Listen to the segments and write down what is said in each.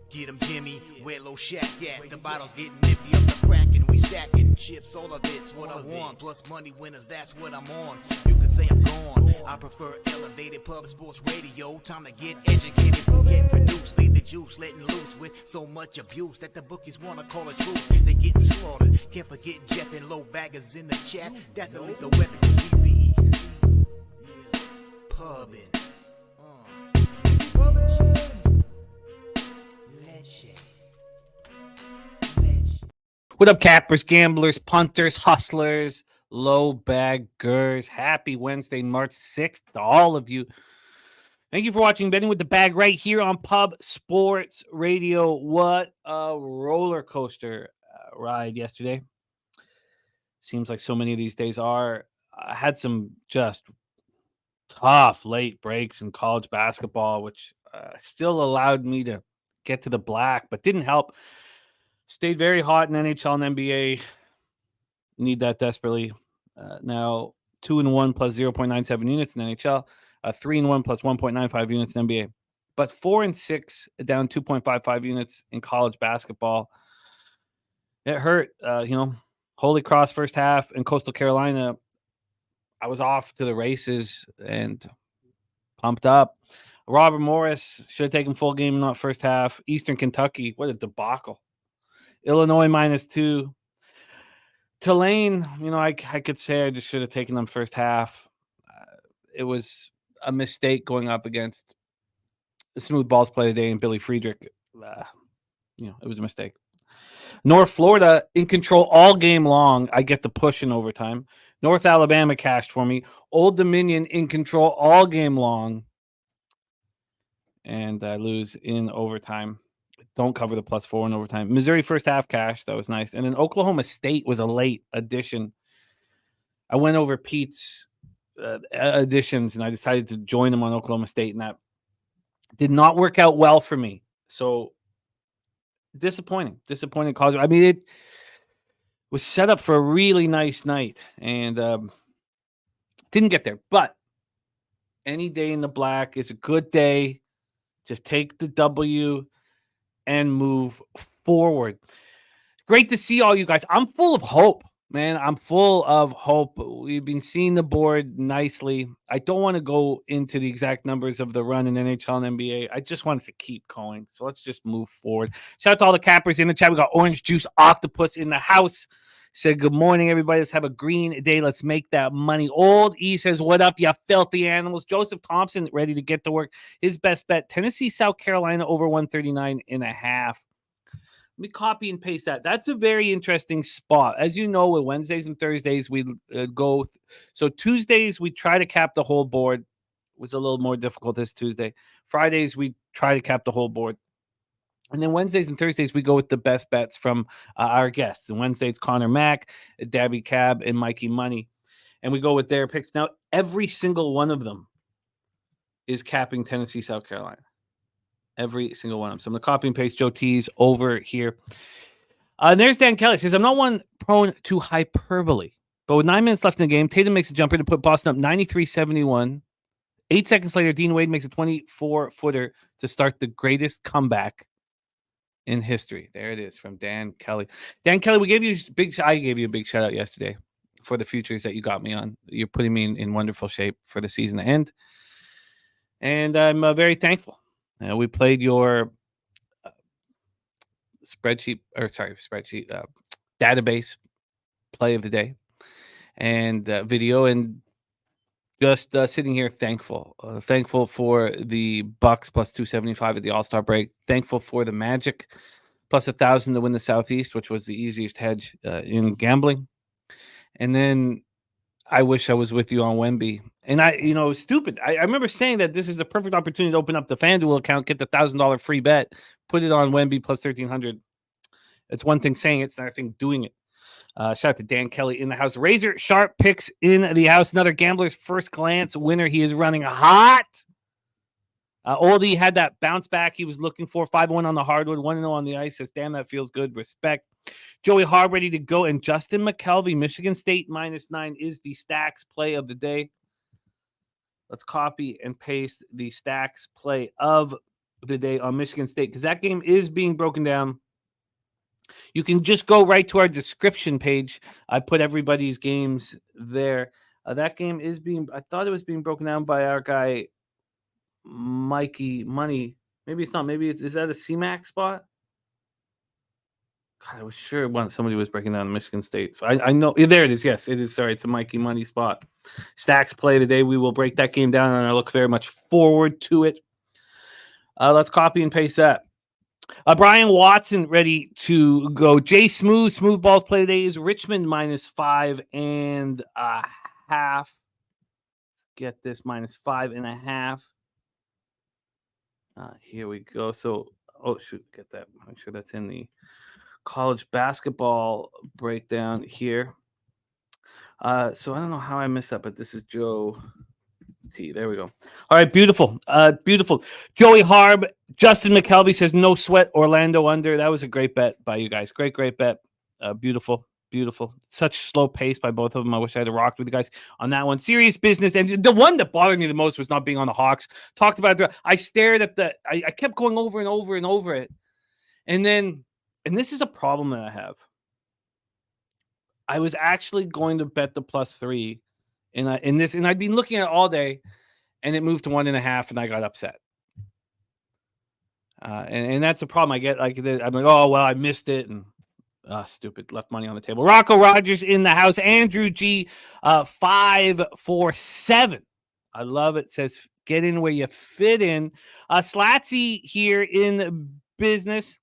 Get 'em, Jimmy, where low shack at? The bottle's getting empty up the crack and we stacking chips, all of it's what I want. Plus money winners, that's what I'm on. You can say I'm gone. I prefer elevated pub sports radio. Time to get educated, get produced, leave the juice, letting loose with so much abuse that the bookies wanna call it truth. They getting slaughtered. Can't forget Jeff and low baggers in the chat. That's a lethal weapon 'cause we be pubbing. What up, cappers, gamblers, punters, hustlers, low baggers? Happy Wednesday, March 6th to all of you. Thank you for watching Betting with the Bag right here on Pub Sports Radio. What a roller coaster ride yesterday. Seems like so many of these days are. I had some just tough late breaks in college basketball, which still allowed me to get to the black, but didn't help. Stayed very hot in NHL and NBA. Need that desperately. Now 2-1 plus 0.97 units in NHL. 3-1 plus 1.95 units in NBA. But 4-6 down 2.55 units in college basketball. It hurt. Holy Cross first half in Coastal Carolina. I was off to the races and pumped up. Robert Morris should have taken full game in that first half. Eastern Kentucky, what a debacle. Illinois -2. Tulane, I could say I just should have taken them first half. It was a mistake going up against the smooth balls play today and Billy Friedrich. It was a mistake. North Florida in control all game long. I get the push in overtime. North Alabama cashed for me. Old Dominion in control all game long. And I lose in overtime. Don't cover the +4 in overtime. Missouri first half cash. That was nice. And then Oklahoma State was a late addition. I went over Pete's additions, and I decided to join him on Oklahoma State, and that did not work out well for me. So disappointing college. I mean, it was set up for a really nice night, and didn't get there. But any day in the black is a good day. Just take the W and move forward. Great to see all you guys. I'm full of hope, man. I'm full of hope. We've been seeing the board nicely. I don't want to go into the exact numbers of the run in NHL and NBA. I just wanted to keep going. So let's just move forward. Shout out to all the cappers in the chat. We got Orange Juice Octopus in the house. Said, good morning, everybody. Let's have a green day. Let's make that money. Old E says, what up, you filthy animals? Joseph Thompson ready to get to work. His best bet, Tennessee, South Carolina over 139.5. Let me copy and paste that. That's a very interesting spot. As you know, with Wednesdays and Thursdays, we go. So Tuesdays, we try to cap the whole board. It was a little more difficult this Tuesday. Fridays, we try to cap the whole board. And then Wednesdays and Thursdays, we go with the best bets from our guests. And Wednesday, it's Conor Mac, Daby Cab, and Mikey Money. And we go with their picks. Now, every single one of them is capping Tennessee, South Carolina. Every single one of them. So I'm going to copy and paste Joe T's over here. And there's Dan Kelly. Says, I'm not one prone to hyperbole. But with 9 minutes left in the game, Tatum makes a jumper to put Boston up 93-71. 8 seconds later, Dean Wade makes a 24-footer to start the greatest comeback in history. There it is from Dan Kelly. Dan Kelly, I gave you a big shout out yesterday for the futures that you got me on. You're putting me in wonderful shape for the season to end. And I'm very thankful. We played your database play of the day and video, and just sitting here thankful for the Bucks plus 275 at the All-Star break. Thankful for the Magic plus 1,000 to win the Southeast, which was the easiest hedge in gambling. And then I wish I was with you on Wemby. And it was stupid. I remember saying that this is the perfect opportunity to open up the FanDuel account, get the $1,000 free bet, put it on Wemby plus 1,300. It's one thing saying it, it's another thing doing it. Shout out to Dan Kelly in the house. Razor Sharp picks in the house. Another Gambler's First Glance winner. He is running hot. Oldie had that bounce back he was looking for. 5-1 on the hardwood, 1-0 on the ice. Says, damn, that feels good. Respect. Joey Harb ready to go. And Justin McKelvey, Michigan State -9 is the Stacks play of the day. Let's copy and paste the Stacks play of the day on Michigan State because that game is being broken down. You can just go right to our description page. I put everybody's games there. That game is I thought it was being broken down by our guy, Mikey Money. Maybe it's not. Maybe is that a CMAC spot? God, I was sure somebody was breaking down Michigan State. So I know. There it is. Yes, it is. Sorry, it's a Mikey Money spot. Stacks play today. We will break that game down, and I look very much forward to it. Let's copy and paste that. Brian Watson ready to go. Jay Smooth balls play today is Richmond -5.5. Get this -5.5. Here we go. So, get that. Make sure that's in the college basketball breakdown here. So I don't know how I missed that, but this is Joe T. There we go. All right, beautiful. Beautiful. Joey Harb, Justin McKelvey says no sweat, Orlando under. That was a great bet by you guys. Great bet. Beautiful. Such slow pace by both of them. I wish I had rocked with you guys on that one. Serious business. And the one that bothered me the most was not being on the Hawks. Talked about it. I stared at I kept going over and over it. And this is a problem that I have. I was actually going to bet the +3 and I'd been looking at it all day, and it moved to 1.5, and I got upset. And that's a problem I get. Like I'm like, oh well, I missed it, and stupid, left money on the table. Rocco Rogers in the house. Andrew G, 547. I love it. Says get in where you fit in. Slatsy here in business.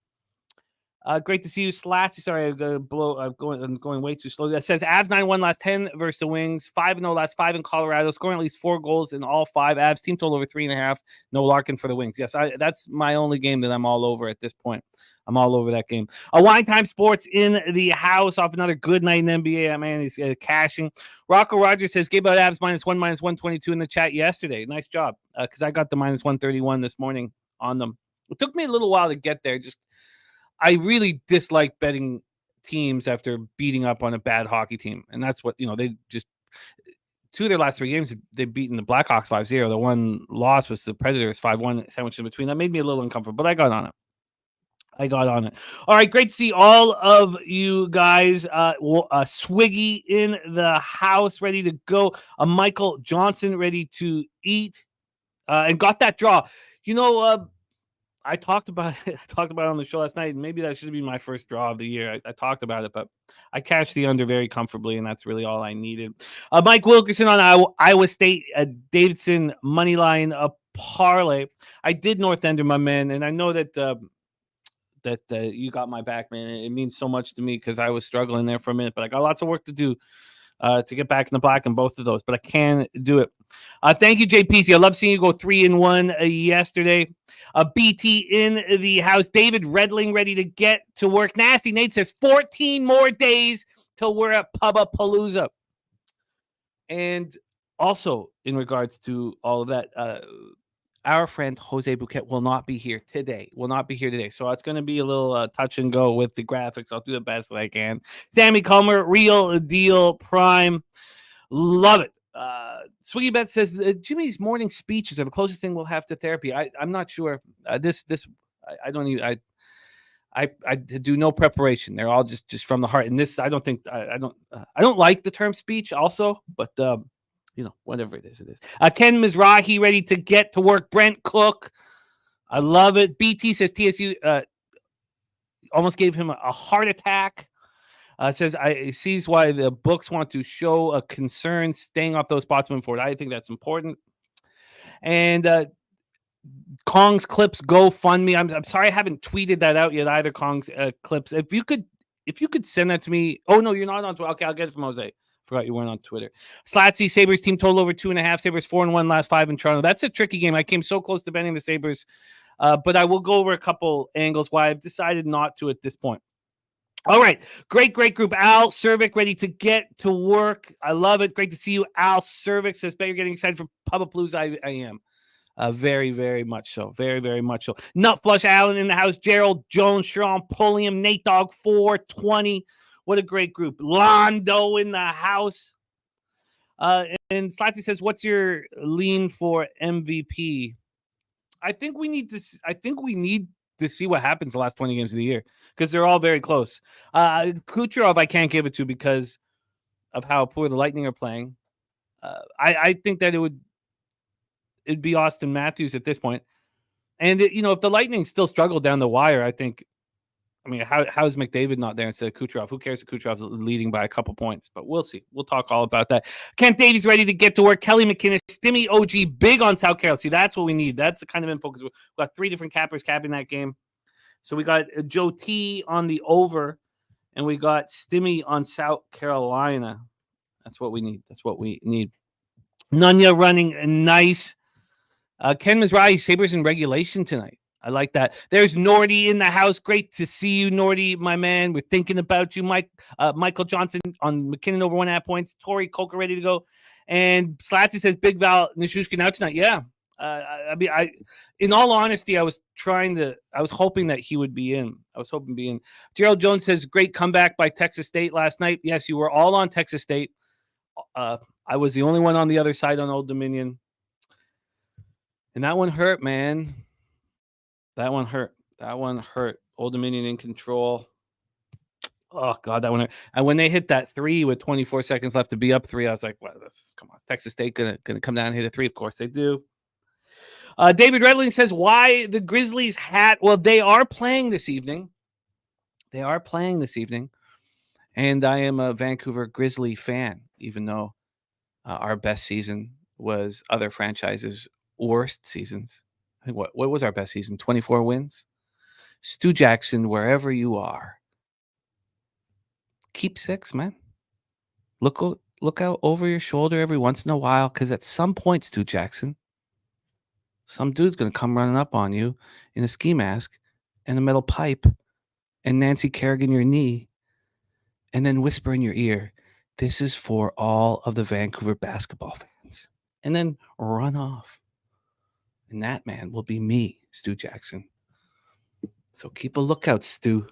Great to see you, Slatsy. Sorry, I'm going way too slow. That says Avs 9-1 last 10 versus the Wings. 5-0 last 5 in Colorado. Scoring at least 4 goals in all 5. Avs team total over 3.5. No Larkin for the Wings. Yes, that's my only game that I'm all over at this point. I'm all over that game. Wine Time Sports in the house off another good night in NBA. Man, he's cashing. Rocco Rogers says gave out Avs -1, -122 in the chat yesterday. Nice job, because I got the -131 this morning on them. It took me a little while to get there. I really dislike betting teams after beating up on a bad hockey team. And that's what, they just 2 of their last 3 games, they've beaten the Blackhawks 5-0. The one loss was the Predators 5-1 sandwiched in between. That made me a little uncomfortable, but I got on it. All right, great to see all of you guys. Swiggy in the house, ready to go. Michael Johnson ready to eat, and got that draw. I talked about it. I talked about it on the show last night, and maybe that should be my first draw of the year. I talked about it, but I cashed the under very comfortably, and that's really all I needed. Mike Wilkerson on Iowa State, Davidson money line parlay. I did North Ender, my man, and I know that you got my back, man. It means so much to me because I was struggling there for a minute, but I got lots of work to do to get back in the black in both of those, but I can do it. Thank you, JPC. I love seeing you go 3-1 yesterday. BT in the house. David Redling ready to get to work. Nasty Nate says 14 more days till we're at Pubapalooza. And also, in regards to all of that, our friend Jose Bouquet will not be here today. So it's going to be a little touch and go with the graphics. I'll do the best that I can. Sammy Comer, Real Deal Prime. Love it. Swiggy Bet says Jimmy's morning speeches are the closest thing we'll have to therapy. I'm not sure. I don't even. I do no preparation. They're all just from the heart. And this, I don't think I don't like the term speech also, but whatever it is, it is. Ken Mizrahi ready to get to work. Brent Cook, I love it. BT says TSU almost gave him a heart attack. Says I sees why the books want to show a concern staying off those spots moving forward. I think that's important. And Kong's Clips GoFundMe. I'm sorry I haven't tweeted that out yet either. Kong's Clips. If you could send that to me. Oh no, you're not on Twitter. Okay, I'll get it from Jose. Forgot you weren't on Twitter. Slatsy, Sabres team total over 2.5. Sabres 4-1 last 5 in Toronto. That's a tricky game. I came so close to betting the Sabres, but I will go over a couple angles why I've decided not to at this point. All right. Great group. Al Cervic ready to get to work. I love it. Great to see you. Al Cervic says, bet you're getting excited for Pubapalooza. I am. Very, very much so. Very, very much so. Nut Flush Allen in the house. Gerald Jones, Sharon Pulliam, Nate Dogg 420. What a great group. Londo in the house. And Slatsy says, "What's your lean for MVP?" I think we need to see what happens the last 20 games of the year because they're all very close. Kucherov, I can't give it to because of how poor the Lightning are playing. I think that it'd be Austin Matthews at this point. And if the Lightning still struggle down the wire, how is McDavid not there instead of Kucherov? Who cares if Kucherov's leading by a couple points? But we'll see. We'll talk all about that. Kent Davies ready to get to work. Kelly McInnes, Stimmy OG, big on South Carolina. See, that's what we need. That's the kind of info because we've got 3 different cappers capping that game. So we got Joe T on the over, and we got Stimmy on South Carolina. That's what we need. That's what we need. Nunya running nice. Ken Mizrahi, Sabres in regulation tonight. I like that. There's Nordy in the house. Great to see you, Nordy, my man. We're thinking about you, Mike. Michael Johnson on McKinnon over 1.5 points. Tori Coker ready to go. And Slatsy says Big Val Nichushkin out tonight. Yeah. In all honesty, I was hoping that he would be in. Gerald Jones says great comeback by Texas State last night. Yes, you were all on Texas State. I was the only one on the other side on Old Dominion. And that one hurt, man. That one hurt. Old Dominion in control. Oh, God, that one hurt. And when they hit that 3 with 24 seconds left to be up 3, I was like, well, come on. Is Texas State gonna come down and hit a 3? Of course they do. David Redling says, why the Grizzlies hat? Well, they are playing this evening. And I am a Vancouver Grizzly fan, even though our best season was other franchises' worst seasons. I think what was our best season? 24 wins. Stu Jackson, wherever you are, keep 6, man. Look out over your shoulder every once in a while, because at some point, Stu Jackson, some dude's gonna come running up on you in a ski mask and a metal pipe and Nancy Kerrigan your knee, and then whisper in your ear, "This is for all of the Vancouver basketball fans," and then run off. And that man will be me, Stu Jackson. So keep a lookout, Stu.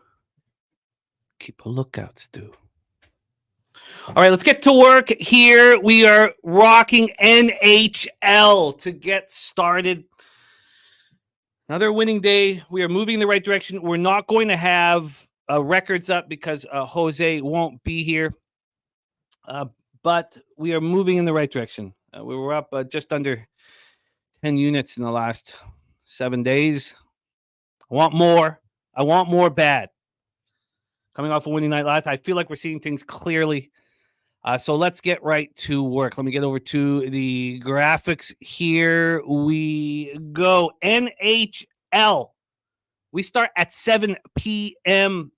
All right, let's get to work here. We are rocking NHL to get started. Another winning day. We are moving in the right direction. We're not going to have records up because Jose won't be here. But we are moving in the right direction. We were up just under 10 units in the last 7 days. I want more bad. Coming off a winning night last, I feel like we're seeing things clearly. So let's get right to work. Let me get over to the graphics. Here we go. NHL. We start at 7 p.m.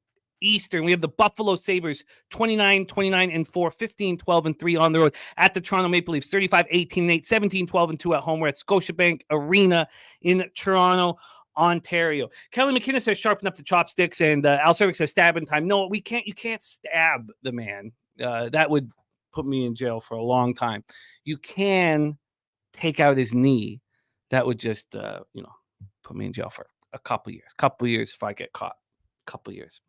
Eastern. We have the Buffalo Sabres 29-29-4, 15-12-3 on the road at the Toronto Maple Leafs 35-18-8, 17-12-2 at home. We're at Scotiabank Arena in Toronto, Ontario. Kelly McInnes says sharpen up the chopsticks, and Al Cervix says stab in time. No, we can't. You can't stab the man. That would put me in jail for a long time. You can take out his knee. That would just put me in jail for a couple years if I get caught. Couple years.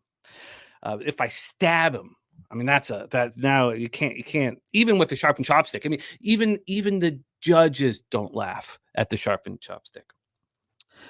If I stab him, that now you can't even with the sharpened chopstick. Even the judges don't laugh at the sharpened chopstick.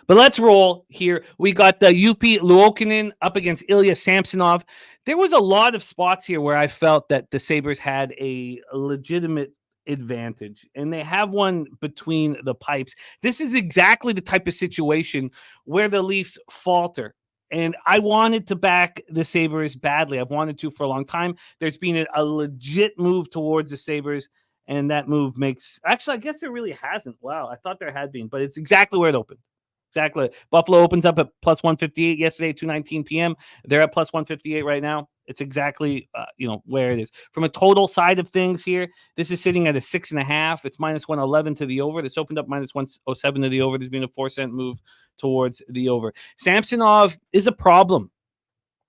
But let's roll here. We got the Yupi Luokinen up against Ilya Samsonov. There was a lot of spots here where I felt that the Sabres had a legitimate advantage, and they have one between the pipes. This is exactly the type of situation where the Leafs falter. And I wanted to back the Sabres badly. I've wanted to for a long time. There's been a legit move towards the Sabres, and that move makes... Actually, I guess there really hasn't. Wow, I thought there had been, but it's exactly where it opened. Exactly. Buffalo opens up at plus 158 yesterday, 2:19 p.m. They're at plus 158 right now. It's exactly where it is. From a total side of things here, this is sitting at a 6.5. It's minus 111 to the over. This opened up minus 107 to the over. There's been a 4-cent move towards the over. Samsonov is a problem.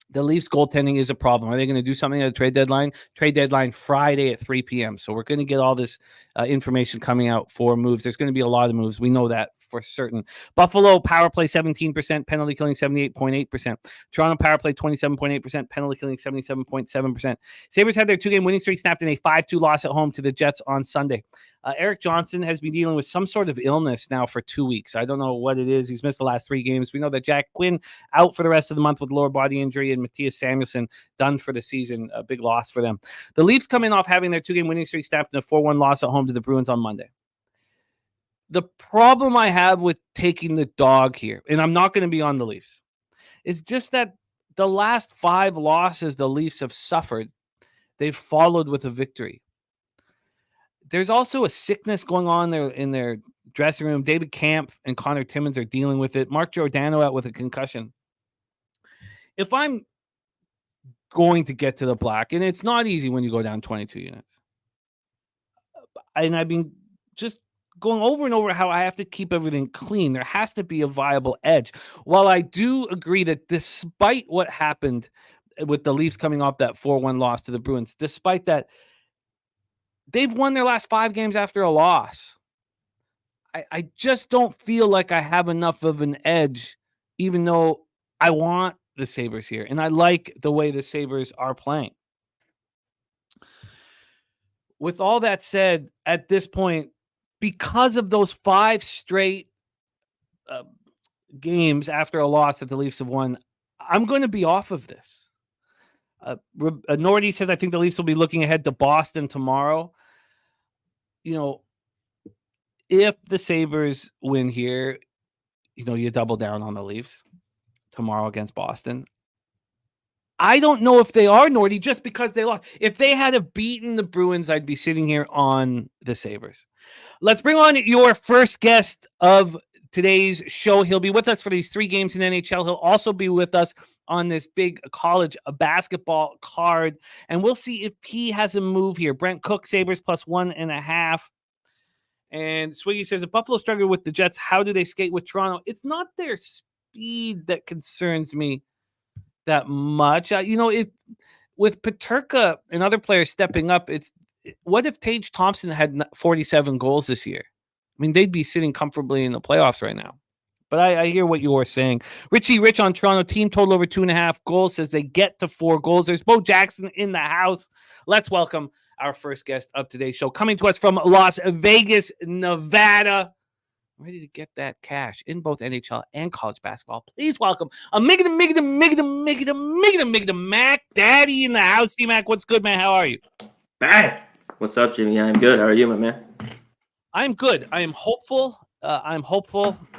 The Leafs goaltending is a problem. Are they going to do something at the trade deadline? Trade deadline Friday at 3 p.m. So we're going to get all this information coming out for moves. There's going to be a lot of moves. We know that for certain. Buffalo power play 17%, penalty killing 78.8%. Toronto power play 27.8%, penalty killing 77.7%. Sabres had their 2-game winning streak snapped in a 5-2 loss at home to the Jets on Sunday. Eric Johnson has been dealing with some sort of illness now for 2 weeks. I don't know what it is. He's missed the last 3 games. We know that Jack Quinn out for the rest of the month with lower body injury, and Matthias Samuelsson done for the season. A big loss for them. The Leafs come in off having their 2-game winning streak snapped in a 4-1 loss at home to the Bruins on Monday. The problem I have with taking the dog here, and I'm not going to be on the Leafs, is just that the last 5 losses the Leafs have suffered, they've followed with a victory. There's also a sickness going on there in their dressing room. David Camp and Connor Timmins are dealing with it. Mark Giordano out with a concussion. If I'm going to get to the black, and it's not easy when you go down 22 units, and I've been just going over and over how I have to keep everything clean. There has to be a viable edge. While I do agree that despite what happened with the Leafs coming off that 4-1 loss to the Bruins, despite that, they've won their last 5 games after a loss. I just don't feel like I have enough of an edge, even though I want the Sabres here. And I like the way the Sabres are playing. With all that said, at this point, because of those 5 straight games after a loss that the Leafs have won, I'm going to be off of this. Nordy says, I think the Leafs will be looking ahead to Boston tomorrow. You know, if the Sabres win here, you know, you double down on the Leafs tomorrow against Boston. I don't know if they are, Nordy, just because they lost. If they had have beaten the Bruins, I'd be sitting here on the Sabres. Let's bring on your first guest of today's show. He'll be with us for these 3 games in NHL. He'll also be with us on this big college basketball card, and we'll see if he has a move here. Brent Cook, Sabres plus 1.5. And Swiggy says, if Buffalo struggle with the Jets, how do they skate with Toronto? It's not their speed that concerns me that much. You know, if with Peterka and other players stepping up, what if Tage Thompson had 47 goals this year? I mean, they'd be sitting comfortably in the playoffs right now. But I hear what you were saying. Richie Rich on Toronto, team total over 2.5 goals, says they get to 4 goals. There's Bo Jackson in the house. Let's welcome our first guest of today's show, coming to us from Las Vegas, Nevada. Ready to get that cash in both NHL and college basketball. Please welcome a Mac Daddy in the house. C-Mac, what's good, man? How are you? Bang! What's up, Jimmy? I'm good. How are you, my man? I'm good. I am hopeful.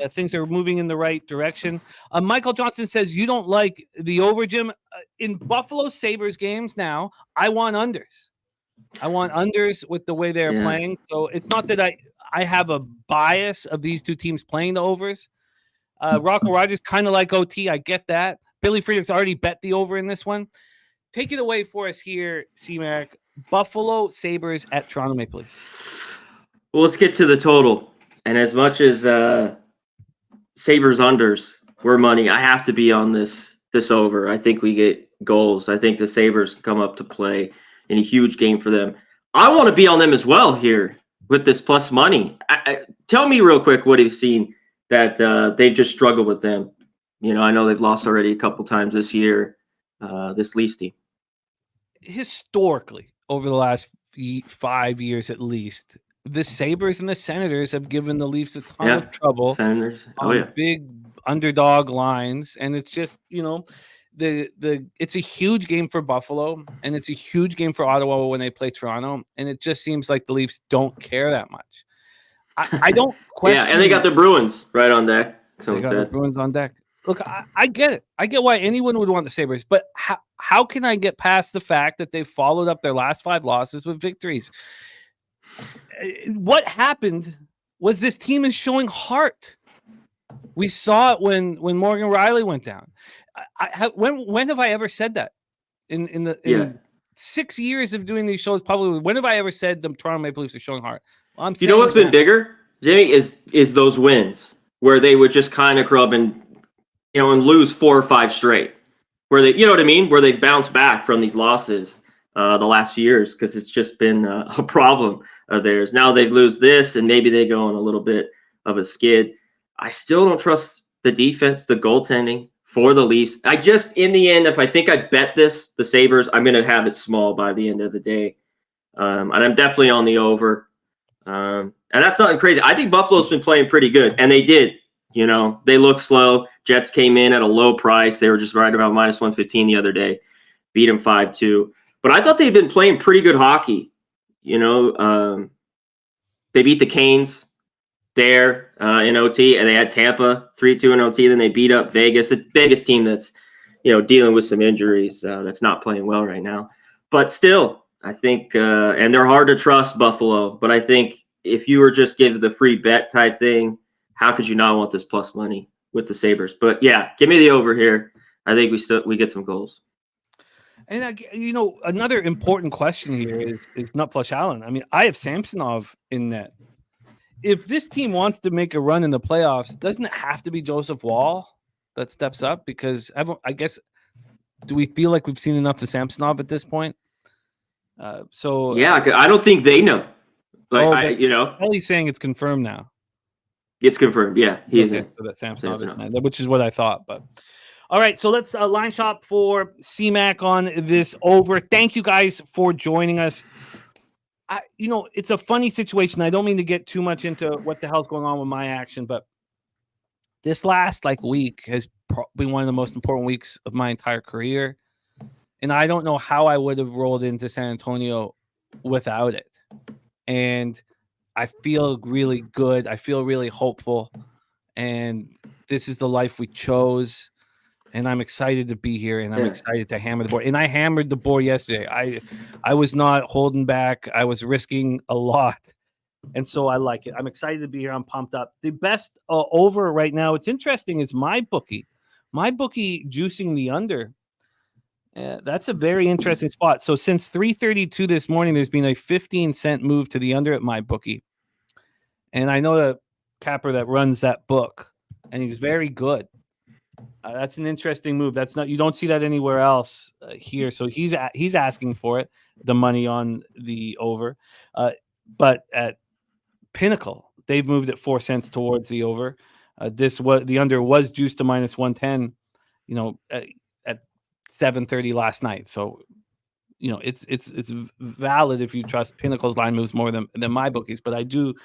Things are moving in the right direction. Michael Johnson says you don't like the over, Jim. In Buffalo Sabres games now, I want unders. I want unders with the way they're playing. So it's not that I have a bias of these 2 teams playing the overs. Rocco Rogers kind of like OT. I get that. Billy Friedrich's already bet the over in this one. Take it away for us here, C-Mac. Buffalo Sabres at Toronto Maple Leafs. Well, let's get to the total. And as much as Sabres unders were money, I have to be on this over. I think we get goals. I think the Sabres come up to play in a huge game for them. I want to be on them as well here with this plus money. Tell me real quick what you've seen that they've just struggled with them. You know, I know they've lost already a couple times this year, this Leafs team. Historically, over the last 5 years at least, the Sabres and the Senators have given the Leafs a ton of trouble on big underdog lines. And it's just, you know, it's a huge game for Buffalo, and it's a huge game for Ottawa when they play Toronto. And it just seems like the Leafs don't care that much. I don't question. And they got the Bruins right on deck. They got the Bruins on deck. Look, I get it. I get why anyone would want the Sabres, but how can I get past the fact that they followed up their last 5 losses with victories? What happened was this team is showing heart. We saw it when Morgan Riley went down. When have I ever said that? In 6 years of doing these shows publicly, when have I ever said the Toronto Maple Leafs are showing heart? Well, you know what's been bigger, Jimmy, is those wins where they would just kind of crub and lose 4 or 5 straight. Where they, you know what I mean? Where they bounce back from these losses the last few years, because it's just been a problem of theirs. Now they lose this, and maybe they go on a little bit of a skid. I still don't trust the defense, the goaltending for the Leafs. In the end, if I think I bet the Sabres, I'm going to have it small by the end of the day. And I'm definitely on the over. And that's nothing crazy. I think Buffalo's been playing pretty good, and they did. They look slow. Jets came in at a low price. They were just right about minus 115 the other day. Beat them 5-2. But I thought they'd been playing pretty good hockey. They beat the Canes there in OT, and they had Tampa 3-2 in OT. Then they beat up Vegas, a Vegas team that's dealing with some injuries, that's not playing well right now. But still, I think, and they're hard to trust, Buffalo. But I think if you were just give the free bet type thing, how could you not want this plus money with the Sabres? But yeah, give me the over here. I think we get some goals. And another important question here is Nut Flush Allen. I mean, I have Samsonov in net. If this team wants to make a run in the playoffs, doesn't it have to be Joseph Woll that steps up? Because I guess, do we feel like we've seen enough of Samsonov at this point? I don't think they know. Ellie's saying it's confirmed now. It's confirmed. Yeah, he is in. So that Samsonov, which is what I thought. But all right, so let's line shop for CMAC on this over. Thank you guys for joining us. It's a funny situation. I don't mean to get too much into what the hell's going on with my action, but this last week has been one of the most important weeks of my entire career. And I don't know how I would have rolled into San Antonio without it. And I feel really good. I feel really hopeful. And this is the life we chose. And I'm excited to be here, and I'm excited to hammer the board. And I hammered the board yesterday. I was not holding back. I was risking a lot. And so I like it. I'm excited to be here. I'm pumped up. The best over right now, it's interesting, is my bookie. My bookie juicing the under. That's a very interesting spot. So since 3:32 this morning, there's been a 15-cent move to the under at my bookie. And I know the capper that runs that book, and he's very good. That's an interesting move. You don't see that anywhere else here. So he's asking for it, the money on the over. But at Pinnacle, they've moved it 4 cents towards the over. The under was juiced to minus 110, at 7:30 last night. So, it's valid if you trust Pinnacle's line moves more than my bookies. But I do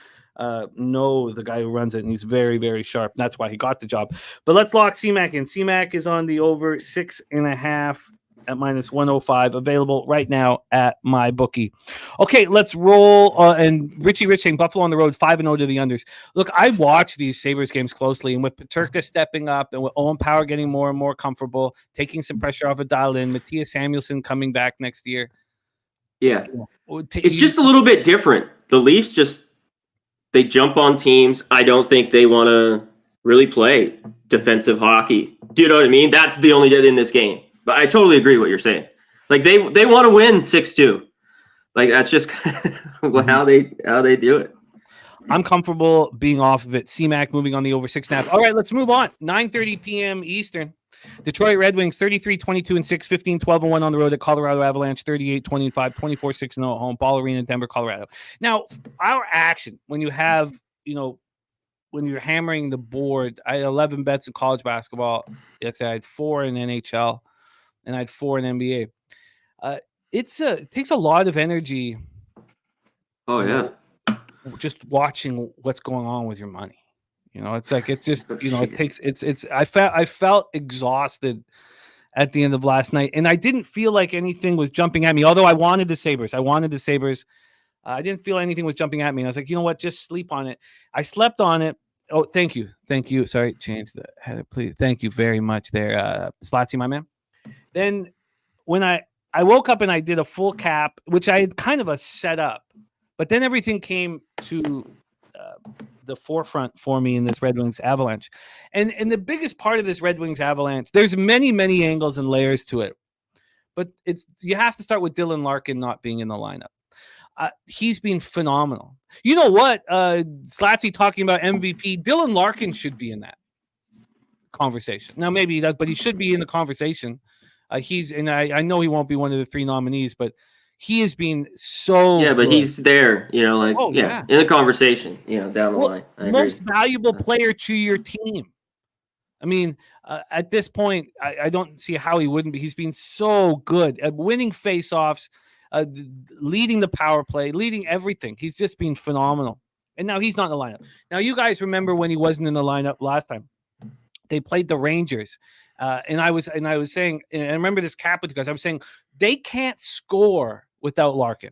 know the guy who runs it, and he's very, very sharp. That's why he got the job. But let's lock CMAC in. CMAC is on the over 6.5 at minus 105, available right now at my bookie. Okay, let's roll. And Richie Rich saying Buffalo on the road 5-0 to the unders. Look, I watch these Sabres games closely, and with Peterka stepping up and with Owen Power getting more and more comfortable, taking some pressure off of Dahlin, Matthias Samuelsson coming back next year. Yeah, it's just a little bit different. The Leafs they jump on teams. I don't think they want to really play defensive hockey. Do you know what I mean? That's the only in this game. But I totally agree with what you're saying. They want to win 6-2. That's just how they do it. I'm comfortable being off of it. CMAC moving on the over 6.5. All right, let's move on. 9:30 p.m. Eastern. Detroit Red Wings 33-22-6, 15-12-1 on the road at Colorado Avalanche, 38-25, 24-6-0 at home, Ball Arena, Denver, Colorado. Now, our action, when you have, when you're hammering the board, I had 11 bets in college basketball. Yesterday, I had 4 in NHL, and I had 4 in NBA. It takes a lot of energy. Oh, yeah. Just watching what's going on with your money. I felt exhausted at the end of last night, and I didn't feel like anything was jumping at me, although I wanted the Sabres. I didn't feel anything was jumping at me. And I was like, you know what? Just sleep on it. I slept on it. Oh, thank you. Sorry, change the header, please. Thank you very much there, Slatsy, my man. Then when I woke up and I did a full cap, which I had kind of set up, but then everything came to the forefront for me in this Red Wings Avalanche. And the biggest part of this Red Wings Avalanche, there's many, many angles and layers to it. But you have to start with Dylan Larkin not being in the lineup. He's been phenomenal. You know what? Slatsy talking about MVP. Dylan Larkin should be in that conversation. Now, but he should be in the conversation. I know he won't be one of the 3 nominees, but He has been so Yeah, but good. he's there, Oh, in the conversation, down the line. I agree. Most valuable player to your team. I mean, at this point, I don't see how he wouldn't be. He's been so good at winning faceoffs, leading the power play, leading everything. He's just been phenomenal. And now he's not in the lineup. Now, you guys remember when he wasn't in the lineup last time? They played the Rangers. And I was saying, and I remember this cap with you guys. I was saying they can't score without Larkin.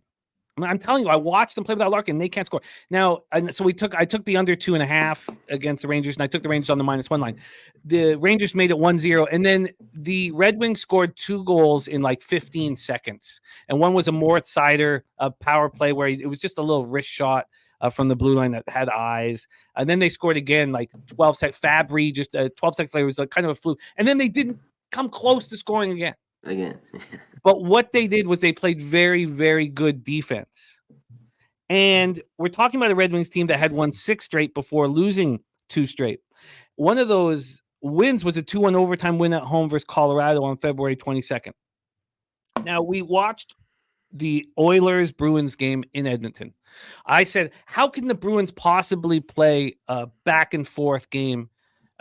I'm telling you, I watched them play without Larkin. They can't score. Now, and so I took the under 2.5 against the Rangers, and I took the Rangers on the -1 line. The Rangers made it 1-0, and then the Red Wings scored 2 goals in like 15 seconds. And one was a Moritz Seider power play where it was just a little wrist shot from the blue line that had eyes. And then they scored again, like 12 seconds. Fabry just 12 seconds later was kind of a fluke. And then they didn't come close to scoring again. But what they did was they played very, very good defense. And we're talking about a Red Wings team that had won 6 straight before losing 2 straight. One of those wins was a 2-1 overtime win at home versus Colorado on February 22nd. Now, we watched the Oilers-Bruins game in Edmonton. I said, how can the Bruins possibly play a back-and-forth game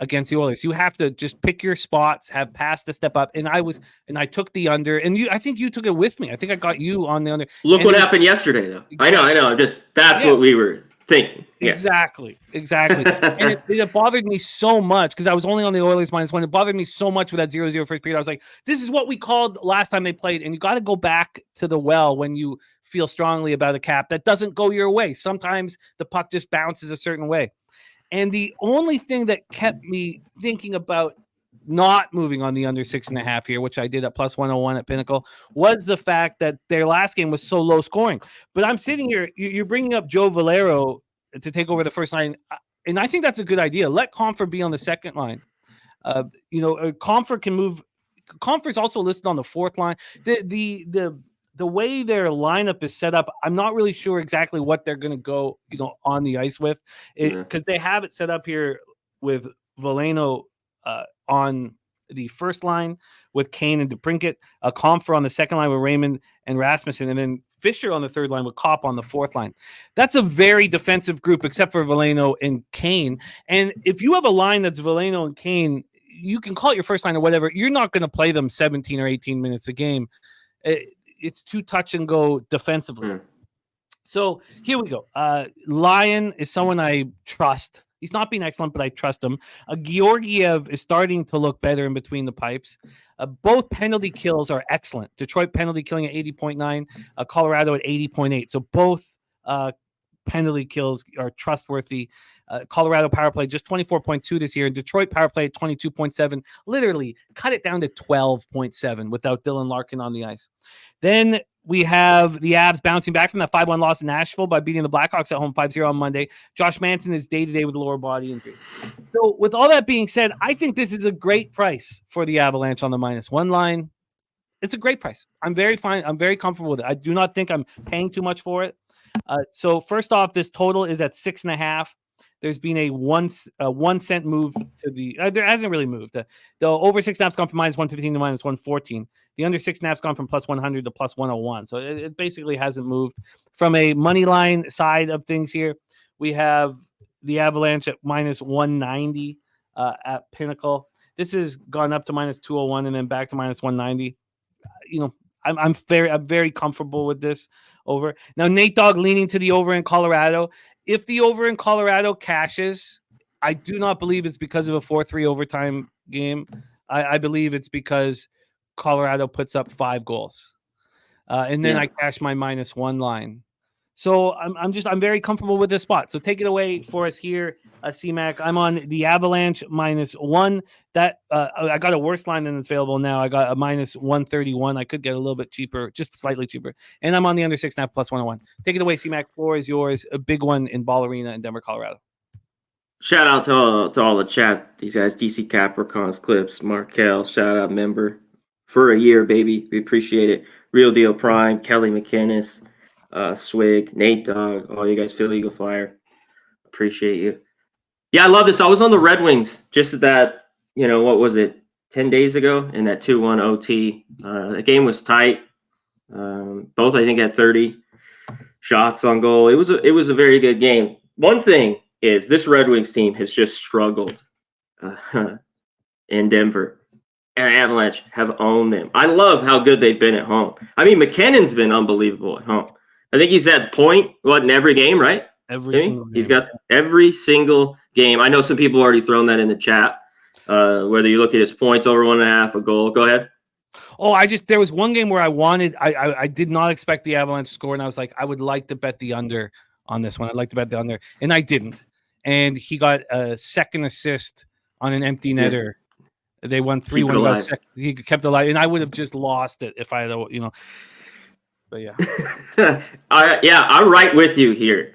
against the Oilers? You have to just pick your spots, have passed the step up. And I took the under, and I think you took it with me. I think I got you on the under. Look what happened yesterday, though. Exactly. I know. That's what we were thinking. Yes. Exactly. And it bothered me so much because I was only on the Oilers -1. It bothered me so much with that 0-0 first period. I was like, this is what we called last time they played. And you got to go back to the well when you feel strongly about a cap that doesn't go your way. Sometimes the puck just bounces a certain way. And the only thing that kept me thinking about not moving on the under 6.5 here, which I did at +101 at Pinnacle, was the fact that their last game was so low scoring. But I'm sitting here, you're bringing up Joe Valero to take over the first line, and I think that's a good idea. Let Comfer be on the second line. Comfer can move. Comfer's also listed on the fourth line. The way their lineup is set up, I'm not really sure exactly what they're going to go, on the ice with, because they have it set up here with Veleno on the first line with Kane and DeBrincat, Comfer on the second line with Raymond and Rasmussen, and then Fisher on the third line with Kopp on the fourth line. That's a very defensive group, except for Veleno and Kane. And if you have a line that's Veleno and Kane, you can call it your first line or whatever. You're not going to play them 17 or 18 minutes a game. It's too touch and go defensively. So here we go. Lyon is someone I trust. He's not been excellent, but I trust him. Georgiev is starting to look better in between the pipes. Both penalty kills are excellent. Detroit penalty killing at 80.9, Colorado at 80.8. So both penalty kills are trustworthy. Colorado power play just 24.2 this year, and Detroit power play at 22.7. Literally cut it down to 12.7 without Dylan Larkin on the ice. Then we have the Avs bouncing back from that 5-1 loss in Nashville by beating the Blackhawks at home 5-0 on Monday. Josh Manson is day-to-day with a lower body injury. So with all that being said, I think this is a great price for the Avalanche on the -1 line. It's a great price. I'm very fine. I'm very comfortable with it. I do not think I'm paying too much for it. So first off, this total is at 6.5. There's been a 1 cent move to the. There hasn't really moved. The over 6.5's gone from -115 to -114. The under 6.5's gone from +100 to +101. So it basically hasn't moved. From a money line side of things here, we have the Avalanche at -190 at Pinnacle. This has gone up to -201 and then back to -190. I'm very comfortable with this over. Now, Nate Dogg leaning to the over in Colorado. If the over in Colorado cashes, I do not believe it's because of a 4-3 overtime game. I believe it's because Colorado puts up 5 goals. And then I cash my -1 line. So I'm very comfortable with this spot. So take it away for us here, CMAC. I'm on the Avalanche -1. That I got a worse line than it's available now. I got a -131. I could get a little bit cheaper, just slightly cheaper. And I'm on the under 6.5 +101. Take it away, CMAC. Floor is yours. A big one in Ball Arena in Denver, Colorado. Shout out to all the chat. These guys, DC Capricorns, Clips, Markel, shout out member for a year, baby. We appreciate it. Real Deal Prime, Kelly McInnes. Swig, Nate Dogg, all you guys, Phil Eagle Flyer, appreciate you. Yeah, I love this. I was on the Red Wings just at that, what was it, 10 days ago in that 2-1 OT. The game was tight. Both, I think, had 30 shots on goal. It was a very good game. One thing is this Red Wings team has just struggled in Denver, and Avalanche have owned them. I love how good they've been at home. I mean, McKinnon's been unbelievable at home. I think he's at point in every game, right? Every single game. He's got every single game. I know some people already thrown that in the chat. Whether you look at his points over 1.5, a goal. Go ahead. Oh, there was one game where I did not expect the Avalanche to score, and I was like, I would like to bet the under on this one. I'd like to bet the under, and I didn't. And he got a second assist on an empty netter. Yeah. They won 3-1. He kept it alive, and I would have just lost it if I had, But yeah, I'm right with you here.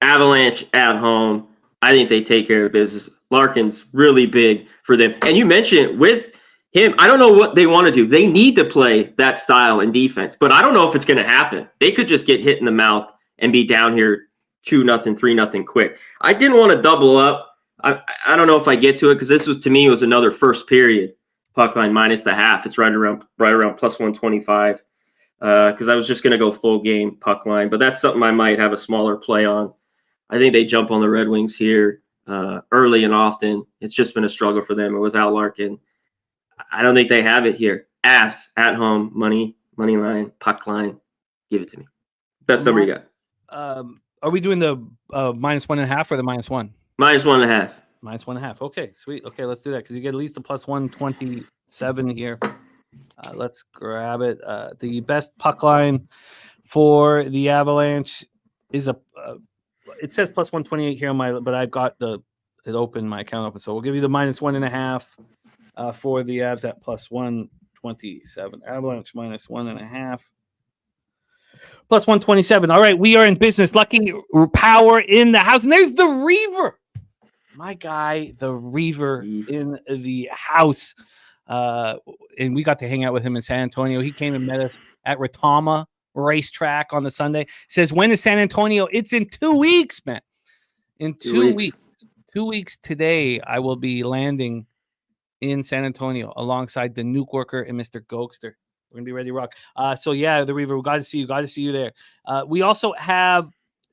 Avalanche at home. I think they take care of business. Larkin's really big for them, and you mentioned with him, I don't know what they want to do. They need to play that style in defense, but I don't know if it's going to happen. They could just get hit in the mouth and be down here 2-0, 3-0 quick. I didn't want to double up. I don't know if I get to it because this was, to me, was another first period puck line minus the half. It's right around plus 125 because I was just going to go full game puck line, but that's something I might have a smaller play on. I think they jump on the Red Wings here early and often. It's just been a struggle for them, and without Larkin, I don't think they have it here. Avs at home, money line, puck line. Give it to me. Best number you got. Are we doing the minus 1.5 or the -1? Minus 1.5. Minus 1.5. Okay, sweet. Okay, let's do that because you get at least a plus 127 here. Let's grab it. The best puck line for the Avalanche is it says plus 128 here on but I've got it open, my account open. So we'll give you the minus 1.5 for the Avs at plus 127. Avalanche minus 1.5. Plus 127. All right, we are in business. Lucky Power in the house. And there's the Reaver. My guy, the Reaver in the house. And we got to hang out with him in San Antonio. He came and met us at Retama Racetrack on the Sunday. Says, when is San Antonio? It's in 2 weeks, man. In 2 weeks. 2 weeks today, I will be landing in San Antonio alongside the Nuke Worker and Mr. Gokster. We're going to be ready to rock. So, yeah, the Reaver, we got to see you. Got to see you there. We also have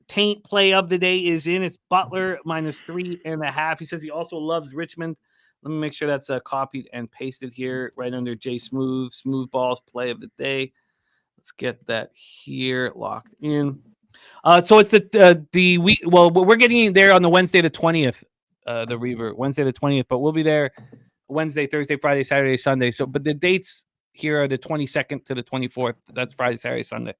Taint play of the day is in. It's Butler minus 3.5. He says he also loves Richmond. Let me make sure that's copied and pasted here right under J Smooth. Smooth Balls play of the day. Let's get that here locked in. So it's the week. Well, we're getting there on the Wednesday the 20th. The Reaver Wednesday the 20th, but we'll be there Wednesday, Thursday, Friday, Saturday, Sunday. So, but the dates here are the 22nd to the 24th. That's Friday, Saturday, Sunday.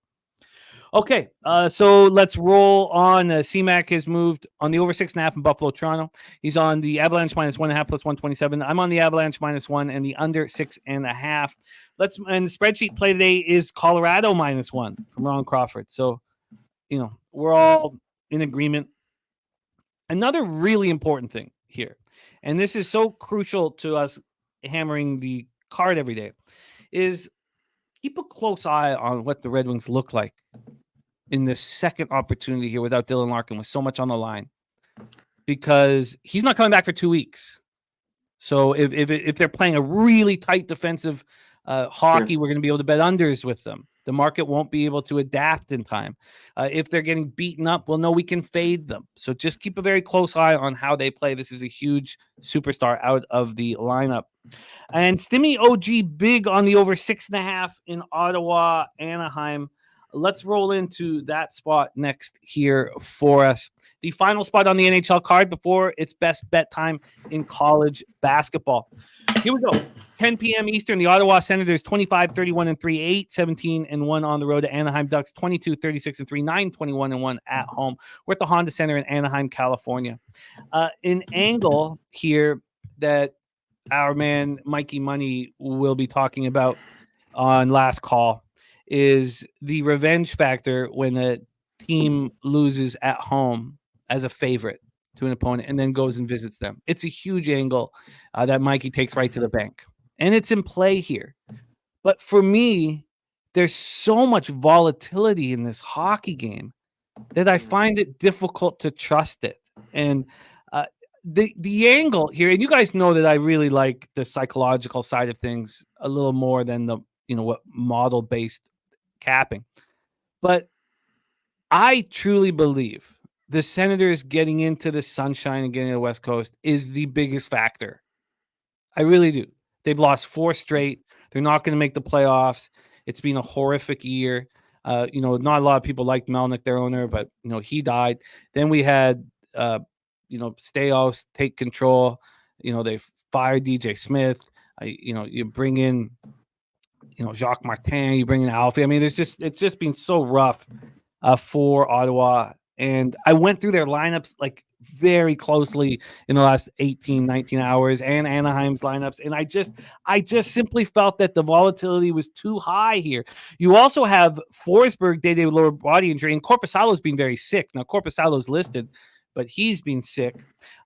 Okay, so let's roll on. CMAC has moved on the over 6.5 in Buffalo, Toronto. He's on the Avalanche minus 1.5 plus 127. I'm on the Avalanche -1 and the under 6.5. And the spreadsheet play today is Colorado -1 from Ron Crawford. So, we're all in agreement. Another really important thing here, and this is so crucial to us hammering the card every day, is keep a close eye on what the Red Wings look like in this second opportunity here without Dylan Larkin with so much on the line, because he's not coming back for 2 weeks. So if they're playing a really tight defensive hockey, we're going to be able to bet unders with them. The market won't be able to adapt in time. If they're getting beaten up, we'll know we can fade them. So just keep a very close eye on how they play. This is a huge superstar out of the lineup. And Stimmy OG big on the over 6.5 in Ottawa, Anaheim. Let's roll into that spot next here for us. The final spot on the NHL card before it's best bet time in college basketball. Here we go. 10 p.m. Eastern, the Ottawa Senators 25-31-3, 8-17-1 on the road to Anaheim Ducks 22-36-3, 9-21-1 at home. We're at the Honda Center in Anaheim, California. An angle here that our man Mikey Money will be talking about on last call is the revenge factor when a team loses at home as a favorite to an opponent and then goes and visits them. It's a huge angle that Mikey takes right to the bank. And it's in play here. But for me, there's so much volatility in this hockey game that I find it difficult to trust it. And the angle here, and you guys know that I really like the psychological side of things a little more than the what model-based capping. But I truly believe the Senators getting into the sunshine and getting to the West Coast is the biggest factor. I really do. They've lost 4 straight. They're not going to make the playoffs. It's been a horrific year. Not a lot of people liked Melnick, their owner, but he died. Then we had Staios take control. They fired DJ Smith. You bring in Jacques Martin. You bring in Alfie. I mean, it's just been so rough for Ottawa. And I went through their lineups like very closely in the last 18, 19 hours and Anaheim's lineups. And I just simply felt that the volatility was too high here. You also have Forsberg day-to-day with lower body injury, and Korpisalo's been very sick. Now, Korpisalo's listed, but he's been sick.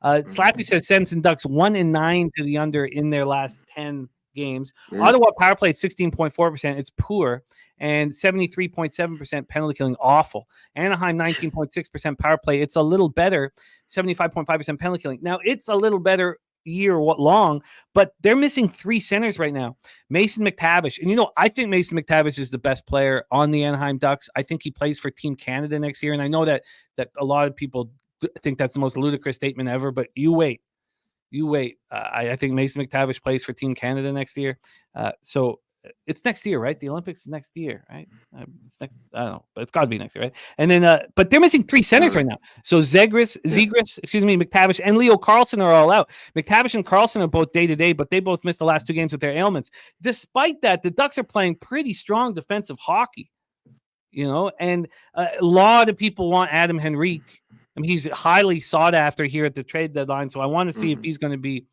Slappy says Sens and Ducks 1-9 to the under in their last 10 games. Ottawa power play at 16.4%. It's poor. And 73.7% penalty killing, awful. Anaheim 19.6% power play. It's a little better. 75.5% penalty killing. Now it's a little better year long, but they're missing 3 centers right now. Mason McTavish, and I think Mason McTavish is the best player on the Anaheim Ducks. I think he plays for Team Canada next year, and I know that a lot of people think that's the most ludicrous statement ever. But you wait. I think Mason McTavish plays for Team Canada next year. So it's next year, right? The Olympics is next year, right? It's next. I don't know, but it's got to be next year, right? And then, but they're missing 3 centers right now. So Zegras, McTavish, and Leo Carlson are all out. McTavish and Carlson are both day-to-day, but they both missed the last 2 games with their ailments. Despite that, the Ducks are playing pretty strong defensive hockey, and a lot of people want Adam Henrique. I mean, he's highly sought after here at the trade deadline, so I want to see if he's going to be,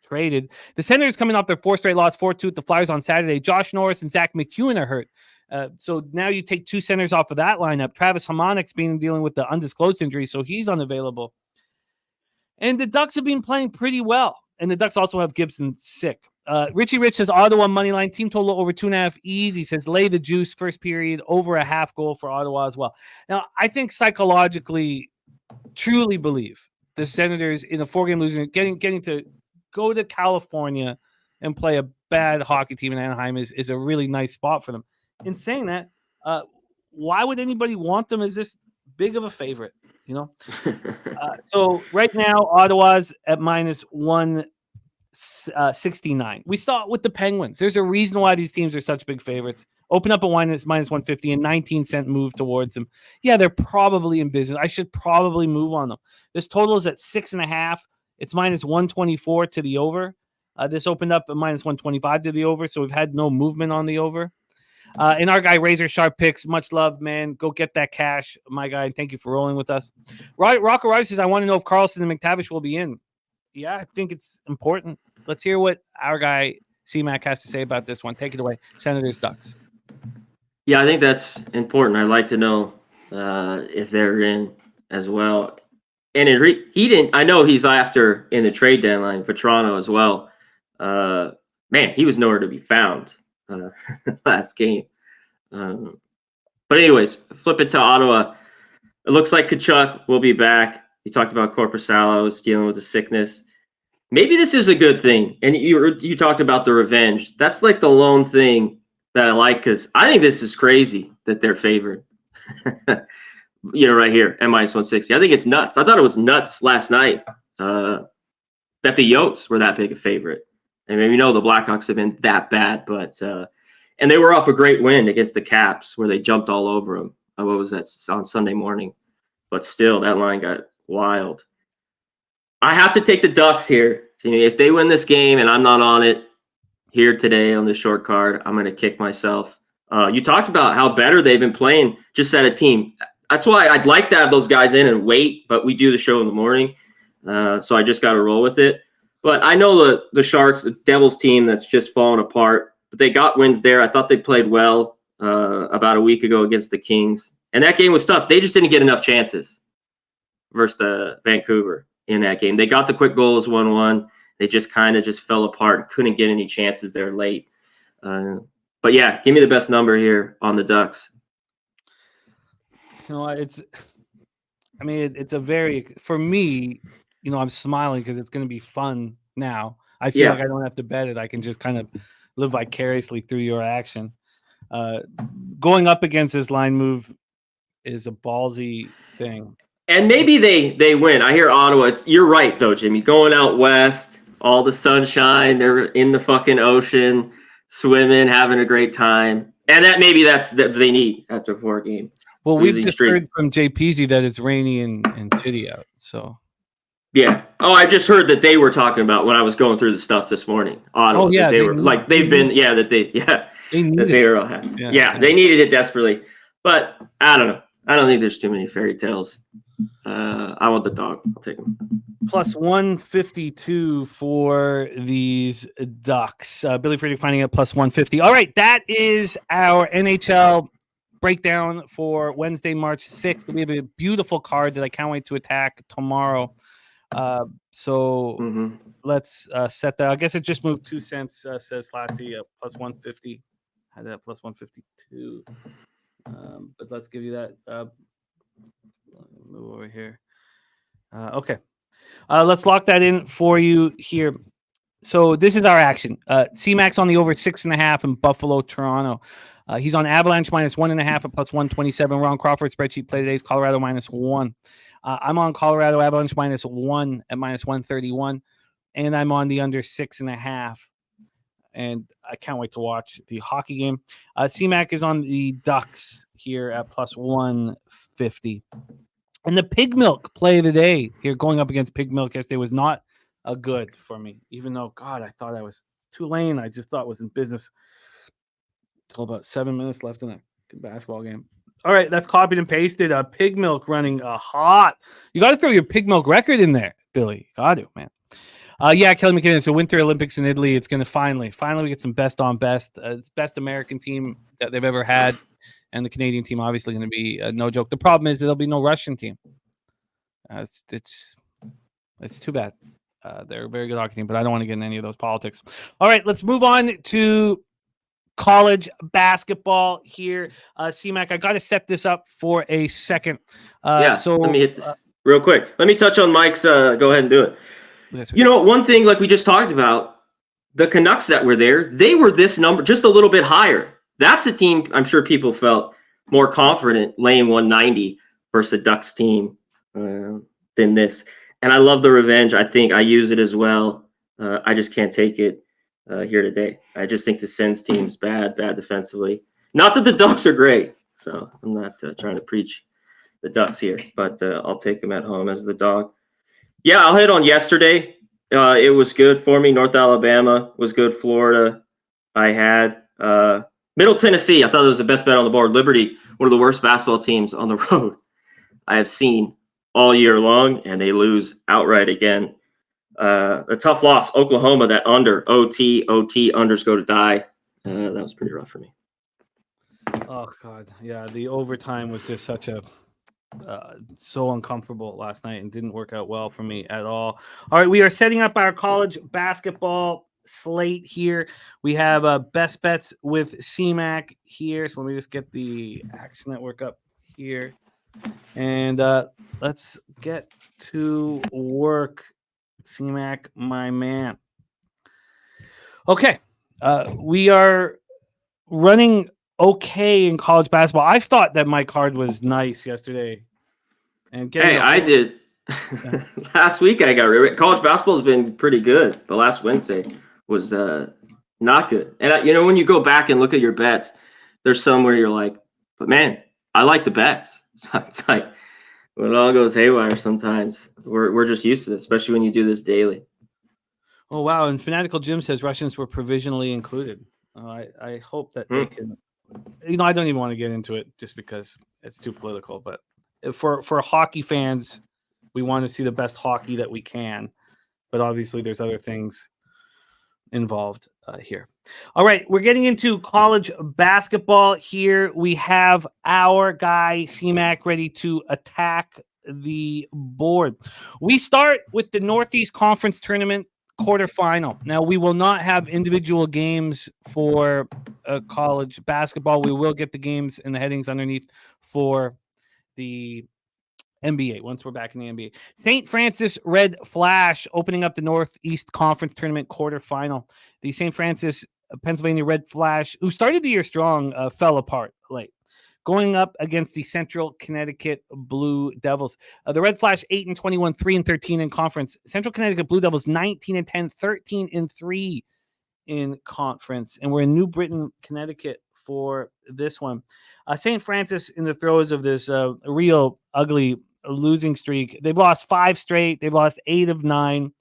traded. The Senators coming off their 4 straight loss, 4-2 at the Flyers on Saturday. Josh Norris and Zach McEwen are hurt. So now you take 2 centers off of that lineup. Travis Hamonic's been dealing with the undisclosed injury, so he's unavailable. And the Ducks have been playing pretty well. And the Ducks also have Gibson sick. Richie Rich says Ottawa money line, team total over 2.5 easy. Says lay the juice first period, over a half goal for Ottawa as well. Now, I think psychologically, truly believe the Senators in a 4-game losing, getting to go to California and play a bad hockey team in Anaheim is a really nice spot for them. In saying that, why would anybody want them as this big of a favorite? So right now, Ottawa's at minus 169. We saw it with the Penguins. There's a reason why these teams are such big favorites. Open up at minus 150 and 19-cent move towards them. Yeah, they're probably in business. I should probably move on them. This total is at 6.5. It's minus 124 to the over. This opened up at minus 125 to the over, so we've had no movement on the over. And our guy, Razor Sharp Picks, much love, man. Go get that cash, my guy. Thank you for rolling with us. Rocco Rice says, I want to know if Carlson and McTavish will be in. Yeah, I think it's important. Let's hear what our guy, C-Mac, has to say about this one. Take it away. Senators, Ducks. Yeah, I think that's important. I'd like to know if they're in as well. And he didn't. I know he's after in the trade deadline for Toronto as well. Man, he was nowhere to be found last game. But anyways, flip it to Ottawa. It looks like Tkachuk will be back. You talked about Korpisalo's dealing with a sickness. Maybe this is a good thing. And you talked about the revenge. That's like the lone thing that I like, because I think this is crazy that they're favored. Right here, at minus 160. I think it's nuts. I thought it was nuts last night that the Yotes were that big a favorite. And maybe the Blackhawks have been that bad, but and they were off a great win against the Caps where they jumped all over them. What was that on Sunday morning? But still, that line got wild. I have to take the Ducks here. If they win this game and I'm not on it here today on the short card, I'm going to kick myself. You talked about how better they've been playing just at a team. That's why I'd like to have those guys in and wait, but we do the show in the morning. So I just got to roll with it. But I know the Sharks, the Devils team that's just fallen apart, but they got wins there. I thought they played well about a week ago against the Kings. And that game was tough. They just didn't get enough chances versus Vancouver in that game. They got the quick goals 1-1. They just kind of just fell apart, couldn't get any chances there late. But yeah, give me the best number here on the Ducks. It's a very, for me, I'm smiling because it's going to be fun now. I feel like I don't have to bet it. I can just kind of live vicariously through your action. Going up against this line move is a ballsy thing. And maybe they win. I hear Ottawa. You're right though, Jimmy. Going out west, all the sunshine. They're in the fucking ocean, swimming, having a great time. And that's they need after 4 games. Well, we've just heard from JPZ that it's rainy and shitty out. So yeah. Oh, I just heard that they were talking about when I was going through the stuff this morning. Ottawa, oh yeah, they were like they needed it desperately. But I don't know. I don't think there's too many fairy tales. I want the dog. I'll take him. Plus 152 for these Ducks. Billy Friedrich finding it plus 150. All right, that is our NHL breakdown for Wednesday, March 6th. We have a beautiful card that I can't wait to attack tomorrow. Let's set that. I guess it just moved 2 cents, says Latsy, plus 150. Had that plus 152. But let's give you that. Move over here. Okay. Let's lock that in for you here. So this is our action. C-Max on the over 6.5 in Buffalo, Toronto. He's on Avalanche minus 1.5 at plus 127. Ron Crawford spreadsheet play today is Colorado minus 1. I'm on Colorado Avalanche minus 1 at minus 131. And I'm on the under 6.5. And I can't wait to watch the hockey game. C-Mac is on the Ducks here at plus 150. And the Pig Milk play of the day here going up against Pig Milk yesterday was not a good for me. Even though, God, I thought I was Tulane. I just thought was in business until about 7 minutes left in a basketball game. All right, that's copied and pasted. Pig Milk running hot. You got to throw your Pig Milk record in there, Billy. Got to, man. Yeah, Kelly McKinnon. So Winter Olympics in Italy. It's going to finally we get some best on best. It's best American team that they've ever had. And the Canadian team obviously going to be no joke. The problem is there'll be no Russian team. It's too bad. They're a very good hockey team, but I don't want to get in any of those politics. All right, let's move on to college basketball here. C-Mac, I got to set this up for a second. So let me hit this real quick. Let me touch on Mike's. Go ahead and do it. You know, one thing like we just talked about, the Canucks that were there, they were this number just a little bit higher. That's a team I'm sure people felt more confident laying 190 versus a Ducks team than this. And I love the revenge. I think I use it as well. I just can't take it here today. I just think the Sens team's bad defensively. Not that the Ducks are great. So I'm not trying to preach the Ducks here, but I'll take them at home as the dog. Yeah, I'll hit on yesterday. It was good for me. North Alabama was good. Florida, I had. Middle Tennessee, I thought it was the best bet on the board. Liberty, one of the worst basketball teams on the road I have seen all year long, and they lose outright again. A tough loss, Oklahoma, that under, OT, unders go to die. That was pretty rough for me. Oh, God. Yeah, the overtime was just such a so uncomfortable last night and didn't work out well for me at all. All right, we are setting up our college basketball slate here. We have best bets with C-Mac here. So let me just get the Action Network up here. And let's get to work, C-Mac, my man. Okay. We are running okay in college basketball. I thought that my card was nice yesterday. And I did. Last week I got rid. College basketball has been pretty good, but last Wednesday was not good. And when you go back and look at your bets, there's some where you're like, but man, I like the bets. So it's like when it all goes haywire sometimes. We're just used to this, especially when you do this daily. Oh wow! And Fanatical Jim says Russians were provisionally included. I hope that they can. I don't even want to get into it just because it's too political. But for hockey fans, we want to see the best hockey that we can. But obviously, there's other things involved here. All right, we're getting into college basketball here. We have our guy C-Mac ready to attack the board. We start with the Northeast Conference Tournament quarterfinal. Now, we will not have individual games for college basketball. We will get the games and the headings underneath for the NBA once we're back in the NBA. St. Francis Red Flash opening up the Northeast Conference Tournament quarterfinal. The St. Francis Pennsylvania Red Flash, who started the year strong, fell apart late. Going up against the Central Connecticut Blue Devils. The Red Flash 8-21, 3-13 in conference. Central Connecticut Blue Devils 19-10, 13-3 in conference. And we're in New Britain, Connecticut for this one. St. Francis in the throes of this real ugly losing streak. They've lost 5 straight. They've lost 8 of 9.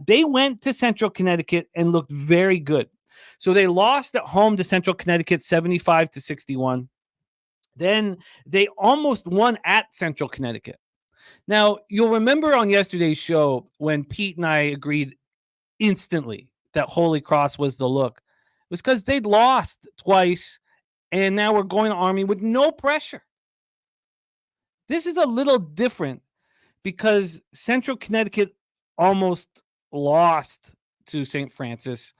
They went to Central Connecticut and looked very good. So they lost at home to Central Connecticut 75-61. Then they almost won at Central Connecticut. Now, you'll remember on yesterday's show when Pete and I agreed instantly that Holy Cross was the look. It was because they'd lost twice, and now we're going to Army with no pressure. This is a little different because Central Connecticut almost lost to St. Francis.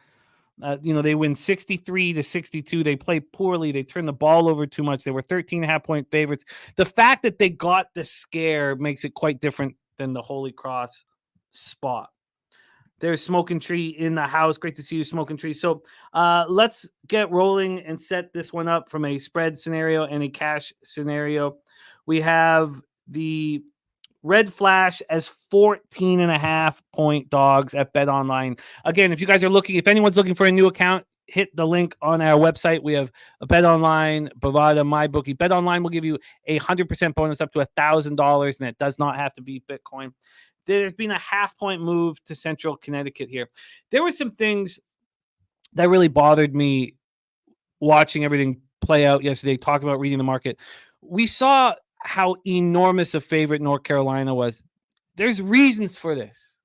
They win 63-62. They play poorly. They turn the ball over too much. They were 13.5-point favorites. The fact that they got the scare makes it quite different than the Holy Cross spot. There's Smoking Tree in the house. Great to see you, Smoking Tree. So let's get rolling and set this one up from a spread scenario and a cash scenario. We have the Red Flash as 14.5-point dogs at BetOnline. Again, if you guys are looking, if anyone's looking for a new account, hit the link on our website. We have a BetOnline, Bovada, MyBookie. BetOnline will give you a 100% bonus up to $1,000, and it does not have to be Bitcoin. There's been a 0.5-point move to Central Connecticut here. There were some things that really bothered me watching everything play out yesterday, talking about reading the market. We saw how enormous a favorite North Carolina was. There's reasons for this.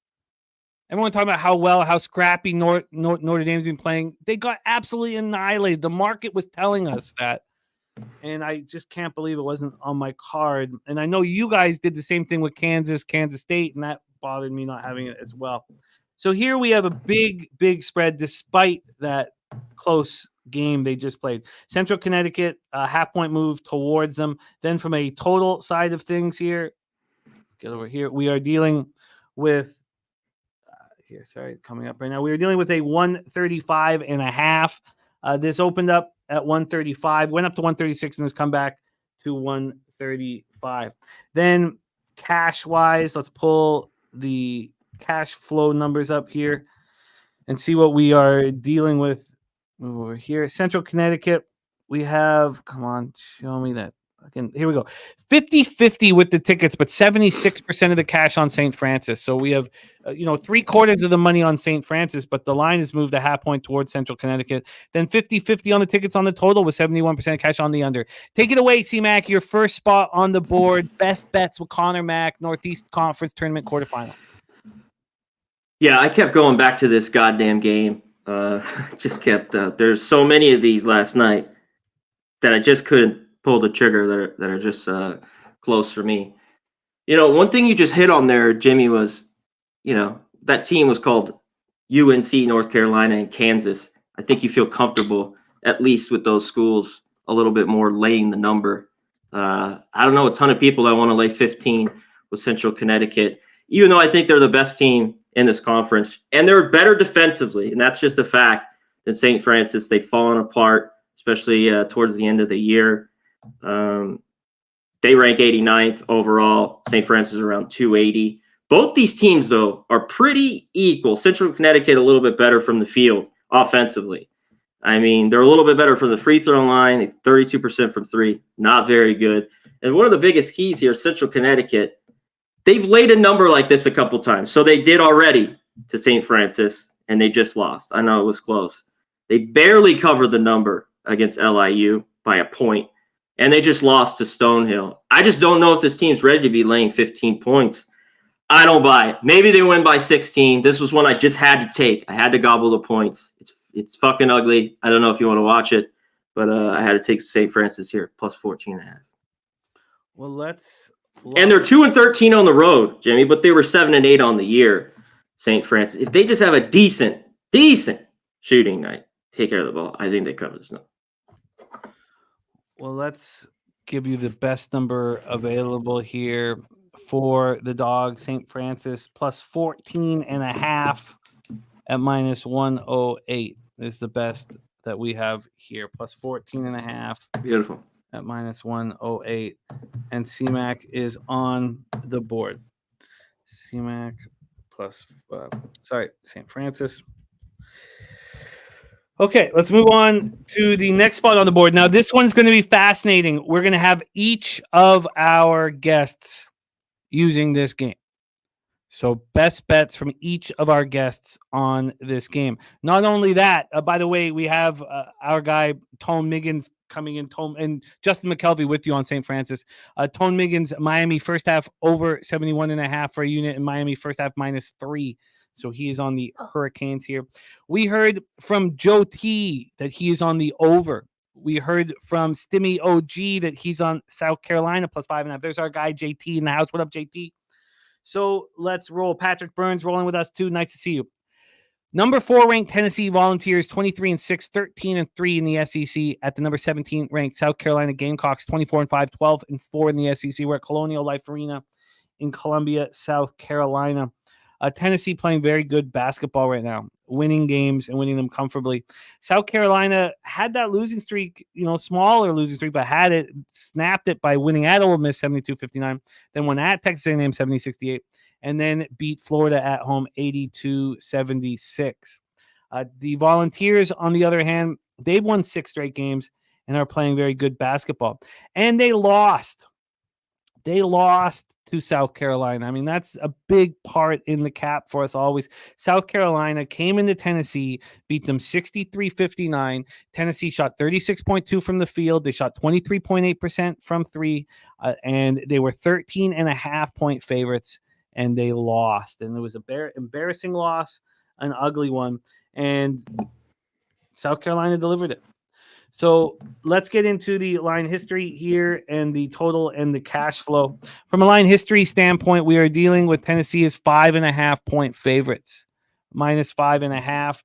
Everyone talking about how scrappy Notre Dame's been playing. They got absolutely annihilated. The market was telling us that. And I just can't believe it wasn't on my card. And I know you guys did the same thing with Kansas State, and that bothered me not having it as well. So here we have a big, big spread despite that close game they just played. Central Connecticut, a 0.5-point move towards them. Then from a total side of things here, get over here, we are dealing with coming up right now. We are dealing with a 135.5. This opened up at 135, went up to 136, and has come back to 135. Then cash-wise, let's pull the cash flow numbers up here and see what we are dealing with. Move over here. Central Connecticut, we have, come on, show me that. Again, here we go. 50-50 with the tickets, but 76% of the cash on St. Francis. So we have, 3/4 of the money on St. Francis, but the line has moved a 0.5-point towards Central Connecticut. Then 50-50 on the tickets on the total with 71% cash on the under. Take it away, C-Mac, your first spot on the board. Best bets with Conor Mac, Northeast Conference Tournament quarterfinal. Yeah, I kept going back to this goddamn game. Just kept, there's so many of these last night that I just couldn't pull the trigger that are just close for me. One thing you just hit on there, Jimmy, was, that team was called UNC, North Carolina, and Kansas. I think you feel comfortable, at least with those schools, a little bit more laying the number. I don't know a ton of people that want to lay 15 with Central Connecticut, even though I think they're the best team in this conference. And they're better defensively, and that's just a fact, than St. Francis. They've fallen apart, especially towards the end of the year. They rank 89th overall. St. Francis is around 280. Both these teams, though, are pretty equal. Central Connecticut a little bit better from the field offensively. I mean, they're a little bit better from the free throw line, 32% from three, not very good. And one of the biggest keys here, Central Connecticut, they've laid a number like this a couple times. So they did already to St. Francis, and they just lost. I know it was close. They barely covered the number against LIU by a point, and they just lost to Stonehill. I just don't know if this team's ready to be laying 15 points. I don't buy it. Maybe they win by 16. This was one I just had to take. I had to gobble the points. It's fucking ugly. I don't know if you want to watch it, but I had to take St. Francis here, plus 14.5. Well, and they're 2-13 on the road, Jimmy, but they were 7-8 on the year, St. Francis. If they just have a decent shooting night, take care of the ball, I think they cover this number. Well, let's give you the best number available here for the dog, St. Francis, plus 14.5 at minus 108. is the best that we have here. Plus 14.5 Beautiful. at minus 108. And CMAC is on the board. CMAC plus, St. Francis. Okay, let's move on to the next spot on the board. Now, this one's going to be fascinating. We're going to have each of our guests using this game. So best bets from each of our guests on this game. Not only that, by the way, we have our guy, Tone Miggins, coming in. Tone and Justin McKelvey with you on St. Francis. Tone Miggins, Miami first half over 71.5 for a unit, and Miami first half -3. So he is on the Hurricanes here. We heard from Joe T that he is on the over. We heard from Stimmy OG that he's on South Carolina plus 5.5. There's our guy JT in the house. What up, JT? So let's roll. Patrick Burns rolling with us too. Nice to see you. Number 4 ranked Tennessee Volunteers, 23-6, 13-3 in the SEC. At the number 17 ranked South Carolina Gamecocks, 24-5, 12-4 in the SEC. We're at Colonial Life Arena in Columbia, South Carolina. Tennessee playing very good basketball right now, winning games and winning them comfortably. South Carolina had that losing streak, smaller losing streak, but had it, snapped it by winning at Ole Miss 72-59, then won at Texas A&M 70-68, and then beat Florida at home 82-76. The Volunteers, on the other hand, they've won 6 straight games and are playing very good basketball. And they lost. They lost to South Carolina. I mean, that's a big part in the cap for us always. South Carolina came into Tennessee, beat them 63-59. Tennessee shot 36.2 from the field. They shot 23.8% from 3, and they were 13.5-point favorites, and they lost. And it was an embarrassing loss, an ugly one, and South Carolina delivered it. So let's get into the line history here and the total and the cash flow. From a line history standpoint, we are dealing with Tennessee as 5.5-point favorites, -5.5.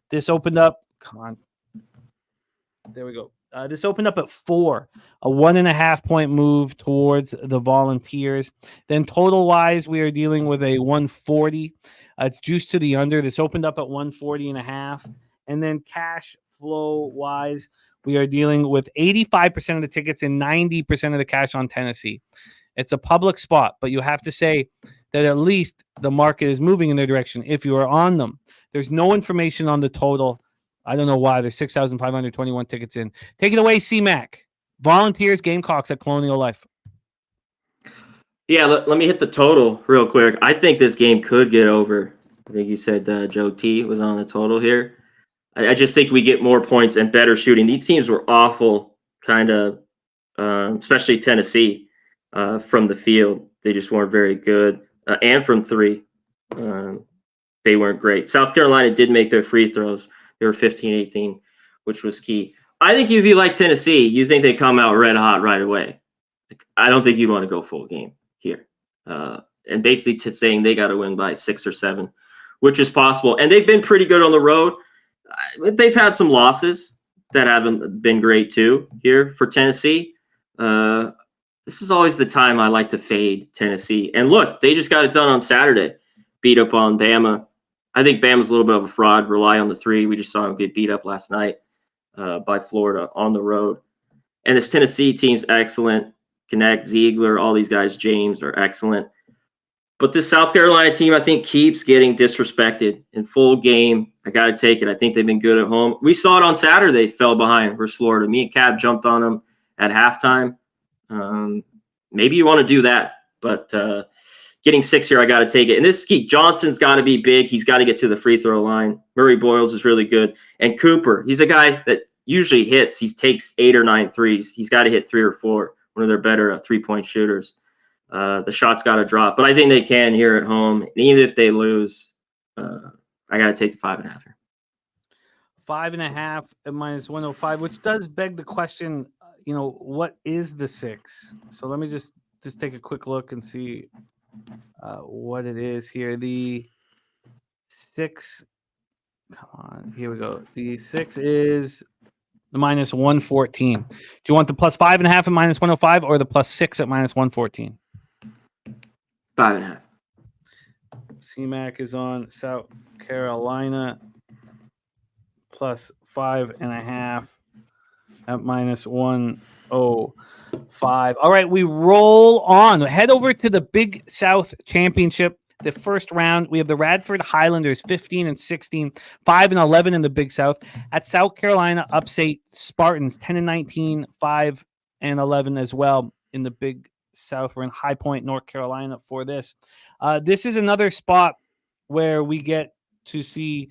This opened up. Come on. There we go. This opened up at 4, a 1.5-point move towards the Volunteers. Then total wise, we are dealing with a 140. It's juiced to the under. This opened up at 140.5. And then cash flow wise, we are dealing with 85% of the tickets and 90% of the cash on Tennessee. It's a public spot, but you have to say that at least the market is moving in their direction if you are on them. There's no information on the total. I don't know why. There's 6,521 tickets in. Take it away, C-Mac. Volunteers, Gamecocks at Colonial Life. Yeah, let me hit the total real quick. I think this game could get over. I think you said Joe T was on the total here. I just think we get more points and better shooting. These teams were awful, kind of, especially Tennessee, from the field. They just weren't very good. And from 3, they weren't great. South Carolina did make their free throws. They were 15-18, which was key. I think if you like Tennessee, you think they come out red hot right away. I don't think you want to go full game here. And basically saying they got to win by 6 or 7, which is possible. And they've been pretty good on the road. They've had some losses that haven't been great too here for Tennessee. This is always the time I like to fade Tennessee. And look, they just got it done on Saturday, beat up on Bama. I think Bama's a little bit of a fraud, rely on the 3. We just saw them get beat up last night by Florida on the road. And this Tennessee team's excellent. Connect, Ziegler, all these guys, James, are excellent. But this South Carolina team, I think, keeps getting disrespected in full game. I got to take it. I think they've been good at home. We saw it on Saturday. They fell behind versus Florida. Me and Cab jumped on them at halftime. Maybe you want to do that. But getting 6 here, I got to take it. And this Skeet Johnson's got to be big. He's got to get to the free throw line. Murray Boyles is really good. And Cooper, he's a guy that usually hits. He takes 8 or 9 threes. He's got to hit 3 or 4. One of their better three-point shooters. The shot's got to drop, but I think they can here at home. And even if they lose, I got to take the 5.5 here. 5.5 at -105, which does beg the question, what is the 6? So let me just take a quick look and see what it is here. The 6, come on, here we go. The 6 is the -114. Do you want the +5.5 at -105 or the +6 at -114? 5.5. CMAC is on South Carolina plus 5.5 at minus 105. All right, we roll on. Head over to the Big South Championship. The first round, we have the Radford Highlanders 15-16, 5-11 in the Big South. At South Carolina, upstate Spartans 10-19, 5-11 as well in the Big South. We're in High Point, North Carolina for this. This is another spot where we get to see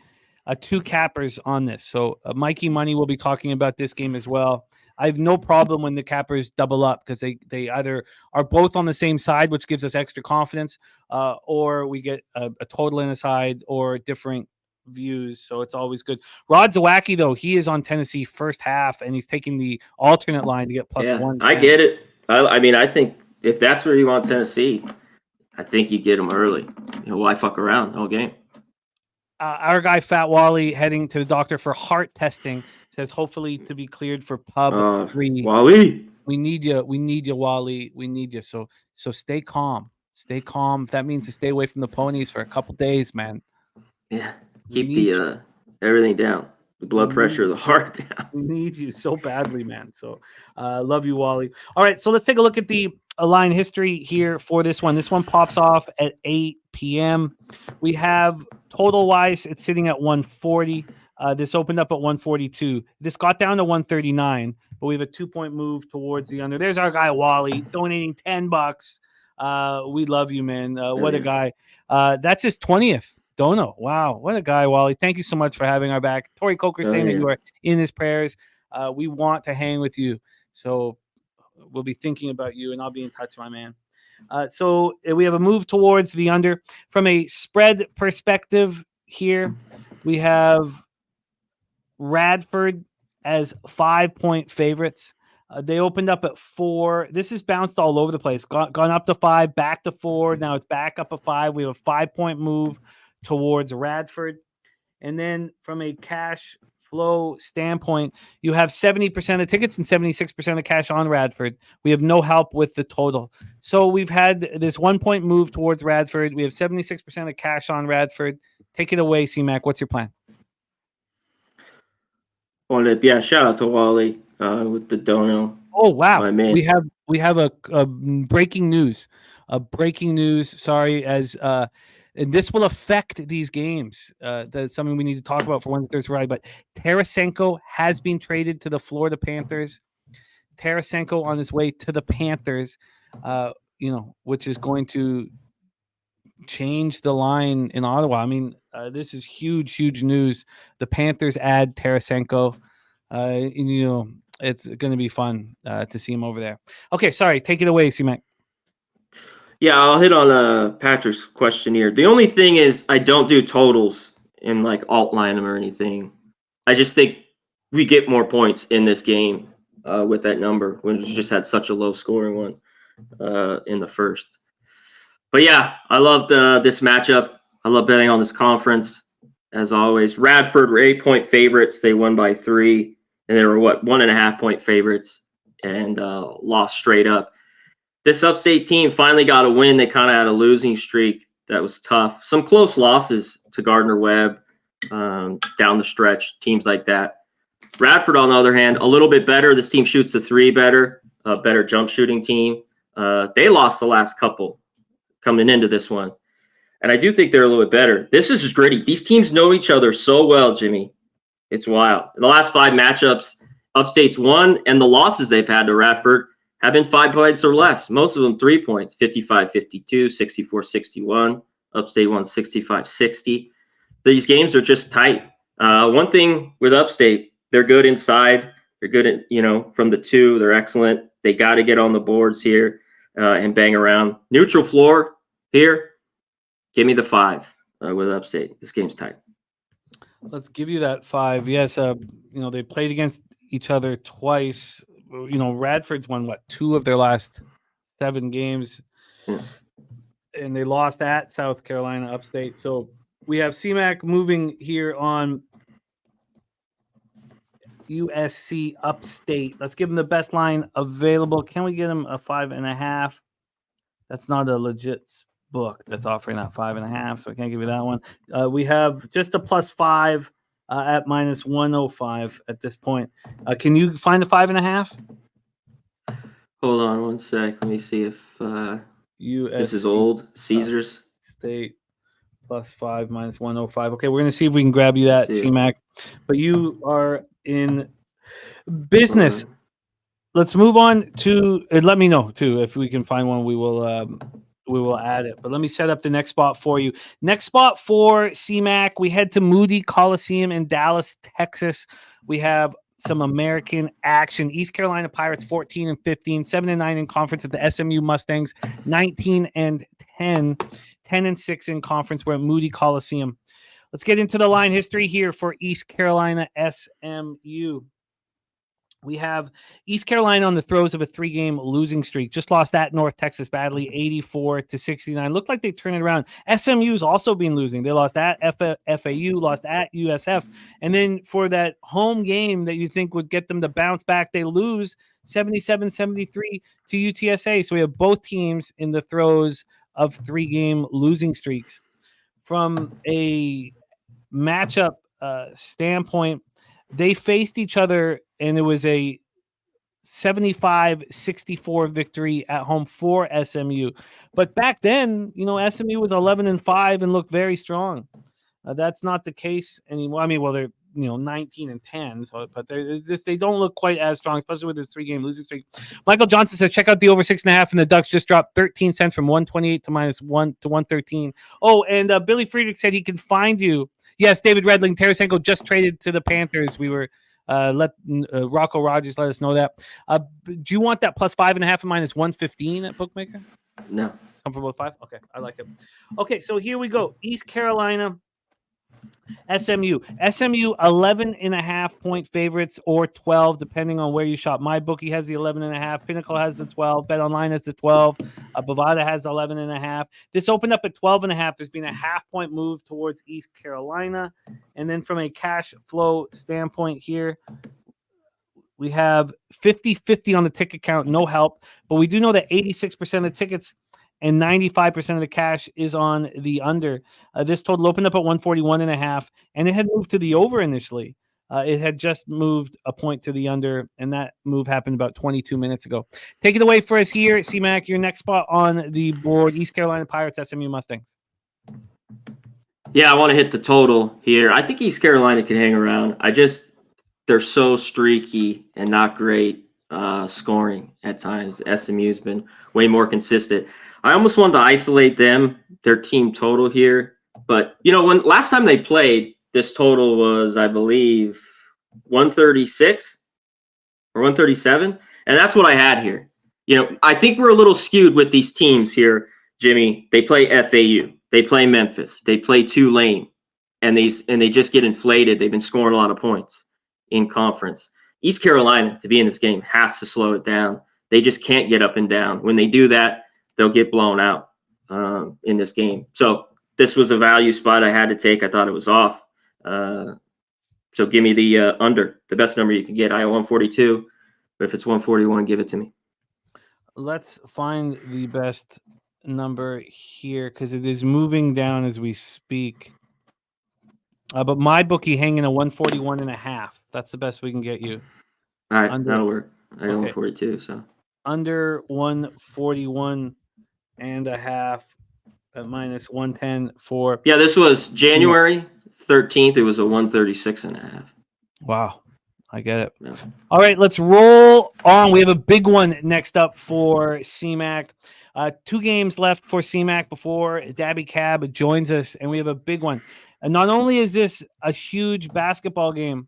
two cappers on this. So Mikey Money will be talking about this game as well. I have no problem when the cappers double up because they either are both on the same side, which gives us extra confidence, or we get a total in a side or different views. So it's always good. Rod Zawacki, though, he is on Tennessee first half, and he's taking the alternate line to get plus one. I get it. I mean, I think if that's where you want Tennessee, I think you get them early. Why fuck around the whole game? Our guy Fat Wally heading to the doctor for heart testing says hopefully to be cleared for pub 3. Wally, we need you, Wally. We need you. So stay calm. Stay calm. If that means to stay away from the ponies for a couple days, man. Yeah, keep the everything down. The blood pressure, the heart down. We need you so badly, man. So love you, Wally. All right, so let's take a look at the line history here for this one. This one pops off at 8 p.m. We have total-wise, it's sitting at 140. This opened up at 142. This got down to 139, but we have a 2-point move towards the under. There's our guy, Wally, donating $10. We love you, man. What a guy. That's his 20th. Dono. Wow. What a guy, Wally. Thank you so much for having our back. Tori Coker saying that you are in his prayers. We want to hang with you. So we'll be thinking about you, and I'll be in touch, my man. So we have a move towards the under. From a spread perspective here, we have Radford as 5-point favorites. They opened up at 4. This has bounced all over the place. Gone up to 5, back to 4. Now it's back up at 5. We have a 5-point move towards Radford. And then from a cash flow standpoint, you have 70% of tickets and 76% of cash on Radford. We have no help with the total. So we've had this 1-point move towards Radford. We have 76% of cash on Radford. Take it away, C-Mac. What's your plan? Shout out to Wally with the dono. Oh, wow. My man. We have a breaking news. Sorry, as and this will affect these games. That's something we need to talk about for Wednesday, Thursday, Friday. But Tarasenko has been traded to the Florida Panthers. Tarasenko on his way to the Panthers, which is going to change the line in Ottawa. I mean, this is huge news. The Panthers add Tarasenko. It's going to be fun to see him over there. Okay, sorry. Take it away, C-Mac. Yeah, I'll hit on Patrick's question here. The only thing is I don't do totals and like outline them or anything. I just think we get more points in this game with that number when we just had such a low scoring one in the first. But yeah, I love this matchup. I love betting on this conference as always. Radford were 8-point favorites. They won by 3, and they were 1.5-point favorites and lost straight up. This upstate team finally got a win. They kind of had a losing streak that was tough. Some close losses to Gardner-Webb down the stretch, teams like that. Radford, on the other hand, a little bit better. This team shoots the 3 better, a better jump shooting team. They lost the last couple coming into this one. And I do think they're a little bit better. This is just gritty. These teams know each other so well, Jimmy. It's wild. In the last 5 matchups, Upstate's won, and the losses they've had to Radford have been 5 points or less. Most of them 3 points, 55-52, 64-61. Upstate won 65-60. These games are just tight. One thing with Upstate, they're good inside. They're good at, from the 2. They're excellent. They got to get on the boards here and bang around. Neutral floor here. Give me the 5 with Upstate. This game's tight. Let's give you that 5. Yes, they played against each other twice. Radford's won 2 of their last 7 games, and they lost at South Carolina Upstate. So we have CMAC moving here on USC Upstate. Let's give them the best line available. Can we get them a 5.5? That's not a legit book that's offering that 5.5, so I can't give you that one. We have just a +5 at minus 105 at this point. Can you find the 5.5? Hold on one sec. Let me see if this is USC old. Caesars. State plus 5 minus 105. Okay, we're going to see if we can grab you that, See it. C-Mac. But you are in business. Let's move on to let me know too if we can find one. We will add it. But let me set up the next spot for you. Next spot for C-Mac, we head to Moody Coliseum in Dallas, Texas. We have some American action. East Carolina Pirates 14-15, 7-9 in conference at the SMU Mustangs, 19-10, 10-6 in conference. We're at Moody Coliseum. Let's get into the line history here for East Carolina SMU. We have East Carolina on the throes of a 3-game losing streak. Just lost at North Texas badly, 84-69. Looked like they turned it around. SMU's also been losing. They lost at FAU, lost at USF. And then for that home game that you think would get them to bounce back, they lose 77-73 to UTSA. So we have both teams in the throes of 3-game losing streaks. From a matchup standpoint, they faced each other, and it was a 75-64 victory at home for SMU. But back then, SMU was 11-5 and looked very strong. That's not the case anymore. I mean, well, they're 19-10, so but they don't look quite as strong, especially with this 3-game losing streak. Michael Johnson says, check out the over 6.5, and the Ducks just dropped 13 cents from 128 to minus 1 to 113. Oh, and Billy Friedrich said he can find you. Yes, David Redling, Tarasenko just traded to the Panthers. We were let Rocco Rogers let us know that. Do you want that plus 5.5 and minus 115 at Bookmaker? No. Comfortable with 5? Okay, I like it. Okay, so here we go. East Carolina, SMU 11.5 point favorites or 12 depending on where you shop. My bookie has the 11.5. Pinnacle has the 12. Bet Online has the 12. Bovada has 11.5. This opened up at 12.5. There's been a half-point move towards East Carolina, and then from a cash flow standpoint here, we have 50-50 on the ticket count. No help, but we do know that 86% of the tickets and 95% of the cash is on the under. This total opened up at 141.5, and it had moved to the over initially. It had just moved a point to the under, and that move happened about 22 minutes ago. Take it away for us here, C-Mac, your next spot on the board, East Carolina Pirates, SMU Mustangs. Yeah, I want to hit the total here. I think East Carolina can hang around. They're so streaky and not great scoring at times. SMU's been way more consistent. I almost wanted to isolate them, their team total here. But, when last time they played, this total was, I believe, 136 or 137. And that's what I had here. I think we're a little skewed with these teams here, Jimmy. They play FAU. They play Memphis. They play Tulane. And they just get inflated. They've been scoring a lot of points in conference. East Carolina, to be in this game, has to slow it down. They just can't get up and down. When they do that, they'll get blown out in this game. So this was a value spot I had to take. I thought it was off. So give me the under, the best number you can get. I owe 142, but if it's 141, give it to me. Let's find the best number here because it is moving down as we speak. But my bookie hanging a 141.5. That's the best we can get you. All right, that'll work. I owe 142, so under 141.5 at minus 110 for. Yeah, this was January 13th. It was a 136.5. Wow, I get it. Yeah. All right, let's roll on. We have a big one next up for C-Mac. 2 games left for C-Mac before Daby Cab joins us, and we have a big one. And not only is this a huge basketball game,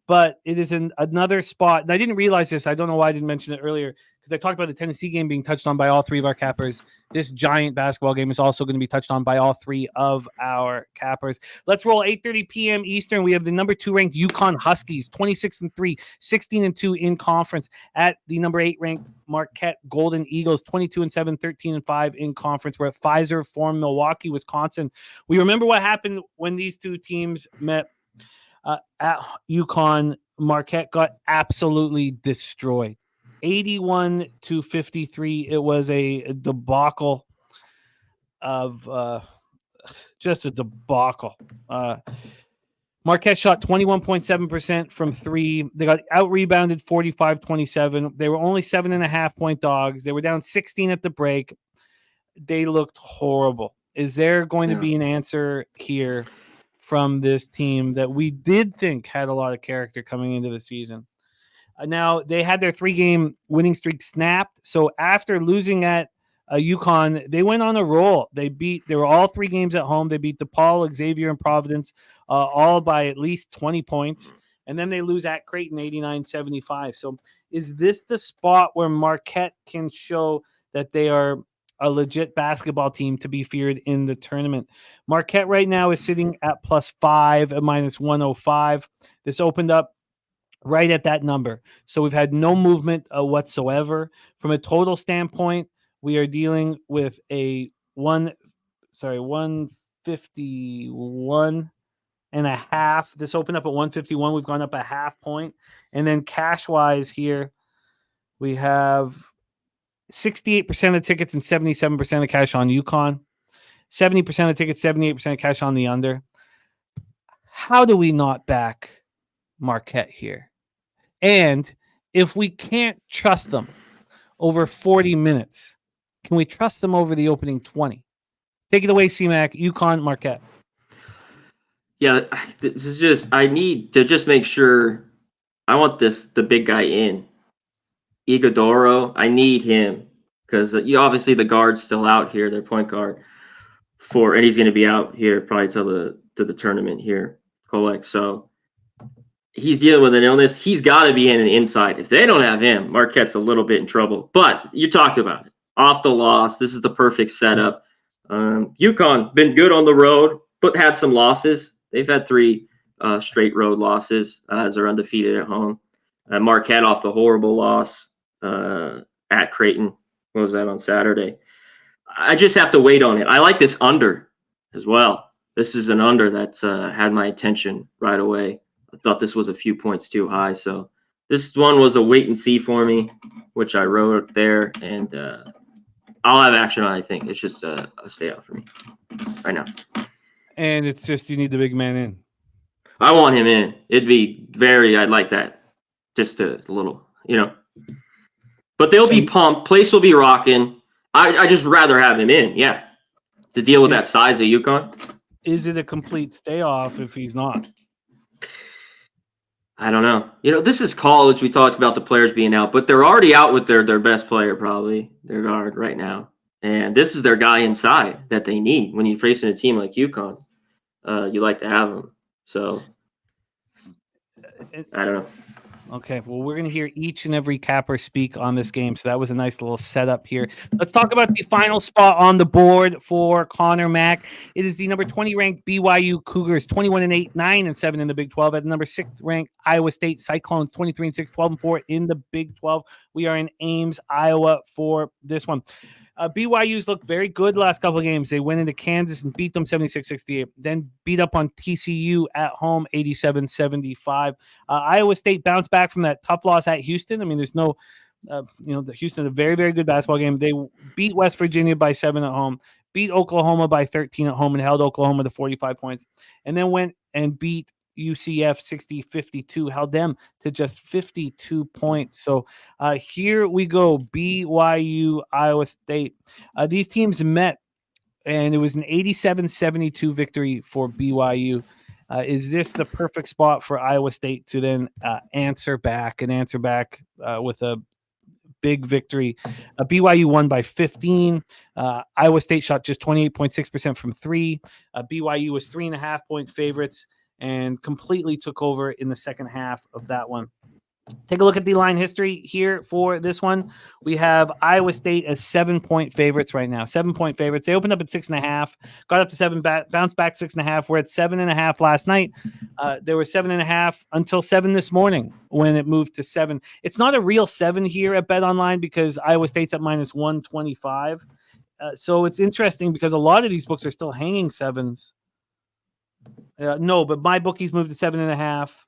but it is in another spot. And I didn't realize this. I don't know why I didn't mention it earlier because I talked about the Tennessee game being touched on by all 3 of our cappers. This giant basketball game is also going to be touched on by all 3 of our cappers. Let's roll 8:30 p.m. Eastern. We have the number 2 ranked UConn Huskies, 26-3, 16-2 in conference at the number 8 ranked Marquette Golden Eagles, 22-7, 13-5 in conference. We're at Pfizer Forum, Milwaukee, Wisconsin. We remember what happened when these 2 teams met. At UConn, Marquette got absolutely destroyed. 81-53. It was a debacle of just a debacle. Marquette shot 21.7% from three. They got out-rebounded 45-27. They were only 7.5-point dogs. They were down 16 at the break. They looked horrible. Is there going to be an answer here from this team that we did think had a lot of character coming into the season? Now, they had their 3-game winning streak snapped. So after losing at UConn, they went on a roll. They were all 3 games at home. They beat DePaul, Xavier, and Providence, all by at least 20 points. And then they lose at Creighton 89-75. So is this the spot where Marquette can show that they are a legit basketball team to be feared in the tournament? Marquette right now is sitting at +5 at -105. This opened up right at that number. So we've had no movement whatsoever. From a total standpoint, we are dealing with a 151.5. This opened up at 151. We've gone up a half point. And then cash-wise here, we have 68% of tickets and 77% of cash on UConn. 70% of tickets, 78% of cash on the under. How do we not back Marquette here? And if we can't trust them over 40 minutes, can we trust them over the opening 20? Take it away, C-Mac. UConn, Marquette. Yeah, this is just, I need to just make sure. I want the big guy in. Iguodaro, I need him because obviously the guard's still out here, their point guard, and he's going to be out here probably till the tournament here, Kolek. So he's dealing with an illness. He's got to be in an inside. If they don't have him, Marquette's a little bit in trouble. But you talked about it. Off the loss, this is the perfect setup. UConn been good on the road, but had some losses. They've had 3 straight road losses as they're undefeated at home. Marquette off the horrible loss at Creighton. What was that on Saturday? I just have to wait on it. I like this under as well. This is an under that's had my attention right away. I thought this was a few points too high. So this one was a wait and see for me, which I wrote there. And I'll have action on it, I think. It's just a stay out for me right now. And it's just you need the big man in. I want him in. I'd like that. Just a little, But they'll be pumped. Place will be rocking. I just rather have him in, yeah. To deal with that size of UConn. Is it a complete stay off if he's not? I don't know. This is college. We talked about the players being out, but they're already out with their best player, probably, their guard right now. And this is their guy inside that they need. When you're facing a team like UConn, you like to have him. So, I don't know. Okay, well, we're going to hear each and every capper speak on this game. So that was a nice little setup here. Let's talk about the final spot on the board for Conor Mac. It is the number 20 ranked BYU Cougars, 21-8, 9-7 in the Big 12. At the number 6 ranked Iowa State Cyclones, 23-6, 12-4 in the Big 12. We are in Ames, Iowa for this one. BYU's looked very good the last couple of games. They went into Kansas and beat them 76-68, then beat up on TCU at home 87-75. Iowa State bounced back from that tough loss at Houston. I mean, there's no, the Houston, a very, very good basketball game. They beat West Virginia by 7 at home, beat Oklahoma by 13 at home, and held Oklahoma to 45 points, and then went and beat UCF 60-52, held them to just 52 points. So here we go, BYU, Iowa State. These teams met, and it was an 87-72 victory for BYU. Is this the perfect spot for Iowa State to then answer back with a big victory? BYU won by 15. Iowa State shot just 28.6% from 3. BYU was 3.5-point favorites and completely took over in the second half of that one. Take a look at the line history here for this one. We have Iowa State as 7-point favorites right now. 7-point favorites. They opened up at 6.5, got up to 7, bounced back 6.5. We're at 7.5 last night. There were 7.5 until 7 this morning when it moved to 7. It's not a real 7 here at BetOnline because Iowa State's at -125. So it's interesting because a lot of these books are still hanging 7s. No, but my bookies moved to 7.5.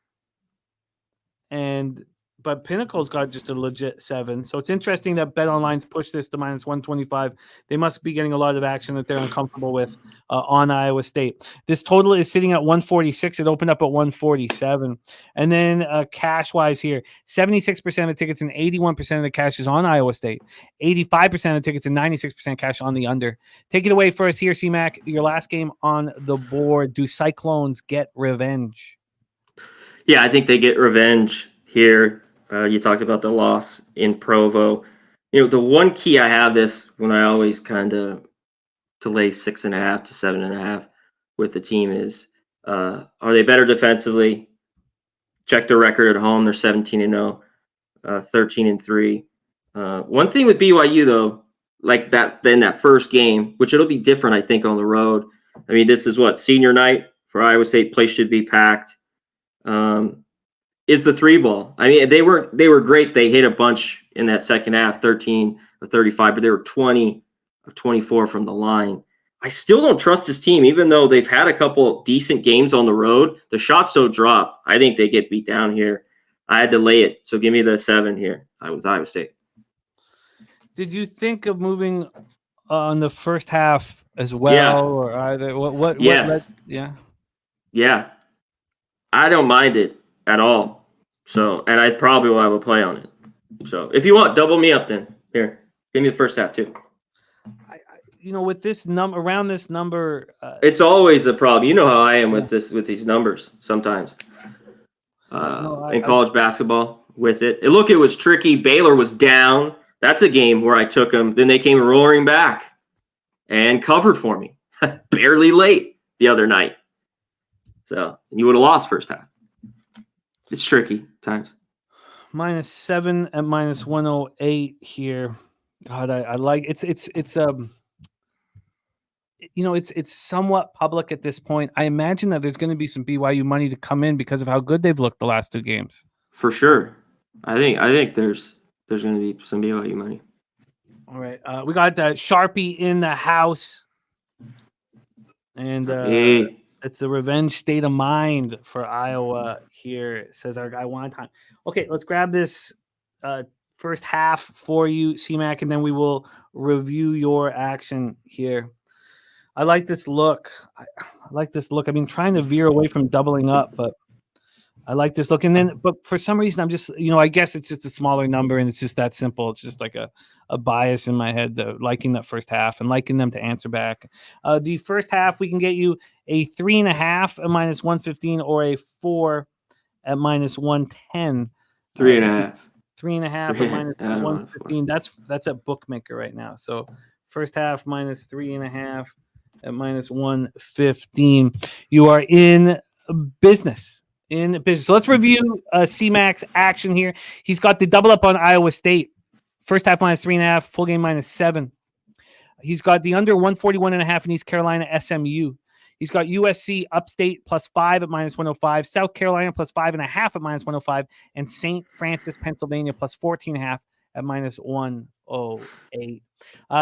And but Pinnacle's got just a legit 7. So it's interesting that BetOnline's pushed this to minus 125. They must be getting a lot of action that they're uncomfortable with on Iowa State. This total is sitting at 146. It opened up at 147. And then cash-wise here, 76% of the tickets and 81% of the cash is on Iowa State. 85% of the tickets and 96% cash on the under. Take it away for us here, C-Mac. Your last game on the board. Do Cyclones get revenge? Yeah, I think they get revenge here. You talked about the loss in Provo. The one key I have this when I always kind of to lay 6.5 to 7.5 with the team is, are they better defensively? Check their record at home. They're 17-0, 13-3. One thing with BYU though, like that, then that first game, which it'll be different, I think, on the road. I mean, this is senior night for Iowa State. Place should be packed. Is the 3-ball. I mean, they were great. They hit a bunch in that second half, 13 of 35, but they were 20 of 24 from the line. I still don't trust this team, even though they've had a couple decent games on the road. The shots don't drop. I think they get beat down here. I had to lay it, so give me the 7 here with Iowa State. Did you think of moving on the first half as well, Yeah. or either what? Yes. Yeah. I don't mind it at all. So, and I probably will have a play on it. So, if you want, double me up then. Here, give me the first half too. With this number, around this number, it's always a problem. You know how I am with these numbers sometimes. In college basketball with it. Look, it was tricky. Baylor was down. That's a game where I took them. Then they came roaring back and covered for me. Barely late the other night. So, you would have lost first half. It's tricky times. -7 at -108 here. God, I like it's somewhat public at this point. I imagine that there's going to be some BYU money to come in because of how good they've looked the last 2 games. For sure. I think there's going to be some BYU money. All right. We got Sharpie in the house. And it's the revenge state of mind for Iowa here, says our guy one time. Okay, let's grab this first half for you, C-Mac, and then we will review your action here. I like this look. I like this look. I've been trying to veer away from doubling up, but I like this look. And then, but for some reason, I'm just, I guess it's just a smaller number and it's just that simple. It's just like a bias in my head, liking that first half and liking them to answer back. The first half, we can get you a 3.5 at -115 or a 4 at -110. 3.5. 3.5 at -115. That's a bookmaker right now. So first half -3.5 at -115. You are in business. So let's review C-Mac's action here. He's got the double up on Iowa State. First half -3.5, full game -7. He's got the under 141.5 in East Carolina SMU. He's got USC Upstate +5 at -105, South Carolina +5.5 at -105, and St. Francis, Pennsylvania +14.5 at -108.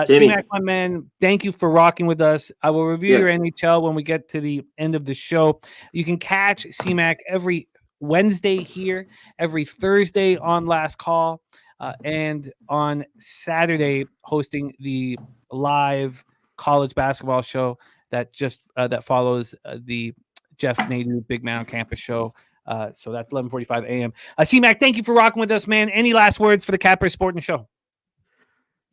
C-Mac, my man, thank you for rocking with us. I will review your NHL when we get to the end of the show. You can catch C-Mac every Wednesday here, every Thursday on Last Call, and on Saturday hosting the live college basketball show that that follows the Jeff Nadu Big Mountain Campus show. So that's 11:45 a.m. C-Mac, thank you for rocking with us, man. Any last words for the Capper Sporting Show?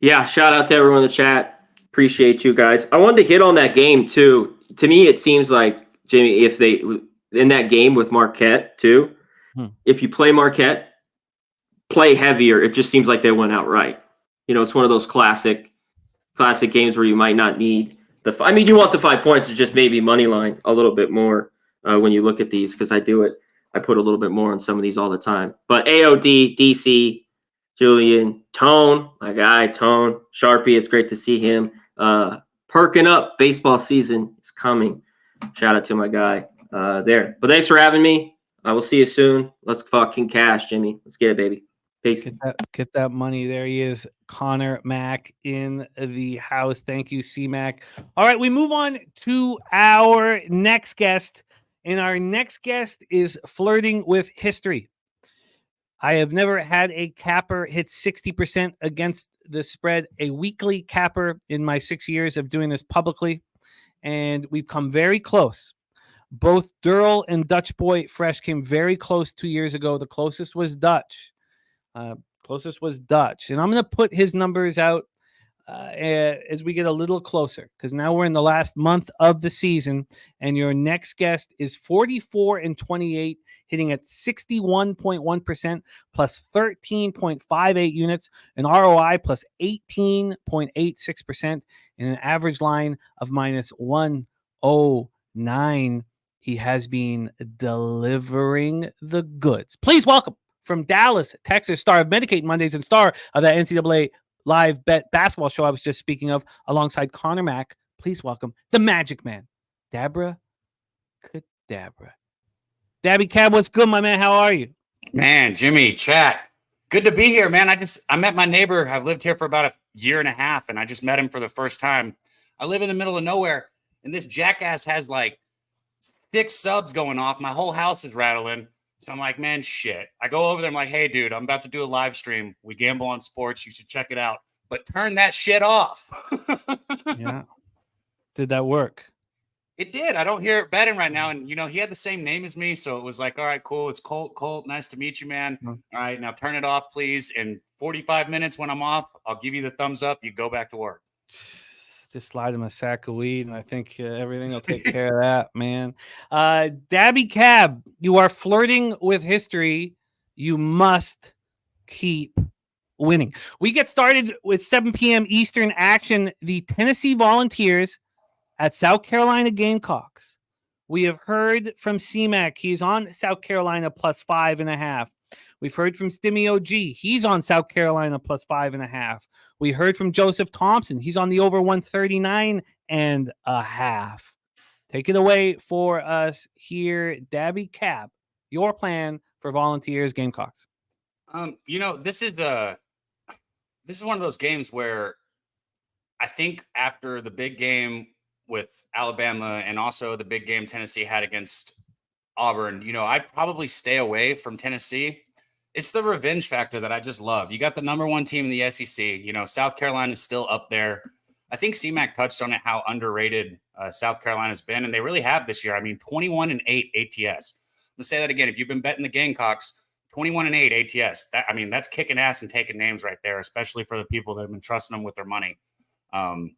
Yeah, shout out to everyone in the chat. Appreciate you guys. I wanted to hit on that game too. To me, it seems like, Jamie, if they in that game with Marquette too, if you play Marquette, play heavier. It just seems like they went out right. It's one of those classic games where you might not need you want the 5 points. It's just maybe money line a little bit more when you look at these, because I do it. I put a little bit more on some of these all the time. But AOD, DC, Julian, Tone, my guy, Tone, Sharpie, it's great to see him. Perking up, baseball season is coming. Shout out to my guy there. But thanks for having me. I will see you soon. Let's fucking cash, Jimmy. Let's get it, baby. Peace. Get that money. There he is, Conor Mac in the house. Thank you, C-Mac. All right, we move on to our next guest. And our next guest is flirting with history. I have never had a capper hit 60% against the spread, a weekly capper in my 6 years of doing this publicly. And we've come very close. Both Durrell and Dutch Boy Fresh came very close 2 years ago. The closest was Dutch. And I'm going to put his numbers out as we get a little closer, because now we're in the last month of the season, and your next guest is 44-28, hitting at 61.1% plus 13.58 units, an ROI plus 18.86%, and an average line of minus 109. He has been delivering the goods. Please welcome from Dallas, Texas, star of Medicaid Mondays and star of that NCAA live bet basketball show I was just speaking of, alongside Conor Mac. Please welcome the Magic Man, Dabra Kadabra. Daby Cab, what's good, my man? How are you? Man, Jimmy, chat. Good to be here, man. I met my neighbor. I've lived here for about a year and a half, and I just met him for the first time. I live in the middle of nowhere, and this jackass has like 6 subs going off. My whole house is rattling. So I'm like, man, shit. I go over there. I'm like, hey, dude, I'm about to do a live stream. We gamble on sports. You should check it out. But turn that shit off. Yeah. Did that work? It did. I don't hear it betting right now. And, he had the same name as me. So it was like, all right, cool. It's Colt. Nice to meet you, man. All right, now turn it off, please. In 45 minutes when I'm off, I'll give you the thumbs up. You go back to work. Just slide him a sack of weed, and I think everything will take care of that, man. Daby Cab, you are flirting with history. You must keep winning. We get started with 7 p.m. Eastern action. The Tennessee Volunteers at South Carolina Gamecocks. We have heard from C-Mac. He's on South Carolina plus 5.5. We've heard from Stimmy OG. He's on South Carolina plus 5.5. We heard from Joseph Thompson. He's on the over 139.5. Take it away for us here, Daby Cab. Your plan for Volunteers Gamecocks. This is one of those games where I think after the big game with Alabama and also the big game Tennessee had against Auburn, I'd probably stay away from Tennessee. It's the revenge factor that I just love. You got the number 1 team in the SEC. South Carolina is still up there. I think C-Mac touched on it, how underrated South Carolina's been, and they really have this year. 21-8 ATS. Let's say that again. If you've been betting the Gamecocks, 21-8 ATS. That's kicking ass and taking names right there, especially for the people that have been trusting them with their money. And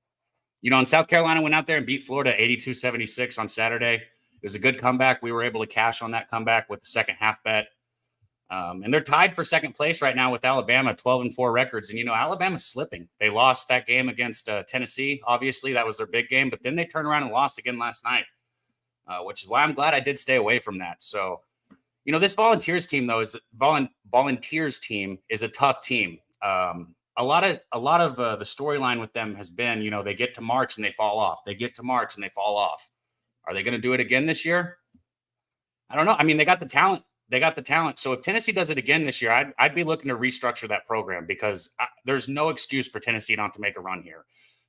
South Carolina went out there and beat Florida 82-76 on Saturday. It was a good comeback. We were able to cash on that comeback with the second half bet. And they're tied for second place right now with Alabama, 12-4 records. And, Alabama's slipping. They lost that game against Tennessee. Obviously, that was their big game. But then they turned around and lost again last night, which is why I'm glad I did stay away from that. So, this Volunteers team, though, is a tough team. A lot of the storyline with them has been, they get to March and they fall off. They get to March and they fall off. Are they going to do it again this year? I don't know. They got the talent. So if Tennessee does it again this year, I'd be looking to restructure that program, because there's no excuse for Tennessee not to make a run here.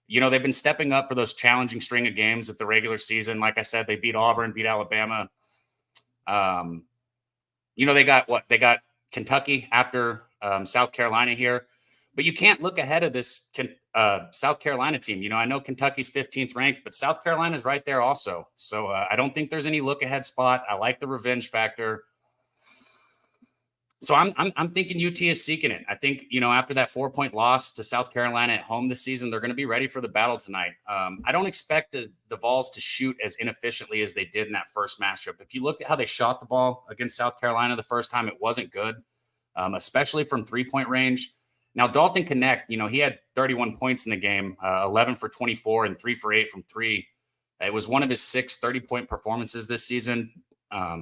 They've been stepping up for those challenging string of games at the regular season. Like I said, they beat Auburn, beat Alabama. They got Kentucky after South Carolina here. But you can't look ahead of this South Carolina team. I know Kentucky's 15th ranked, but South Carolina's right there also. So I don't think there's any look ahead spot. I like the revenge factor. So I'm thinking UT is seeking it. I think, after that 4-point loss to South Carolina at home this season, they're going to be ready for the battle tonight. I don't expect the Vols to shoot as inefficiently as they did in that first matchup. If you look at how they shot the ball against South Carolina the first time, it wasn't good, especially from 3-point range. Now, Dalton Connect, he had 31 points in the game, 11 for 24 and 3 for 8 from 3. It was one of his 6 30-point performances this season.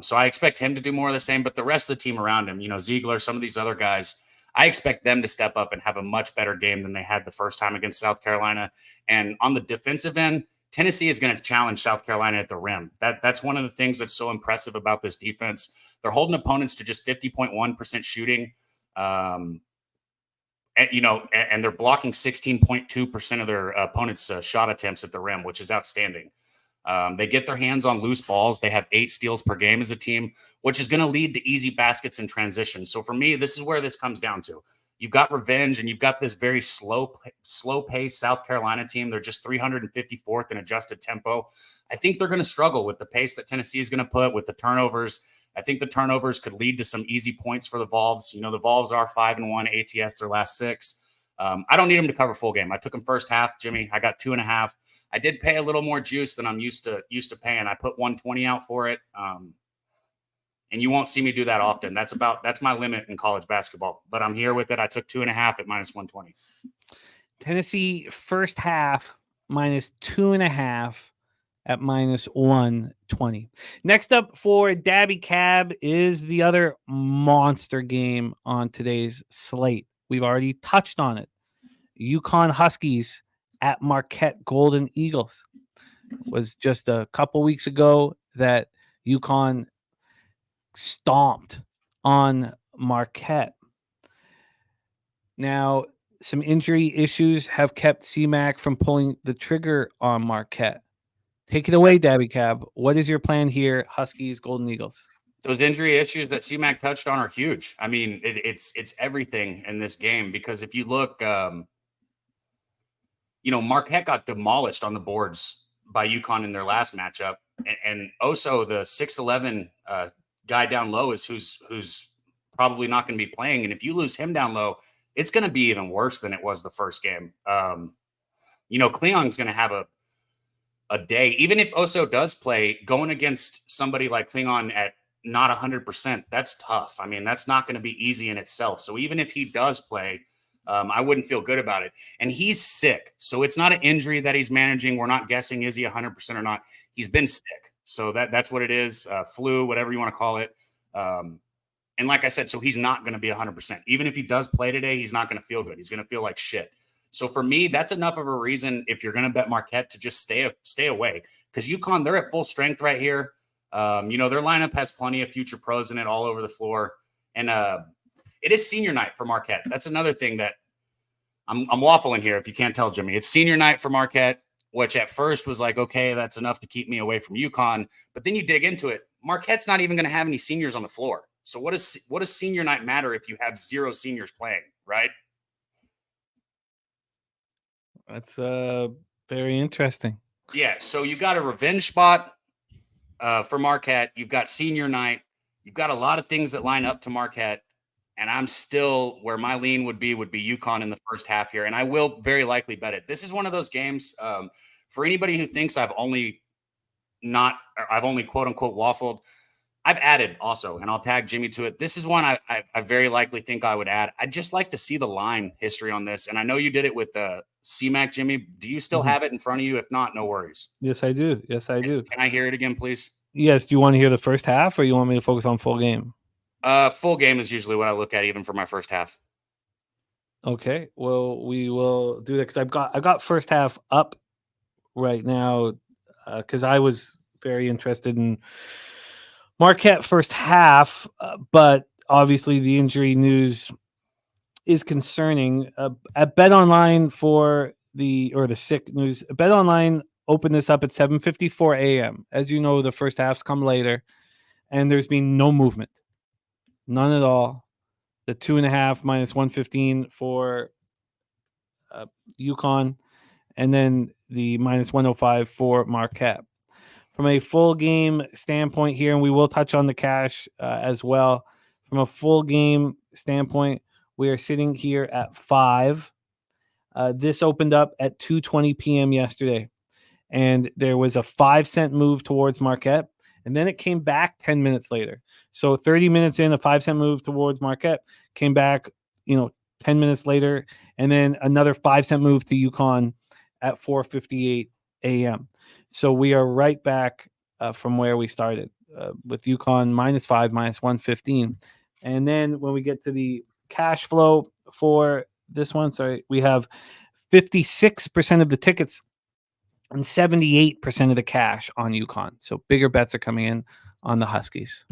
So I expect him to do more of the same, but the rest of the team around him, Ziegler, some of these other guys, I expect them to step up and have a much better game than they had the first time against South Carolina. And on the defensive end, Tennessee is going to challenge South Carolina at the rim. That's one of the things that's so impressive about this defense. They're holding opponents to just 50.1% shooting. And they're blocking 16.2% of their opponents' shot attempts at the rim, which is outstanding. They get their hands on loose balls. They have 8 steals per game as a team, which is going to lead to easy baskets in transition. So for me, this is where this comes down to. You've got revenge, and you've got this very slow pace South Carolina team. They're just 354th in adjusted tempo. I think they're going to struggle with the pace that Tennessee is going to put with the turnovers. I think the turnovers could lead to some easy points for the Vols. You know, the Vols are 5-1 ATS their last 6. I don't need them to cover full game. I took them first half, Jimmy. I got 2.5. I did pay a little more juice than I'm used to paying. I put 120 out for it. And you won't see me do that often. That's my limit in college basketball, but I'm here with it. I took 2.5 at -120. Tennessee first half -2.5 at -120. Next up for Daby Cab is the other monster game on today's slate. We've already touched on it. UConn Huskies at Marquette Golden Eagles. It was just a couple weeks ago that UConn stomped on Marquette. Now, some injury issues have kept C-Mac from pulling the trigger on Marquette. Take it away, Daby Cab. What is your plan here, Huskies, Golden Eagles? Those injury issues that C-Mac touched on are huge. I mean, it's everything in this game, because if you look, Marquette got demolished on the boards by UConn in their last matchup, and Oso, the 6'11" guy down low, is who's probably not going to be playing. And if you lose him down low, it's going to be even worse than it was the first game. Klingong's going to have a day. Even if Oso does play, going against somebody like Klingon at not 100%, that's tough. I mean, that's not going to be easy in itself. So even if he does play, I wouldn't feel good about it. And he's sick. So it's not an injury that he's managing. We're not guessing, is he 100% or not? He's been sick. So that's what it is. Flu, whatever you want to call it. And like I said, so he's not going to be 100%. Even if he does play today, he's not going to feel good. He's going to feel like shit. So for me, that's enough of a reason, if you're going to bet Marquette, to just stay away. Because UConn, they're at full strength right here. Their lineup has plenty of future pros in it all over the floor. And it is senior night for Marquette. That's another thing that I'm waffling here, if you can't tell, Jimmy. It's senior night for Marquette, which at first was like, okay, that's enough to keep me away from UConn. But then you dig into it. Marquette's not even going to have any seniors on the floor. So what does senior night matter if you have 0 seniors playing, right? That's very interesting. Yeah, so you got a revenge spot for Marquette. You've got senior night. You've got a lot of things that line up to Marquette. And I'm still where my lean would be UConn in the first half here. And I will very likely bet it. This is one of those games for anybody who thinks I've only quote unquote waffled. I've added also, and I'll tag Jimmy to it. This is one I very likely think I would add. I'd just like to see the line history on this. And I know you did it with the C-Mac, Jimmy. Do you still have it in front of you? If not, no worries. Yes, I do. Yes, I do. Can I hear it again, please? Yes. Do you want to hear the first half, or you want me to focus on full game? Full game is usually what I look at, even for my first half. Okay. Well, we will do that, because I've got first half up right now, because I was very interested in Marquette first half, but obviously the injury news is concerning. At BetOnline for the sick news, BetOnline opened this up at 7:54 a.m. As you know, the first halves come later, and there's been no movement, none at all. The 2.5 -115 for UConn, and then the -105 for Marquette. From a full game standpoint here, and we will touch on the cash as well. From a full game standpoint, we are sitting here at 5. This opened up at 2:20 p.m. yesterday, and there was a 5-cent move towards Marquette, and then it came back 10 minutes later. So 30 minutes in, a 5-cent move towards Marquette, came back, 10 minutes later, and then another 5-cent move to UConn at 4:58 a.m. So we are right back from where we started with UConn -5, -115. And then when we get to the cash flow for this one, we have 56% of the tickets and 78% of the cash on UConn. So bigger bets are coming in on the Huskies.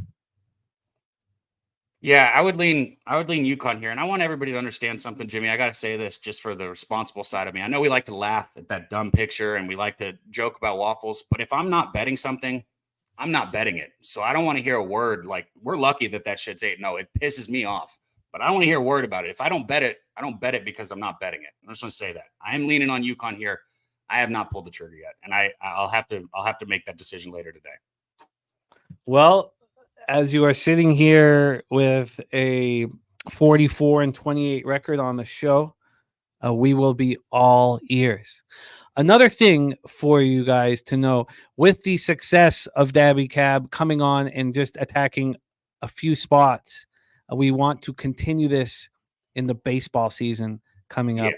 Yeah, I would lean UConn here. And I want everybody to understand something, Jimmy. I got to say this just for the responsible side of me. I know we like to laugh at that dumb picture and we like to joke about waffles, but if I'm not betting something, I'm not betting it. So I don't want to hear a word like we're lucky that shit's 8-0. It pisses me off, but I don't want to hear a word about it. If I don't bet it, I don't bet it because I'm not betting it. I just want to say that I am leaning on UConn here. I have not pulled the trigger yet. And I'll have to make that decision later today. Well, as you are sitting here with a 44-28 record on the show, we will be all ears. Another thing for you guys to know, with the success of Daby Cab coming on and just attacking a few spots, we want to continue this in the baseball season coming up.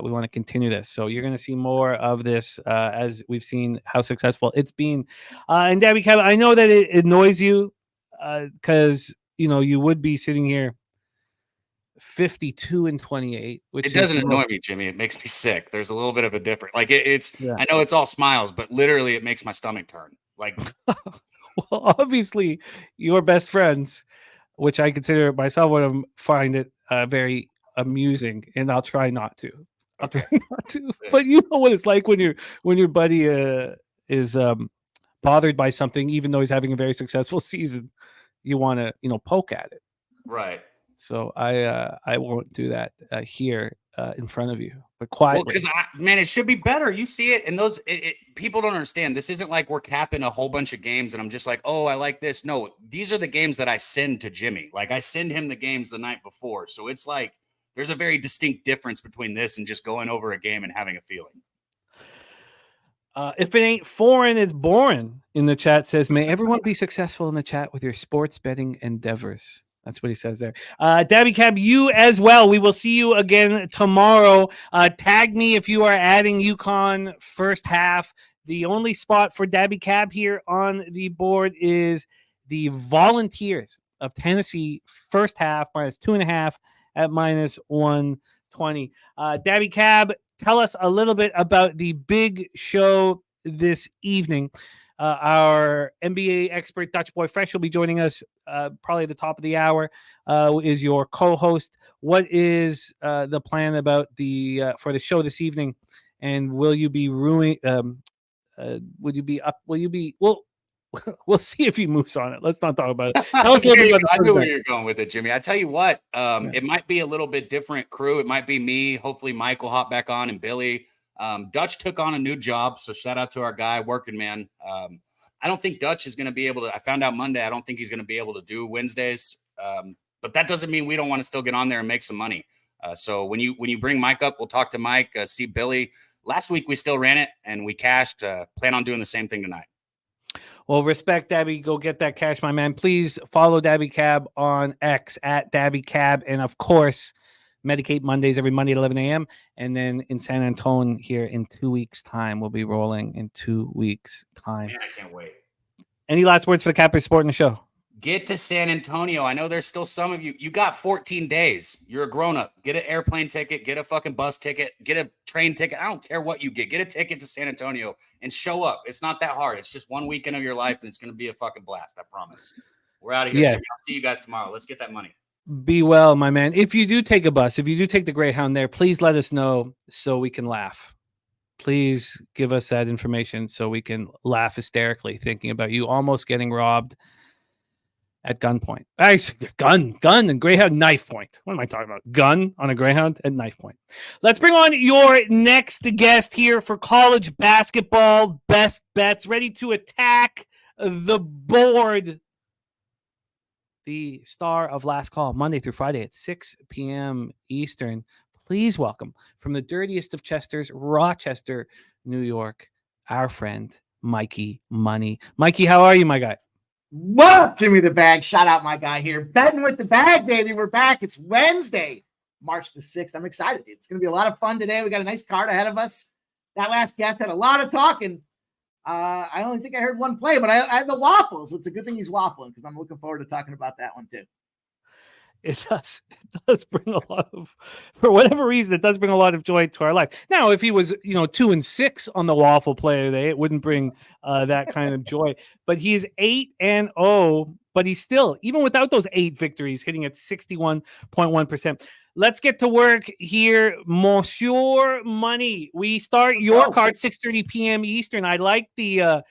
We want to continue this. So you're going to see more of this as we've seen how successful it's been. And Daby Cab, I know that it annoys you because, you would be sitting here 52-28, which it doesn't annoy me, Jimmy. It makes me sick. There's a little bit of a difference. Like I know it's all smiles, but literally it makes my stomach turn. Like, well, obviously your best friends, which I consider myself one of them, find it very amusing, and I'll try not to. But you know what it's like when your buddy is bothered by something, even though he's having a very successful season. You want to poke at it, right? So I won't do that here in front of you, but quietly. Well, because it should be better. You see it, and people don't understand. This isn't like we're capping a whole bunch of games, and I'm just like, oh, I like this. No, these are the games that I send to Jimmy. Like I send him the games the night before, so it's like there's a very distinct difference between this and just going over a game and having a feeling. If it ain't foreign, it's boring. In the chat says, may everyone be successful in the chat with your sports betting endeavors. That's what he says there. Daby Cab, you as well. We will see you again tomorrow. Tag me if you are adding UConn first half. The only spot for Daby Cab here on the board is the Volunteers of Tennessee first half -2.5 at -120. Daby Cab, tell us a little bit about the big show this evening. Our NBA expert, Dutch Boy Fresh, will be joining us probably at the top of the hour, is your co-host. What is the plan about for the show this evening? And will you be would you be up? Will you be, we'll see if he moves on it. Let's not talk about it. Tell us a little bit about I knew where you're going with it, Jimmy. I tell you what, It might be a little bit different crew. It might be me. Hopefully Mike will hop back on, and Billy. Dutch took on a new job, so shout out to our guy, working man. I don't think Dutch is going to be able to. I found out Monday. I don't think he's going to be able to do Wednesdays, but that doesn't mean we don't want to still get on there and make some money. So when you bring Mike up, we'll talk to Mike, see Billy. Last week we still ran it and we cashed. Plan on doing the same thing tonight. Well, respect, Daby. Go get that cash, my man. Please follow Daby Cab on X at Daby Cab, and of course, Medicate Mondays every Monday at 11 a.m. And then in San Antonio here in 2 weeks' time. We'll be rolling in 2 weeks' time. Man, I can't wait. Any last words for the Capper Sport in the show? Get to San Antonio. I know there's still some of you. You got 14 days. You're a grown-up. Get an airplane ticket. Get a fucking bus ticket. Get a train ticket. I don't care what you get. Get a ticket to San Antonio and show up. It's not that hard. It's just one weekend of your life, and it's going to be a fucking blast. I promise. We're out of here. Yeah. Jimmy. I'll see you guys tomorrow. Let's get that money. Be well, my man. If you do take a bus, if you do take the Greyhound there, please let us know so we can laugh. Please give us that information so we can laugh hysterically thinking about you almost getting robbed at gunpoint. Gun and Greyhound knife point. What am I talking about? Gun on a Greyhound and knife point. Let's bring on your next guest here for college basketball best bets, ready to attack the board. The star of Last Call, Monday through Friday at 6 p.m. Eastern. Please welcome from the dirtiest of Chesters, Rochester, New York, our friend, Mikey Money. Mikey, how are you, my guy? What up, Jimmy the Bag? Shout out my guy here. Betting with the bag, baby. We're back. It's Wednesday, March the 6th. I'm excited, dude. It's going to be a lot of fun today. We got a nice card ahead of us. That last guest had a lot of talking. I only think I heard one play, but I had the waffles. It's a good thing he's waffling because I'm looking forward to talking about that one too. It does bring a lot of, for whatever reason, it does bring a lot of joy to our life. Now, if he was, 2-6 on the waffle play today, it wouldn't bring that kind of joy. But he is 8-0, but he's still, even without those 8 victories, hitting at 61.1%. Let's get to work here, Monsieur Money. We start your card 6:30 p.m. Eastern. I like the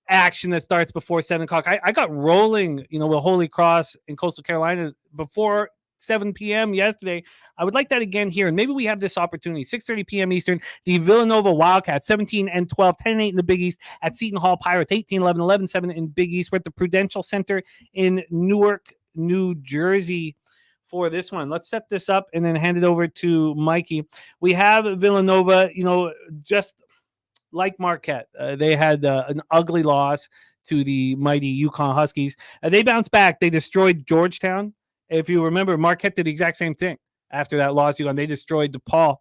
action that starts before 7 o'clock. I got rolling, with Holy Cross in Coastal Carolina before 7 p.m. yesterday. I would like that again here, and maybe we have this opportunity. 6:30 p.m. Eastern, the Villanova Wildcats, 17-12, 10-8 in the Big East at Seton Hall Pirates, 18-11, 11-7 in Big East. We're at the Prudential Center in Newark, New Jersey for this one. Let's set this up and then hand it over to Mikey. We have Villanova, just like Marquette. They had an ugly loss to the mighty UConn Huskies. They bounced back. They destroyed Georgetown. If you remember, Marquette did the exact same thing after that loss. They destroyed DePaul.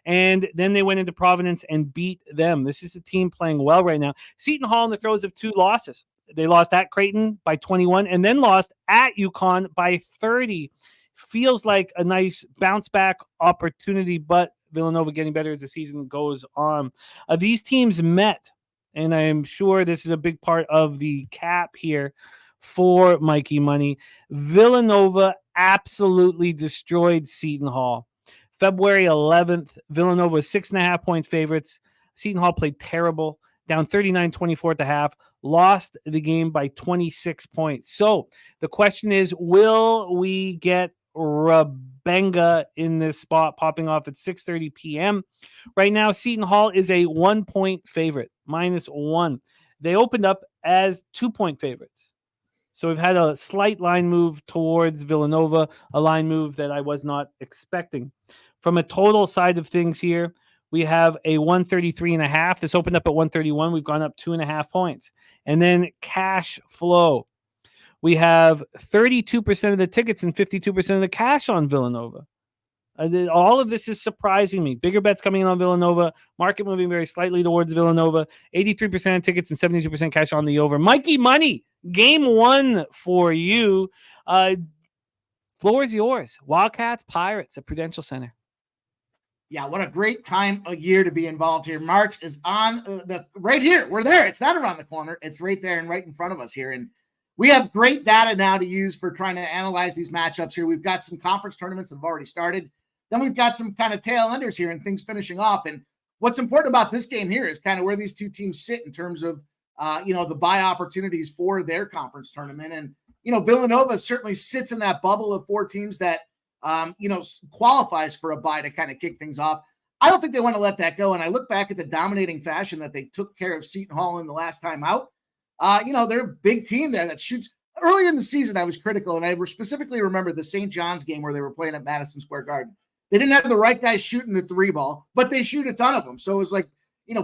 And then they went into Providence and beat them. This is a team playing well right now. Seton Hall in the throes of 2 losses. They lost at Creighton by 21 and then lost at UConn by 30. Feels like a nice bounce back opportunity, but Villanova getting better as the season goes on. These teams met, and I'm sure this is a big part of the cap here for Mikey Money. Villanova absolutely destroyed Seton Hall. February 11th, Villanova 6.5-point favorites. Seton Hall played terrible, down 39-24 at the half, lost the game by 26 points. So the question is, will we get Rabenga in this spot popping off at 6:30 p.m. Right now, Seton Hall is a 1-point favorite, -1. They opened up as 2-point favorites. So we've had a slight line move towards Villanova, a line move that I was not expecting. From a total side of things here, we have a 133.5. This opened up at 131. We've gone up 2.5 points. And then cash flow. We have 32% of the tickets and 52% of the cash on Villanova. All of this is surprising me. Bigger bets coming in on Villanova. Market moving very slightly towards Villanova. 83% of tickets and 72% cash on the over. Mikey Money, game 1 for you. Floor is yours. Wildcats, Pirates at Prudential Center. Yeah, what a great time of year to be involved here. March is on the right here. We're there. It's not around the corner. It's right there and right in front of us here. And we have great data now to use for trying to analyze these matchups here. We've got some conference tournaments that have already started. Then we've got some kind of tail enders here and things finishing off. And what's important about this game here is kind of where these two teams sit in terms of, the bye opportunities for their conference tournament. And, Villanova certainly sits in that bubble of 4 teams that, qualifies for a bye to kind of kick things off. I don't think they want to let that go. And I look back at the dominating fashion that they took care of Seton Hall in the last time out. They're a big team there that shoots. Earlier in the season, I was critical, and I specifically remember the St. John's game where they were playing at Madison Square Garden. They didn't have the right guys shooting the 3 ball, but they shoot a ton of them. So it was like,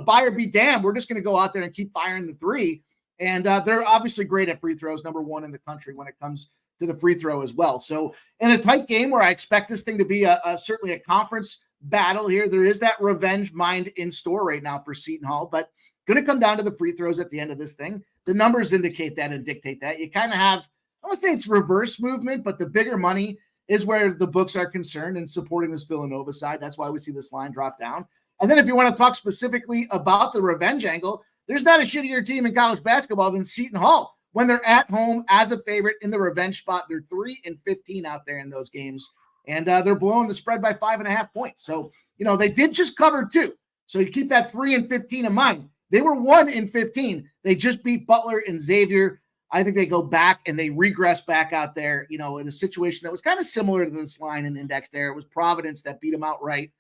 buy or be damned. We're just going to go out there and keep firing the 3. And they're obviously great at free throws, number 1 in the country when it comes to the free throw as well. So in a tight game where I expect this thing to be certainly a conference battle here, there is that revenge mind in store right now for Seton Hall, but going to come down to the free throws at the end of this thing. The numbers indicate that and dictate that. You kind of have, I won't say it's reverse movement, but the bigger money is where the books are concerned in supporting this Villanova side. That's why we see this line drop down. And then if you want to talk specifically about the revenge angle, there's not a shittier team in college basketball than Seton Hall. When they're at home as a favorite in the revenge spot, they're 3-15 out there in those games. And they're blowing the spread by 5.5 points. So, they did just cover 2. So you keep that 3-15 in mind. They were 1-15. They just beat Butler and Xavier. I think they go back and they regress back out there, in a situation that was kind of similar to this line and index there. It was Providence that beat them outright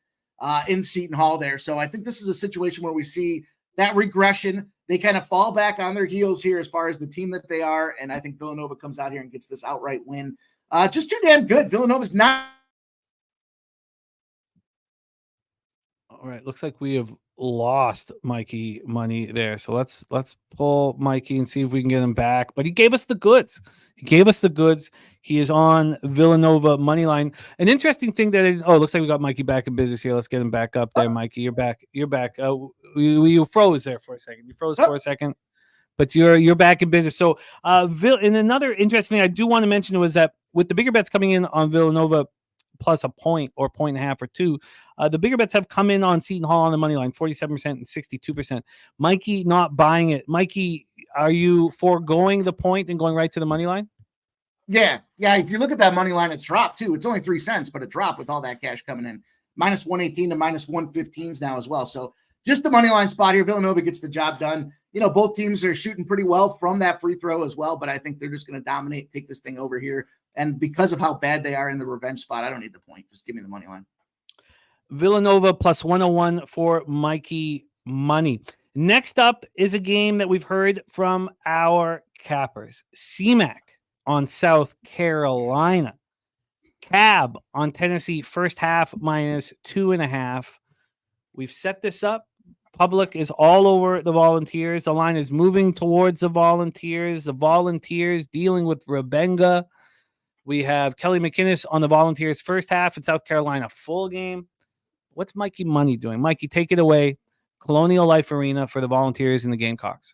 in Seton Hall there. So I think this is a situation where we see that regression. They kind of fall back on their heels here as far as the team that they are. And I think Villanova comes out here and gets this outright win. Just too damn good. Villanova's not. All right. Looks like we have lost Mikey Money there. So let's pull Mikey and see if we can get him back. But he gave us the goods. He is on Villanova money line. An interesting thing that it looks like we got Mikey back in business here. Let's get him back up there, Mikey. You're back. You froze there for a second. You froze for a second, but you're back in business. So and another interesting thing I do want to mention was that with the bigger bets coming in on Villanova plus a point or 1.5 or 2, the bigger bets have come in on Seton Hall on the money line, 47% and 62%. Mikey not buying it. Mikey, are you foregoing the point and going right to the money line? Yeah. If you look at that money line, it's dropped too. It's only 3 cents, but it dropped with all that cash coming in. Minus 118 to minus 115s now as well. So just the money line spot here. Villanova gets the job done. Both teams are shooting pretty well from that free throw as well, but I think they're just going to dominate, take this thing over here. And because of how bad they are in the revenge spot, I don't need the point. Just give me the money line. Villanova plus 101 for Mikey Money. Next up is a game that we've heard from our cappers. CMAC on South Carolina. Cab on Tennessee, first half minus 2.5. We've set this up. Public is all over the Volunteers. The line is moving towards the Volunteers. The Volunteers dealing with Rebenga. We have Kelly McInnes on the Volunteers first half in South Carolina full game. What's Mikey Money doing? Mikey, take it away. Colonial Life Arena for the Volunteers and the Gamecocks.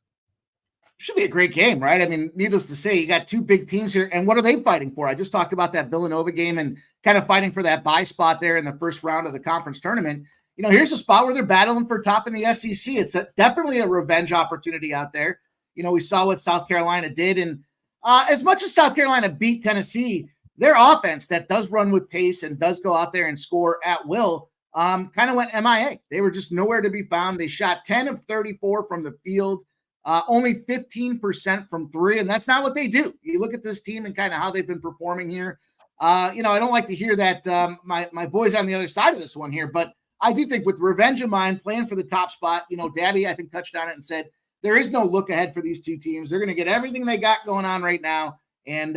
Should be a great game, right? I mean, needless to say, you got two big teams here. And what are they fighting for? I just talked about that Villanova game and kind of fighting for that bye spot there in the first round of the conference tournament. Here's a spot where they're battling for top in the SEC. It's definitely a revenge opportunity out there. We saw what South Carolina did. And as much as South Carolina beat Tennessee, their offense that does run with pace and does go out there and score at will kind of went MIA. They were just nowhere to be found. They shot 10 of 34 from the field, only 15% from three. And that's not what they do. You look at this team and kind of how they've been performing here. I don't like to hear that my boys on the other side of this one here, but I do think with revenge in mind, playing for the top spot, Daby, I think, touched on it and said there is no look ahead for these two teams. They're going to get everything they got going on right now. And,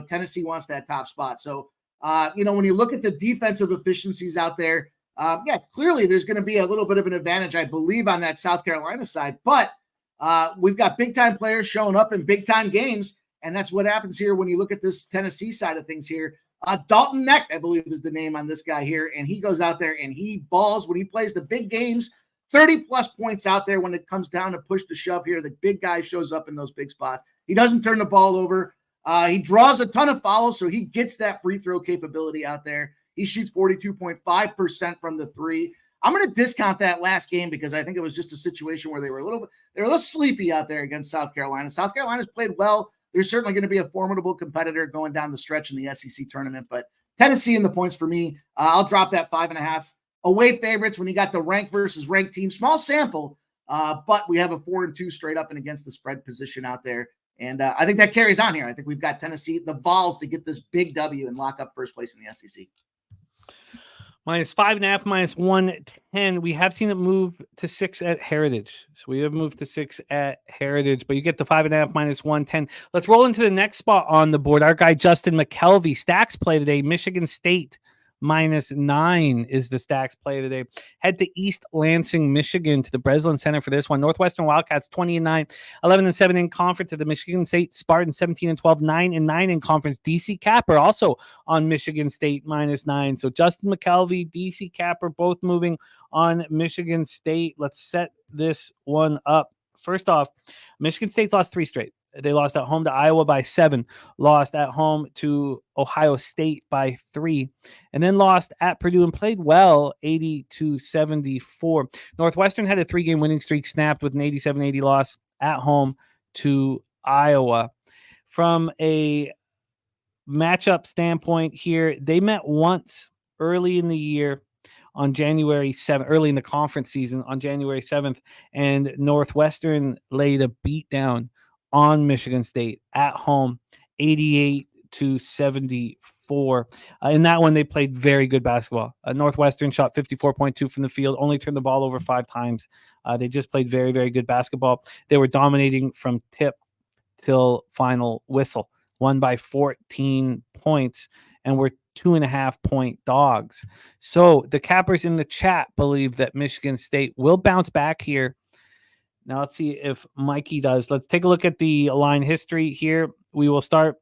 Tennessee wants that top spot. So, when you look at the defensive efficiencies out there, clearly there's going to be a little bit of an advantage, I believe, on that South Carolina side. But we've got big-time players showing up in big-time games, and that's what happens here when you look at this Tennessee side of things here. Dalton Neck, I believe, is the name on this guy here, and he goes out there and he balls when he plays the big games. 30-plus points out there when it comes down to push to shove here. The big guy shows up in those big spots. He doesn't turn the ball over. He draws a ton of fouls, so he gets that free throw capability out there. He shoots 42.5% from the three. I'm going to discount that last game because I think it was just a situation where they were a little sleepy out there against South Carolina. South Carolina's played well. They're certainly going to be a formidable competitor going down the stretch in the SEC tournament, but Tennessee in the points for me. I'll drop that 5.5. Away favorites when you got the ranked versus ranked team, small sample, but we have a 4-2 straight up and against the spread position out there. And I think that carries on here. I think we've got Tennessee, the Vols, to get this big W and lock up first place in the SEC. Minus 5.5, minus 110. We have seen it move to 6 at Heritage. So we have moved to 6 at Heritage, but you get the 5.5, minus 110. Let's roll into the next spot on the board. Our guy, Justin McKelvey, stacks play today. Michigan State minus 9 is the stacks play today. Head to East Lansing, Michigan, to the Breslin Center for this one. Northwestern Wildcats 20-9, 11-7 in conference. At the Michigan State Spartans 17-12, 9-9 in conference. DC Capper also on Michigan State minus 9. So Justin McKelvey, DC Capper, both moving on Michigan State. Let's set this one up. First off, Michigan State's lost 3 straight. They lost at home to Iowa by 7, lost at home to Ohio State by 3, and then lost at Purdue and played well, 80-74. Northwestern had a 3-game winning streak snapped with an 87-80 loss at home to Iowa. From a matchup standpoint here, they met once early in the year on January 7th, early in the conference season on January 7th, and Northwestern laid a beatdown on Michigan State at home, 88-74. In that one, they played very good basketball. Northwestern shot 54.2 from the field, only turned the ball over 5 times. They just played very, very good basketball. They were dominating from tip till final whistle, won by 14 points, and were 2.5-point dogs. So the Cappers in the chat believe that Michigan State will bounce back here. Now let's see if Mikey does. Let's take a look at the line history here. We will start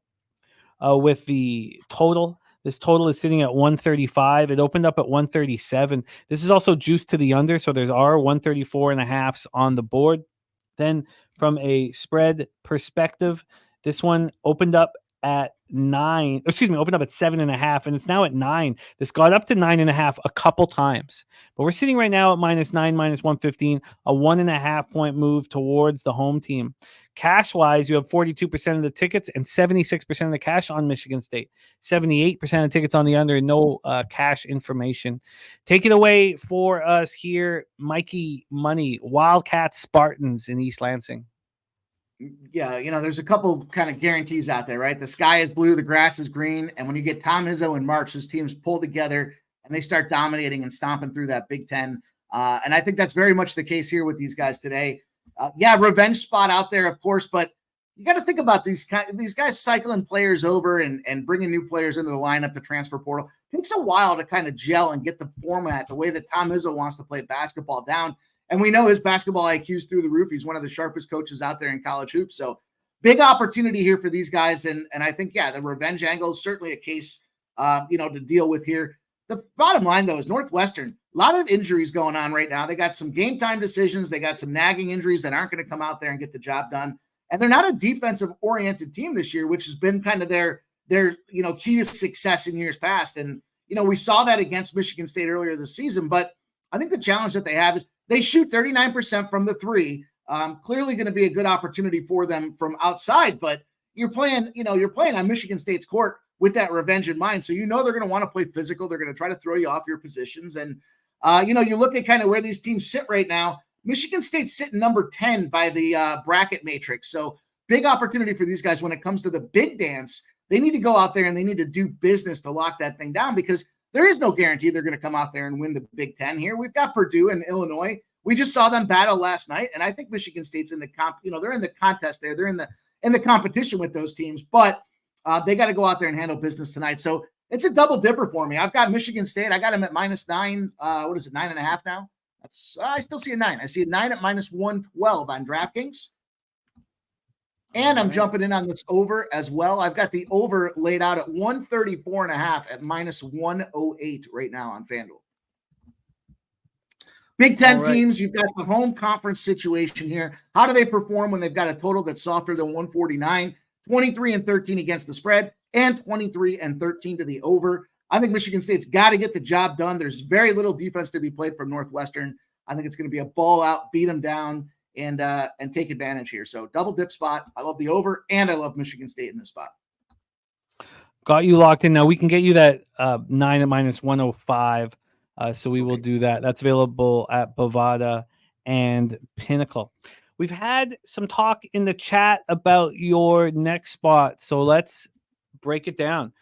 with the total. This total is sitting at 135. It opened up at 137. This is also juiced to the under, so there's 134.5s on the board. Then from a spread perspective, this one opened up at 9. Excuse me, opened up at 7.5, and it's now at 9. This got up to 9.5 a couple times, but we're sitting right now at -9, -115, a 1.5 point move towards the home team. Cash wise, you have 42% of the tickets and 76% of the cash on Michigan State, 78% of tickets on the under, and no cash information. Take it away for us here, Mikey Money, Wildcats Spartans in East Lansing. Yeah, there's a couple kind of guarantees out there, right? The sky is blue, the grass is green, and when you get Tom Izzo in March, his teams pull together and they start dominating and stomping through that Big Ten. And I think that's very much the case here with these guys today. Revenge spot out there, of course, but you got to think about these guys cycling players over and bringing new players into the lineup, the transfer portal. It takes a while to kind of gel and get the format, the way that Tom Izzo wants to play basketball down. And we know his basketball IQ is through the roof. He's one of the sharpest coaches out there in college hoops. So big opportunity here for these guys. And I think, the revenge angle is certainly a case, to deal with here. The bottom line, though, is Northwestern, a lot of injuries going on right now. They got some game time decisions. They got some nagging injuries that aren't going to come out there and get the job done. And they're not a defensive-oriented team this year, which has been kind of their key to success in years past. And, we saw that against Michigan State earlier this season. But I think the challenge that they have is they shoot 39% from the three. Clearly going to be a good opportunity for them from outside, but you're playing on Michigan State's court with that revenge in mind. So, they're going to want to play physical. They're going to try to throw you off your positions. And, you look at kind of where these teams sit right now. Michigan State's sitting number 10 by the bracket matrix. So big opportunity for these guys when it comes to the big dance. They need to go out there and they need to do business to lock that thing down, because there is no guarantee they're going to come out there and win the Big Ten here. We've got Purdue and Illinois. We just saw them battle last night, and I think Michigan State's in the they're in the contest there. They're in the competition with those teams, but they got to go out there and handle business tonight. So it's a double dipper for me. I've got Michigan State. I got them at -9. What is it, 9.5 now? I still see a 9. I see a 9 at -112 on DraftKings. And I'm jumping in on this over as well. I've got the over laid out at 134.5 at -108 right now on FanDuel. Big Ten teams, you've got the home conference situation here. How do they perform when they've got a total that's softer than 149? 23-13 against the spread and 23-13 to the over. I think Michigan State's got to get the job done. There's very little defense to be played from Northwestern. I think it's going to be a ball out, beat them down, and take advantage here. So double dip spot. I love the over, and I love Michigan State in this spot. Got you locked in. Now we can get you that 9 at -105. So we will do that. That's available at Bovada and Pinnacle. We've had some talk in the chat about your next spot. So let's break it down.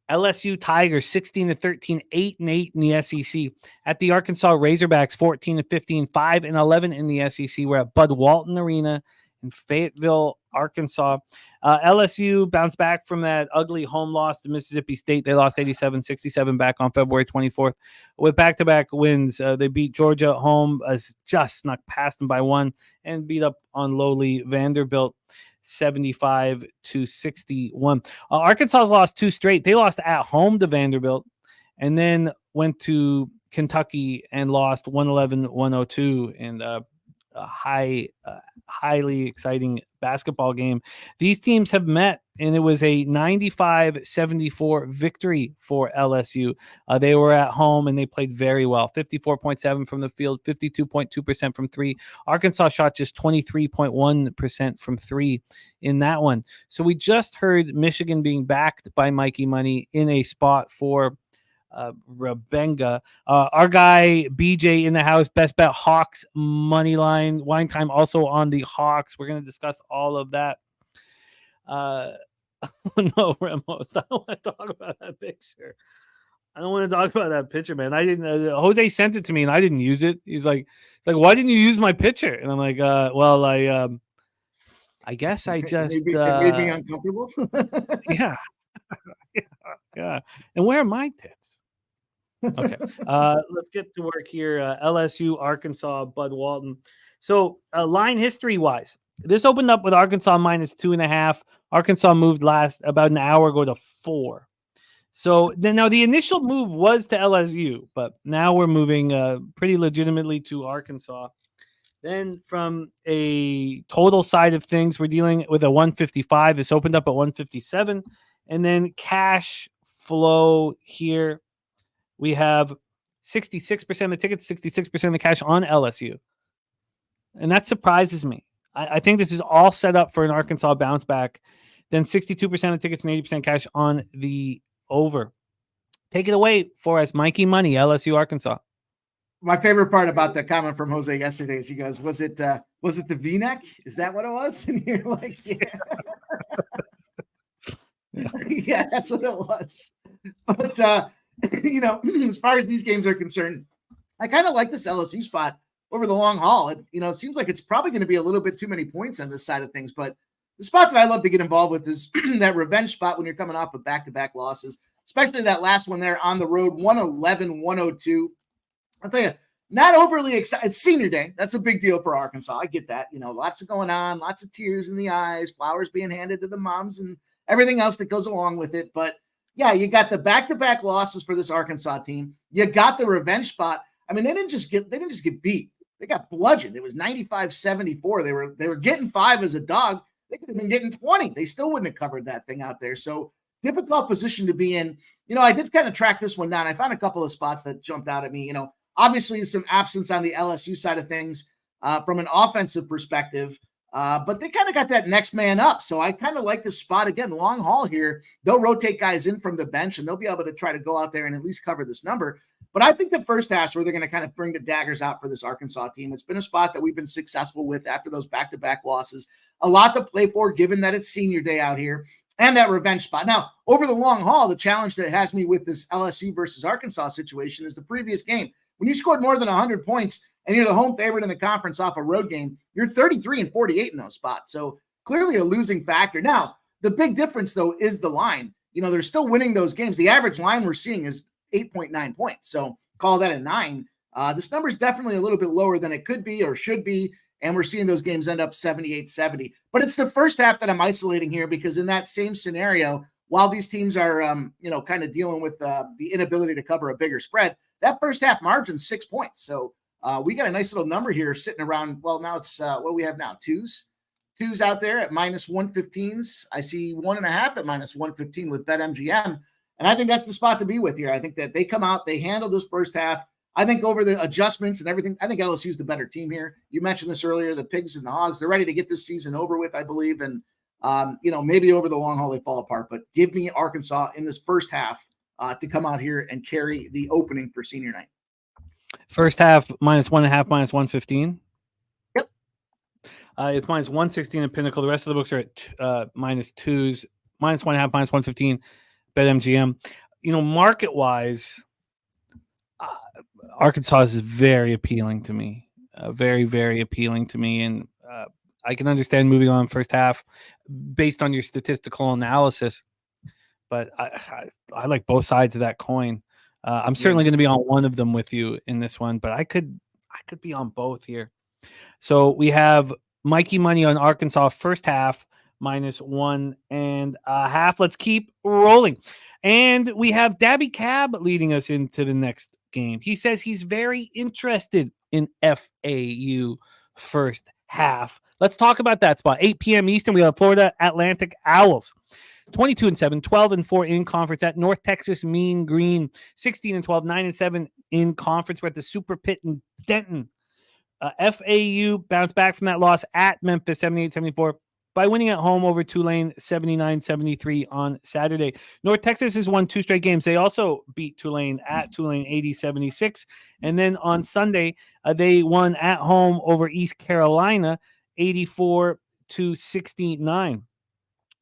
LSU Tigers 16-13, 8-8 in the SEC. At the Arkansas Razorbacks 14-15, 5-11 in the SEC. We're at Bud Walton Arena in Fayetteville, Arkansas. LSU bounced back from that ugly home loss to Mississippi State. They lost 87-67 back on February 24th. With back-to-back wins, they beat Georgia at home, just snuck past them by 1, and beat up on lowly Vanderbilt 75-61. Arkansas's lost 2 straight. They lost at home to Vanderbilt and then went to Kentucky and lost 111-102 in a highly exciting basketball game. These teams have met, and it was a 95-74 victory for LSU. They were at home, and they played very well. 54.7% from the field, 52.2% from 3. Arkansas shot just 23.1% from 3 in that one. So we just heard Michigan being backed by Mikey Money in a spot for Rebenga. Our guy BJ in the house, best bet Hawks money line. Wine time also on the Hawks. We're going to discuss all of that. No, Ramos, I don't want to talk about that picture. I don't want to talk about that picture, man. I didn't. Jose sent it to me and I didn't use it. He's like, why didn't you use my picture? And I'm like, well, I guess I just it made me uncomfortable. Yeah. Yeah. And where are my tits? Okay. Let's get to work here. LSU, Arkansas, Bud Walton. So line history wise, this opened up with Arkansas -2.5. Arkansas moved about an hour ago to 4. So then now the initial move was to LSU, but now we're moving pretty legitimately to Arkansas. Then from a total side of things, we're dealing with a 155. This opened up at 157. And then cash flow here, we have 66% of the tickets, 66% of the cash on LSU. And that surprises me. I think this is all set up for an Arkansas bounce back. Then 62% of tickets and 80% cash on the over. Take it away for us, Mikey Money, LSU, Arkansas. My favorite part about the comment from Jose yesterday is he goes, was it the V-neck? Is that what it was? And you're like, yeah. Yeah, that's what it was. But, as far as these games are concerned, I kind of like this LSU spot over the long haul. It seems like it's probably going to be a little bit too many points on this side of things, but the spot that I love to get involved with is that revenge spot when you're coming off of back-to-back losses, especially that last one there on the road, 111-102. I'll tell you, not overly excited. It's senior day. That's a big deal for Arkansas. I get that. Lots of going on, lots of tears in the eyes, flowers being handed to the moms and everything else that goes along with it. But yeah, you got the back-to-back losses for this Arkansas team. You got the revenge spot. I mean, they didn't just get beat. They got bludgeoned. It was 95-74. They were getting 5 as a dog. They could have been getting 20. They still wouldn't have covered that thing out there. So difficult position to be in. I did kind of track this one down. I found a couple of spots that jumped out at me. Obviously some absence on the LSU side of things from an offensive perspective, but they kind of got that next man up. So I kind of like this spot again, long haul here. They'll rotate guys in from the bench and they'll be able to try to go out there and at least cover this number. But I think the first half where they're going to kind of bring the daggers out for this Arkansas team. It's been a spot that we've been successful with after those back-to-back losses. A lot to play for, given that it's senior day out here, and that revenge spot. Now, over the long haul, the challenge that has me with this LSU versus Arkansas situation is the previous game. When you scored more than 100 points and you're the home favorite in the conference off a road game, you're 33-48 in those spots. So clearly a losing factor. Now, the big difference, though, is the line. They're still winning those games. The average line we're seeing is 8.9 points. So call that a 9. This number is definitely a little bit lower than it could be or should be. And we're seeing those games end up 78-70. But it's the first half that I'm isolating here because in that same scenario, while these teams are, kind of dealing with the inability to cover a bigger spread, that first half margin 6 points. So we got a nice little number here sitting around. Well, now it's what we have now, twos out there at -115s. I see 1.5 at -115 with BetMGM. And I think that's the spot to be with here. I think that they come out, they handle this first half. I think over the adjustments and everything, I think LSU's the better team here. You mentioned this earlier, the Pigs and the Hogs, they're ready to get this season over with, I believe. And, maybe over the long haul, they fall apart. But give me Arkansas in this first half to come out here and carry the opening for senior night. First half, -1.5, -115. Yep. It's -116 at Pinnacle. The rest of the books are at -2s, -1.5, -115. BetMGM. Market-wise, Arkansas is very appealing to me. Very, very appealing to me. And I can understand moving on first half based on your statistical analysis. But I like both sides of that coin. I'm certainly going to be on one of them with you in this one, but I could be on both here. So we have Mikey Money on Arkansas first half, -1.5. Let's keep rolling. And we have Daby Cab leading us into the next game. He says he's very interested in FAU first half. Let's talk about that spot. 8 p.m. Eastern, we have Florida Atlantic Owls. 22-7, 12-4 in conference at North Texas Mean Green. 16-12, 9-7 in conference. We're at the Super Pit in Denton. FAU bounced back from that loss at Memphis, 78-74, by winning at home over Tulane, 79-73 on Saturday. North Texas has won 2 straight games. They also beat Tulane at Tulane, 80-76. And then on Sunday, they won at home over East Carolina, 84-69.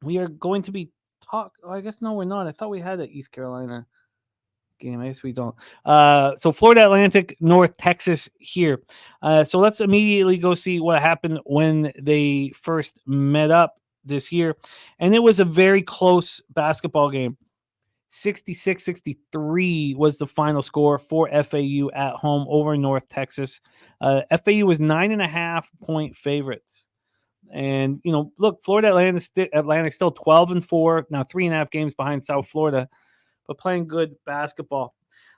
We are going to be I guess no, we're not. I thought we had an East Carolina game. I guess we don't. So Florida Atlantic, North Texas here. So let's immediately go see what happened when they first met up this year. And it was a very close basketball game. 66-63 was the final score for FAU at home over North Texas. FAU was 9.5-point favorites. And, look, Florida Atlantic still 12-4, now 3.5 games behind South Florida, but playing good basketball.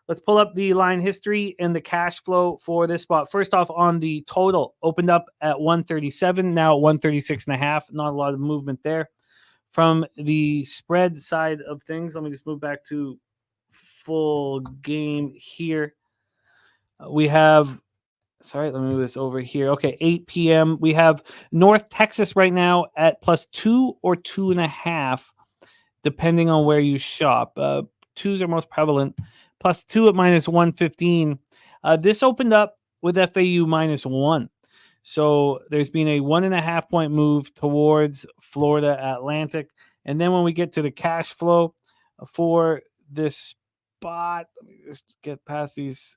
Let's pull up the line history and the cash flow for this spot. First off, on the total, opened up at 137, now at 136.5. Not a lot of movement there. from the spread side of things, let me just move back to full game here. We have, sorry, let me move this over here. Okay, 8 p.m. We have North Texas right now at +2 or 2.5, depending on where you shop. Twos are most prevalent. +2 at -115. This opened up with FAU -1. So there's been a 1.5 point move towards Florida Atlantic. And then when we get to the cash flow for this spot, let me just get past these.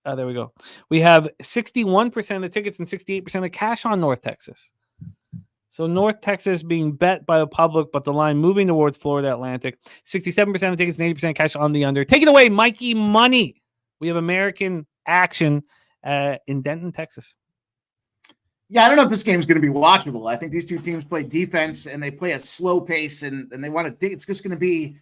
There we go. We have 61% of the tickets and 68% of the cash on North Texas. So North Texas being bet by the public, but the line moving towards Florida Atlantic. 67% of the tickets and 80% cash on the under. Take it away, Mikey Money. We have American action in Denton, Texas. Yeah, I don't know if this game's going to be watchable. I think these two teams play defense and they play a slow pace, and they want to dig. It's just going to be,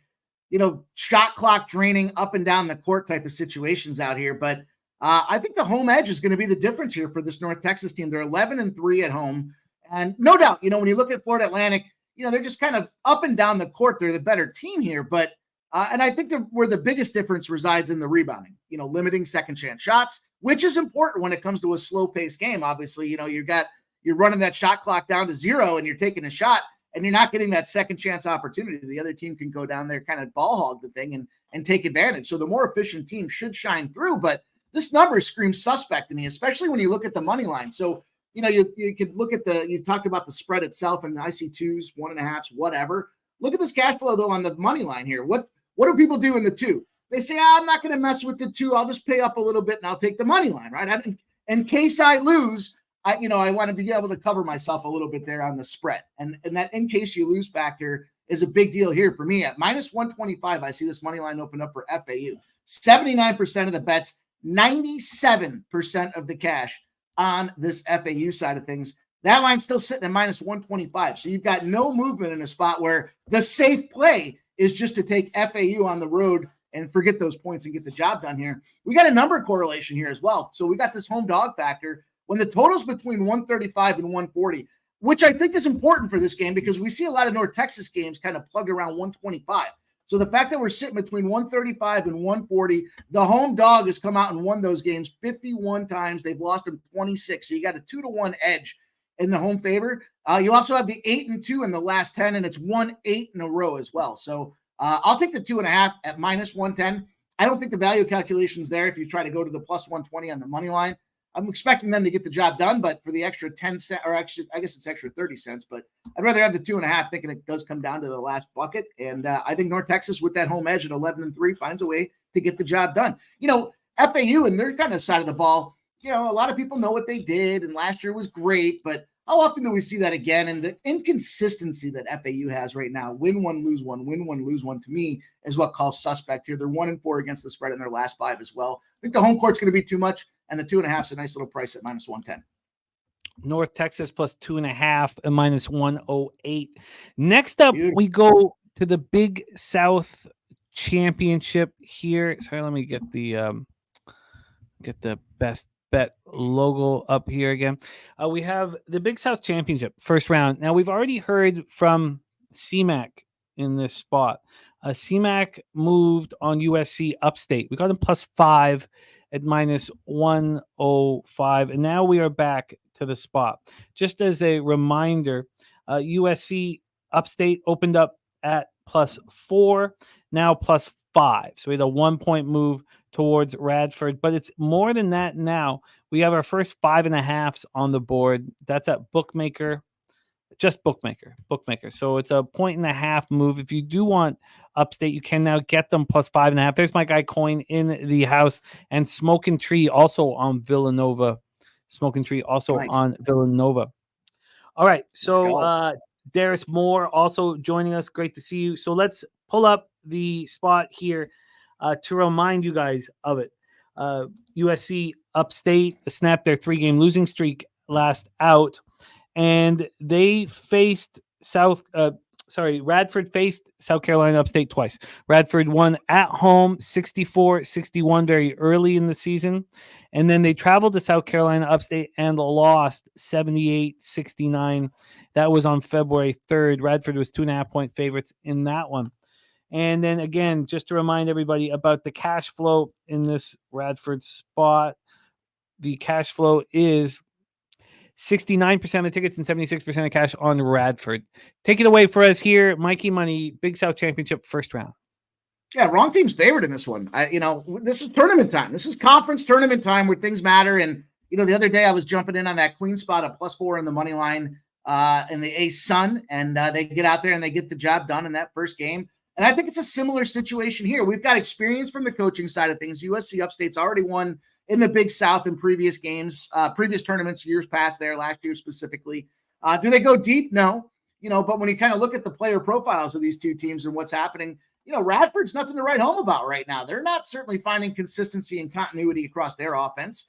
shot clock draining up and down the court type of situations out here. But I think the home edge is going to be the difference here for this North Texas team. They're 11-3 at home. And no doubt, when you look at Florida Atlantic, they're just kind of up and down the court. They're the better team here. But and I think where the biggest difference resides in the rebounding, limiting second chance shots, which is important when it comes to a slow paced game. Obviously, you're running that shot clock down to 0 and you're taking a shot and you're not getting that second chance opportunity. The other team can go down there, kind of ball hog the thing and take advantage. So the more efficient team should shine through. But this number screams suspect to me, especially when you look at the money line. So, you could look at you talked about the spread itself and I see 2s, 1.5s, whatever. Look at this cash flow though on the money line here. What do people do in the 2? They say, I'm not going to mess with the 2. I'll just pay up a little bit and I'll take the money line, right? In case I lose, I want to be able to cover myself a little bit there on the spread. And that in case you lose factor is a big deal here for me. At -125, I see this money line open up for FAU. 79% of the bets, 97% of the cash on this FAU side of things. That line's still sitting at -125. So you've got no movement in a spot where the safe play is just to take FAU on the road and forget those points and get the job done here. We got a number correlation here as well. So we got this home dog factor when the total's between 135 and 140, which I think is important for this game because we see a lot of North Texas games kind of plug around 125. So the fact that we're sitting between 135 and 140, the home dog has come out and won those games 51 times. They've lost them 26. So you got a 2-1 edge in the home favor. You also have the 8-2 in the last 10, and it's 1-8 in a row as well. So I'll take the 2.5 at -110. I don't think the value calculation's there if you try to go to the +120 on the money line. I'm expecting them to get the job done, but for the extra 10 cents, or actually, I guess it's extra 30 cents, but I'd rather have the 2.5, thinking it does come down to the last bucket. And I think North Texas with that home edge at 11-3 finds a way to get the job done. FAU and their kind of side of the ball, a lot of people know what they did, and last year was great, but how often do we see that again? And the inconsistency that FAU has right now, win one, lose one, win one, lose one, to me is what calls suspect here. They're 1-4 against the spread in their last 5 as well. I think the home court's going to be too much, and the 2.5 is a nice little price at -110. North Texas +2.5 at -108. Next up, we go to the Big South Championship here. Sorry, let me get the best bet logo up here again. We have the Big South Championship first round. Now we've already heard from CMAC in this spot. CMAC moved on USC upstate. We got him +5 at -105, and now we are back to the spot. Just as a reminder, USC upstate opened up at +4, now +5. So we had a 1-point move towards Radford, but it's more than that now. We have our first 5.5s on the board. That's at Bookmaker, just Bookmaker. So it's a 1.5 move. If you do want upstate, you can now get them +5.5. There's my guy Coin in the house, and Smoking Tree also on Villanova. On Villanova. All right, so Darius Moore also joining us. Great to see you. So let's pull up the spot here to remind you guys of it. USC upstate snapped their 3-game losing streak last out, and they faced Radford faced South Carolina Upstate twice. Radford won at home 64-61 very early in the season. And then they traveled to South Carolina Upstate and lost 78-69. That was on February 3rd. Radford was 2.5-point favorites in that one. And then again, just to remind everybody about the cash flow in this Radford spot, the cash flow is 69% of the tickets and 76% of cash on Radford. Take it away for us here, Mikey Money, Big South Championship first round. Yeah, wrong team's favored in this one. This is tournament time. This is conference tournament time where things matter. And, the other day I was jumping in on that queen spot at +4 in the money line in the Ace Sun, and they get out there and they get the job done in that first game. And I think it's a similar situation here. We've got experience from the coaching side of things. USC Upstate's already won in the Big South in previous games, previous tournaments, years past there, last year specifically. Do they go deep? No. But when you kind of look at the player profiles of these two teams and what's happening, Radford's nothing to write home about right now. They're not certainly finding consistency and continuity across their offense.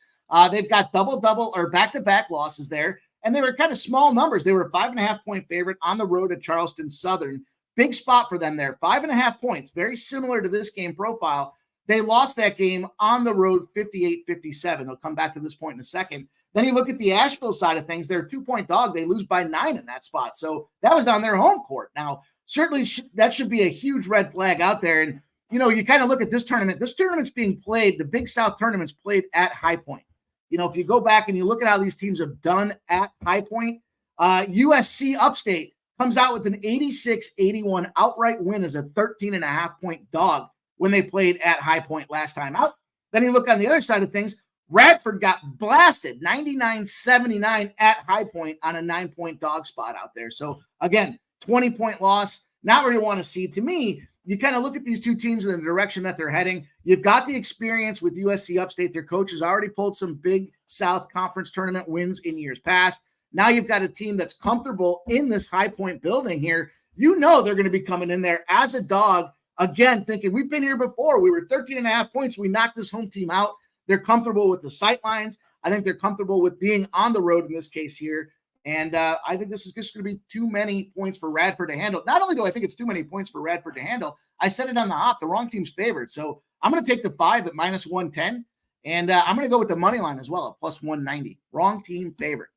They've got double or back-to-back losses there, and they were kind of small numbers. They were a 5.5-point favorite on the road at Charleston Southern. Big spot for them there, 5.5 points, very similar to this game profile. They lost that game on the road 58-57. They'll come back to this point in a second. Then you look at the Asheville side of things. They're a 2-point dog. They lose by 9 in that spot. So that was on their home court. Now, certainly that should be a huge red flag out there. And, you kind of look at this tournament. This tournament's being played, the Big South tournament's played at High Point. If you go back and you look at how these teams have done at High Point, USC Upstate comes out with an 86-81 outright win as a 13.5-point dog when they played at High Point last time out. Then you look on the other side of things, Radford got blasted 99-79 at High Point on a 9-point dog spot out there. So again, 20-point loss, not where you want to see. To me, you kind of look at these two teams in the direction that they're heading. You've got the experience with USC Upstate. Their coach has already pulled some Big South Conference tournament wins in years past. Now you've got a team that's comfortable in this High Point building here. They're going to be coming in there as a dog, again, thinking we've been here before. We were 13.5 points. We knocked this home team out. They're comfortable with the sight lines. I think they're comfortable with being on the road in this case here. And I think this is just going to be too many points for Radford to handle. Not only do I think it's too many points for Radford to handle, I said it on the hop, the wrong team's favored. So I'm going to take the 5 at -110. And I'm going to go with the money line as well at +190. Wrong team favored.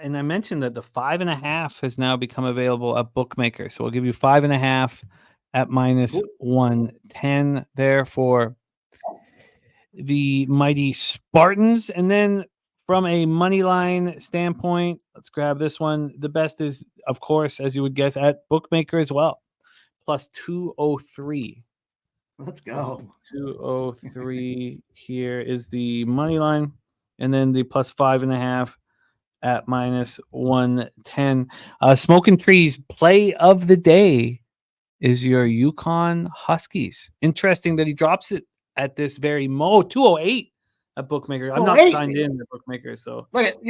And I mentioned that the 5.5 has now become available at Bookmaker. So we'll give you 5.5 at -110 there for the mighty Spartans. And then from a money line standpoint, let's grab this one. The best is, of course, as you would guess, at Bookmaker as well. +203. Let's go. 203 here is the money line. And then the +5.5 at -110. Smoking Trees play of the day is your Yukon Huskies. Interesting that he drops it at this very 208 at Bookmaker. I'm not signed in to Bookmaker, so look,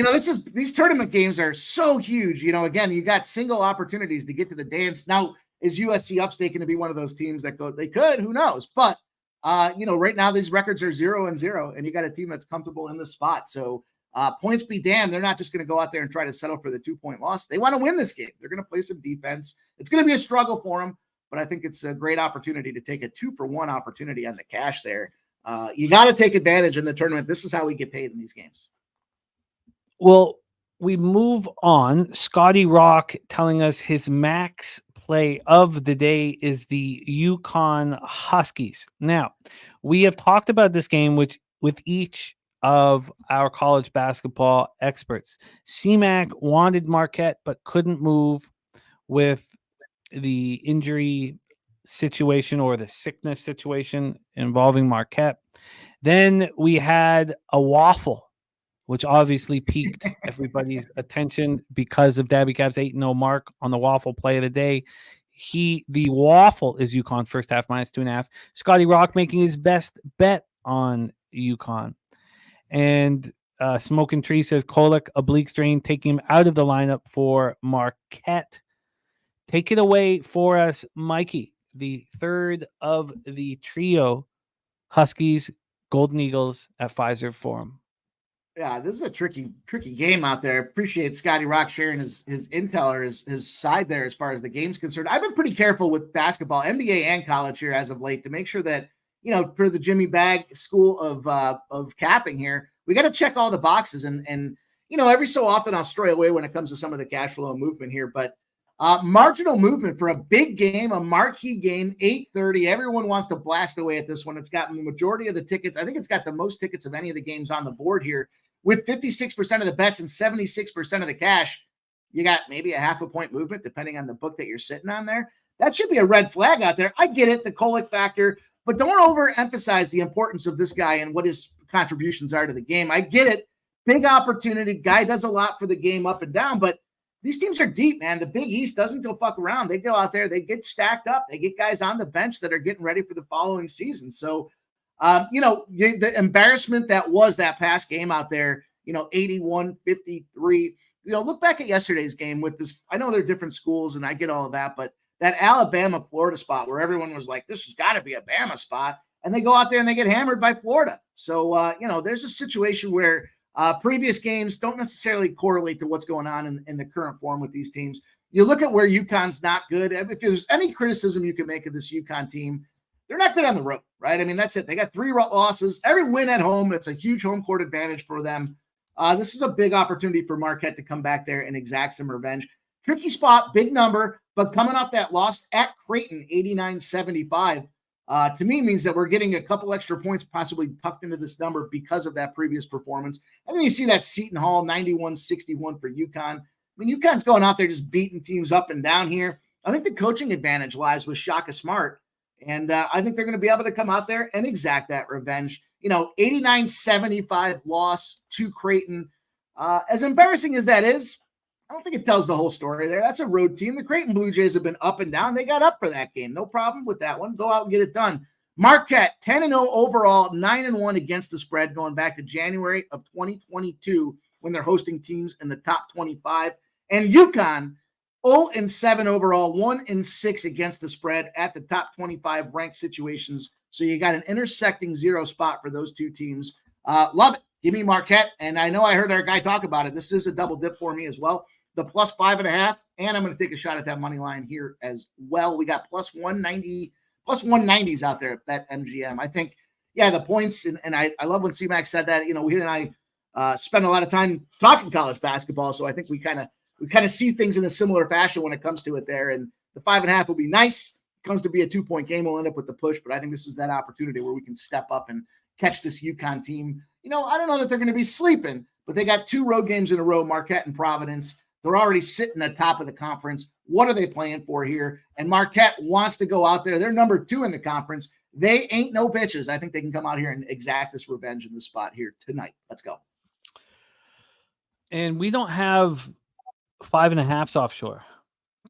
these tournament games are so huge. Again, you got single opportunities to get to the dance. Now, is USC Upstate going to be one of those teams that go? They could, who knows? But right now these records are 0-0, and you got a team that's comfortable in the spot. So points be damned. They're not just going to go out there and try to settle for the 2-point loss. They want to win this game. They're going to play some defense. It's going to be a struggle for them, but I think it's a great opportunity to take a 2-for-1 opportunity on the cash there. You got to take advantage in the tournament. This is how we get paid in these games. Well, we move on. Scotty Rock telling us his max play of the day is the Yukon Huskies. Now, we have talked about this game with each of our college basketball experts. CMAC wanted Marquette but couldn't move with the injury situation or the sickness situation involving Marquette. Then we had a waffle, which obviously piqued everybody's attention because of Daby Cab's 8-0 mark on the waffle play of the day. The waffle is UConn first half -2.5. Scotty Rock making his best bet on UConn. And Smoking Tree says Kolek, oblique strain, taking him out of the lineup for Marquette. Take it away for us, Mikey, the third of the trio, Huskies, Golden Eagles at Pfizer Forum. Yeah, this is a tricky game out there. Appreciate Scotty Rock sharing his intel or his side there as far as the game's concerned. I've been pretty careful with basketball, NBA and college here as of late to make sure that, for the Jimmy Bag school of capping here, we got to check all the boxes and every so often I'll stray away when it comes to some of the cash flow movement here, but marginal movement for a big game, a marquee game, 8:30. Everyone wants to blast away at this one. It's got the majority of the tickets. I think it's got the most tickets of any of the games on the board here. With 56% of the bets and 76% of the cash, you got maybe a half a point movement, depending on the book that you're sitting on there. That should be a red flag out there. I get it, the Kolek factor, but don't overemphasize the importance of this guy and what his contributions are to the game. I get it. Big opportunity. Guy does a lot for the game up and down, but these teams are deep, man. The Big East doesn't go fuck around. They go out there, they get stacked up. They get guys on the bench that are getting ready for the following season. So, the embarrassment that was that past game out there, 81-53, look back at yesterday's game with this. I know they're different schools and I get all of that, but that Alabama-Florida spot where everyone was like, this has got to be a Bama spot. And they go out there and they get hammered by Florida. So, there's a situation where previous games don't necessarily correlate to what's going on in the current form with these teams. You look at where UConn's not good. If there's any criticism you can make of this UConn team, they're not good on the road, right? I mean, that's it. They got 3 losses. Every win at home, it's a huge home court advantage for them. This is a big opportunity for Marquette to come back there and exact some revenge. Tricky spot, big number, but coming off that loss at Creighton, 89-75, to me means that we're getting a couple extra points possibly tucked into this number because of that previous performance. And then you see that Seton Hall 91-61 for UConn. I mean, UConn's going out there just beating teams up and down here. I think the coaching advantage lies with Shaka Smart. And I think they're going to be able to come out there and exact that revenge. 89-75 loss to Creighton. As embarrassing as that is, I don't think it tells the whole story there. That's a road team. The Creighton Blue Jays have been up and down. They got up for that game. No problem with that one. Go out and get it done. Marquette, 10-0 overall, 9-1 against the spread going back to January of 2022 when they're hosting teams in the top 25. And UConn, 0-7 overall, 1-6 against the spread at the top 25 ranked situations. So you got an intersecting 0 spot for those two teams. Love it. Give me Marquette. And I know I heard our guy talk about it. This is a double dip for me as well. The plus 5.5. And I'm going to take a shot at that money line here as well. We got plus 190, plus 190s out there at BetMGM. I think, the points. And I love when C-Mac said that. He and I spend a lot of time talking college basketball. So I think we kind of see things in a similar fashion when it comes to it there. And the 5.5 will be nice. It comes to be a 2-point game. We'll end up with the push, but I think this is that opportunity where we can step up and catch this UConn team. I don't know that they're going to be sleeping, but they got 2 road games in a row, Marquette and Providence. They're already sitting at the top of the conference. What are they playing for here? And Marquette wants to go out there. They're number 2 in the conference. They ain't no bitches. I think they can come out here and exact this revenge in the spot here tonight. Let's go. And we don't have 5.5s offshore,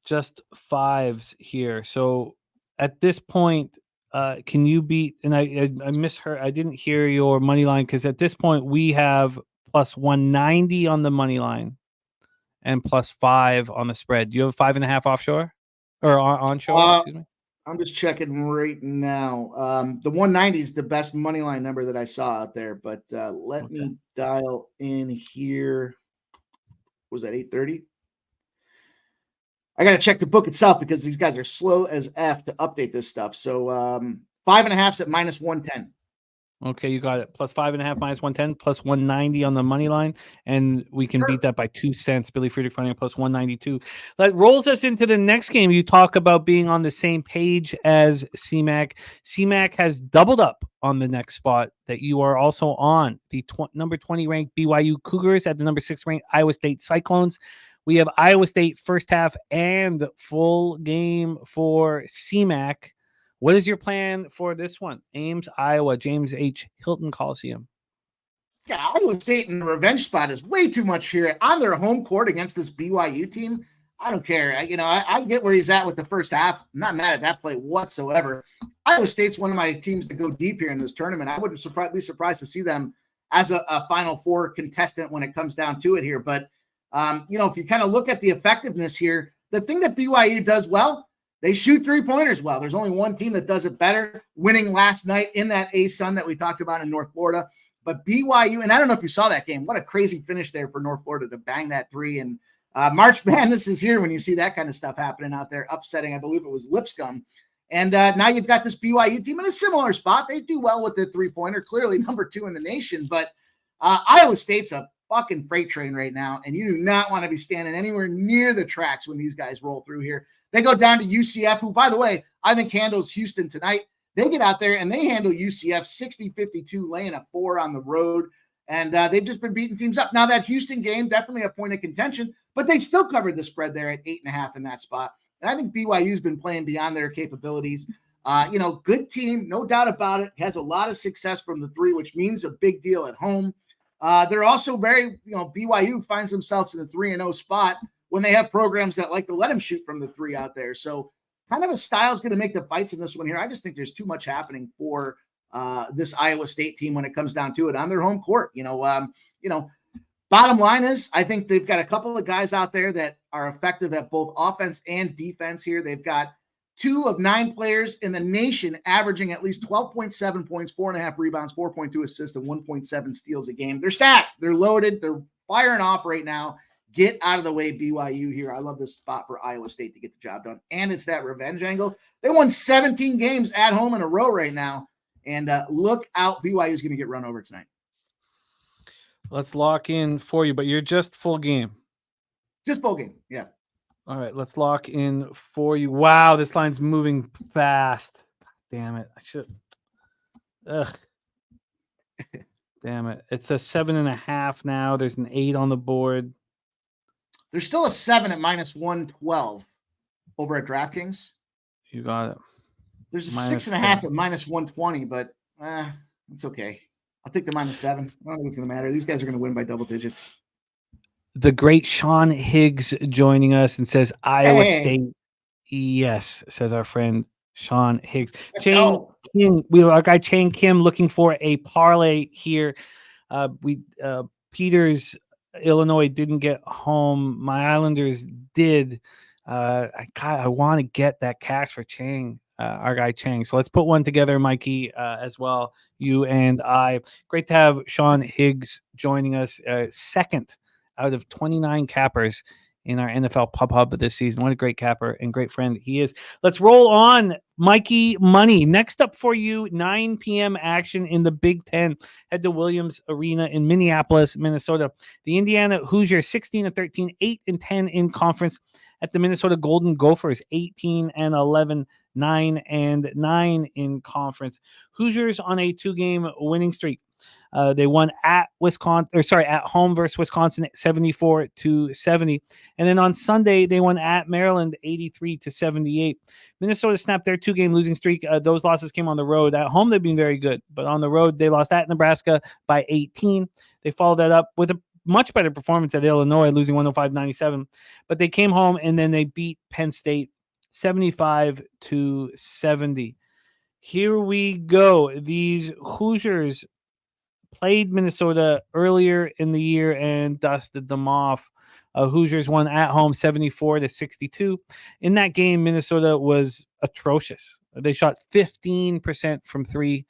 just 5s here. So at this point, can you beat? And I misheard. I didn't hear your money line because at this point we have plus 190 on the money line and plus 5 on the spread. Do you have 5.5 offshore or onshore? Excuse me. I'm just checking right now. The 190 is the best money line number that I saw out there, but let me dial in here. Was that 8:30? I got to check the book itself because these guys are slow as F to update this stuff. So 5.5's at minus 110. Okay, you got it. Plus 5.5, minus 110, plus 190 on the money line. And we can beat that by 2 cents. Billy Friedrich finding plus 192. That rolls us into the next game. You talk about being on the same page as CMAC. CMAC has doubled up on the next spot that you are also on. The number 20 ranked BYU Cougars at the number 6 ranked Iowa State Cyclones. We have Iowa State first half and full game for CMAC. What is your plan for this one? Ames, Iowa, James H. Hilton Coliseum. Yeah, Iowa State in the revenge spot is way too much here on their home court against this BYU team. I don't care. I get where he's at with the first half. I'm not mad at that play whatsoever. Iowa State's one of my teams to go deep here in this tournament. I wouldn't be surprised to see them as a Final Four contestant when it comes down to it here. But, if you kind of look at the effectiveness here, the thing that BYU does well, they shoot 3-pointers well. There's only one team that does it better, winning last night in that ASUN that we talked about in North Florida. But BYU, and I don't know if you saw that game, what a crazy finish there for North Florida to bang that 3. And March Madness is here when you see that kind of stuff happening out there, upsetting, I believe it was Lipscomb. And now you've got this BYU team in a similar spot. They do well with the 3-pointer, clearly number 2 in the nation. But Iowa State's a fucking freight train right now, and you do not want to be standing anywhere near the tracks when these guys roll through here. They go down to UCF, who, by the way, I think handles Houston tonight. They get out there and they handle UCF 60-52, laying a 4 on the road. And they've just been beating teams up. Now, that Houston game, definitely a point of contention, but they still covered the spread there at 8.5 in that spot. And I think BYU's been playing beyond their capabilities. Good team, no doubt about it. Has a lot of success from the 3, which means a big deal at home. They're also very, BYU finds themselves in a 3-0 spot when they have programs that like to let them shoot from the 3 out there. So kind of a style is going to make the fights in this one here. I just think there's too much happening for this Iowa State team when it comes down to it on their home court. Bottom line is I think they've got a couple of guys out there that are effective at both offense and defense here. They've got 2 of 9 players in the nation averaging at least 12.7 points, 4.5 rebounds, 4.2 assists, and 1.7 steals a game. They're stacked. They're loaded. They're firing off right now. Get out of the way, BYU here. I love this spot for Iowa State to get the job done. And it's that revenge angle. They won 17 games at home in a row right now. And look out, BYU is going to get run over tonight. Let's lock in for you, but you're just full game. Just full game, yeah. All right, let's lock in for you. Wow, this line's moving fast. Damn it. I should. Ugh. Damn it. It's a 7.5 now. There's an 8 on the board. There's still a 7 at -112 over at DraftKings. You got it. There's a 6.5 at -120, but it's okay. I'll take the -7. I don't think it's going to matter. These guys are going to win by double digits. The great Sean Higgs joining us and says Iowa State. Yes, says our friend Sean Higgs. Chang Kim, our guy Chang Kim looking for a parlay here. Peters, Illinois didn't get home. My Islanders did. I want to get that cash for Chang. Our guy Chang. So let's put one together, Mikey, as well. You and I. Great to have Sean Higgs joining us. Second out of 29 cappers in our NFL Pub Hub this season. What a great capper and great friend he is. Let's roll on Mikey Money. Next up for you, 9 p.m. action in the Big Ten. Head to Williams Arena in Minneapolis, Minnesota. The Indiana Hoosiers 16-13, 8-10 in conference at the Minnesota Golden Gophers 18-11. 9-9 in conference. Hoosiers on a 2-game winning streak. They won at home versus Wisconsin 74-70. And then on Sunday, they won at Maryland 83-78. Minnesota snapped their 2-game losing streak. Those losses came on the road. At home, they've been very good. But on the road, they lost at Nebraska by 18. They followed that up with a much better performance at Illinois, losing 105-97. But they came home and then they beat Penn State 75-70. Here we go. These Hoosiers played Minnesota earlier in the year and dusted them off. Hoosiers won at home 74-62. In that game, Minnesota was atrocious. They shot 15% from 3,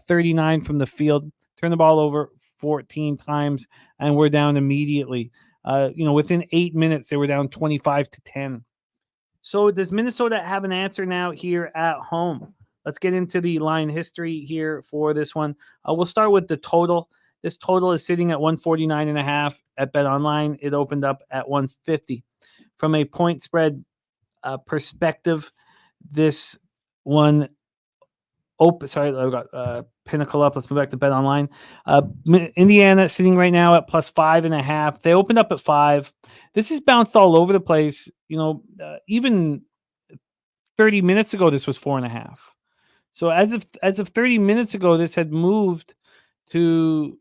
39 from the field, turned the ball over 14 times, and were down immediately. Within 8 minutes, they were down 25-10. So does Minnesota have an answer now here at home? Let's get into the line history here for this one. We'll start with the total. This total is sitting at 149.5 at BetOnline. It opened up at 150. From a point spread perspective, this one I've got Pinnacle up. Let's move back to BetOnline. Indiana sitting right now at +5.5. They opened up at 5. This has bounced all over the place. Even 30 minutes ago, this was 4.5. So as of 30 minutes ago, this had moved to,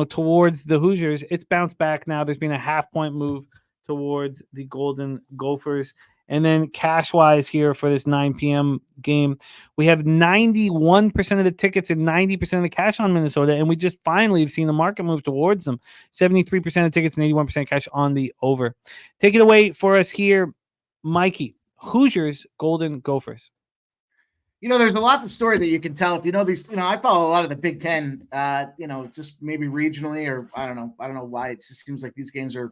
towards the Hoosiers. It's bounced back now. There's been a half-point move towards the Golden Gophers. And then cash-wise here for this 9 p.m. game, we have 91% of the tickets and 90% of the cash on Minnesota, and we just finally have seen the market move towards them. 73% of tickets and 81% cash on the over. Take it away for us here, Mikey. Hoosiers, Golden Gophers. There's a lot of the story that you can tell if you know these. I follow a lot of the Big Ten. Just maybe regionally, or I don't know why. It just seems like these games are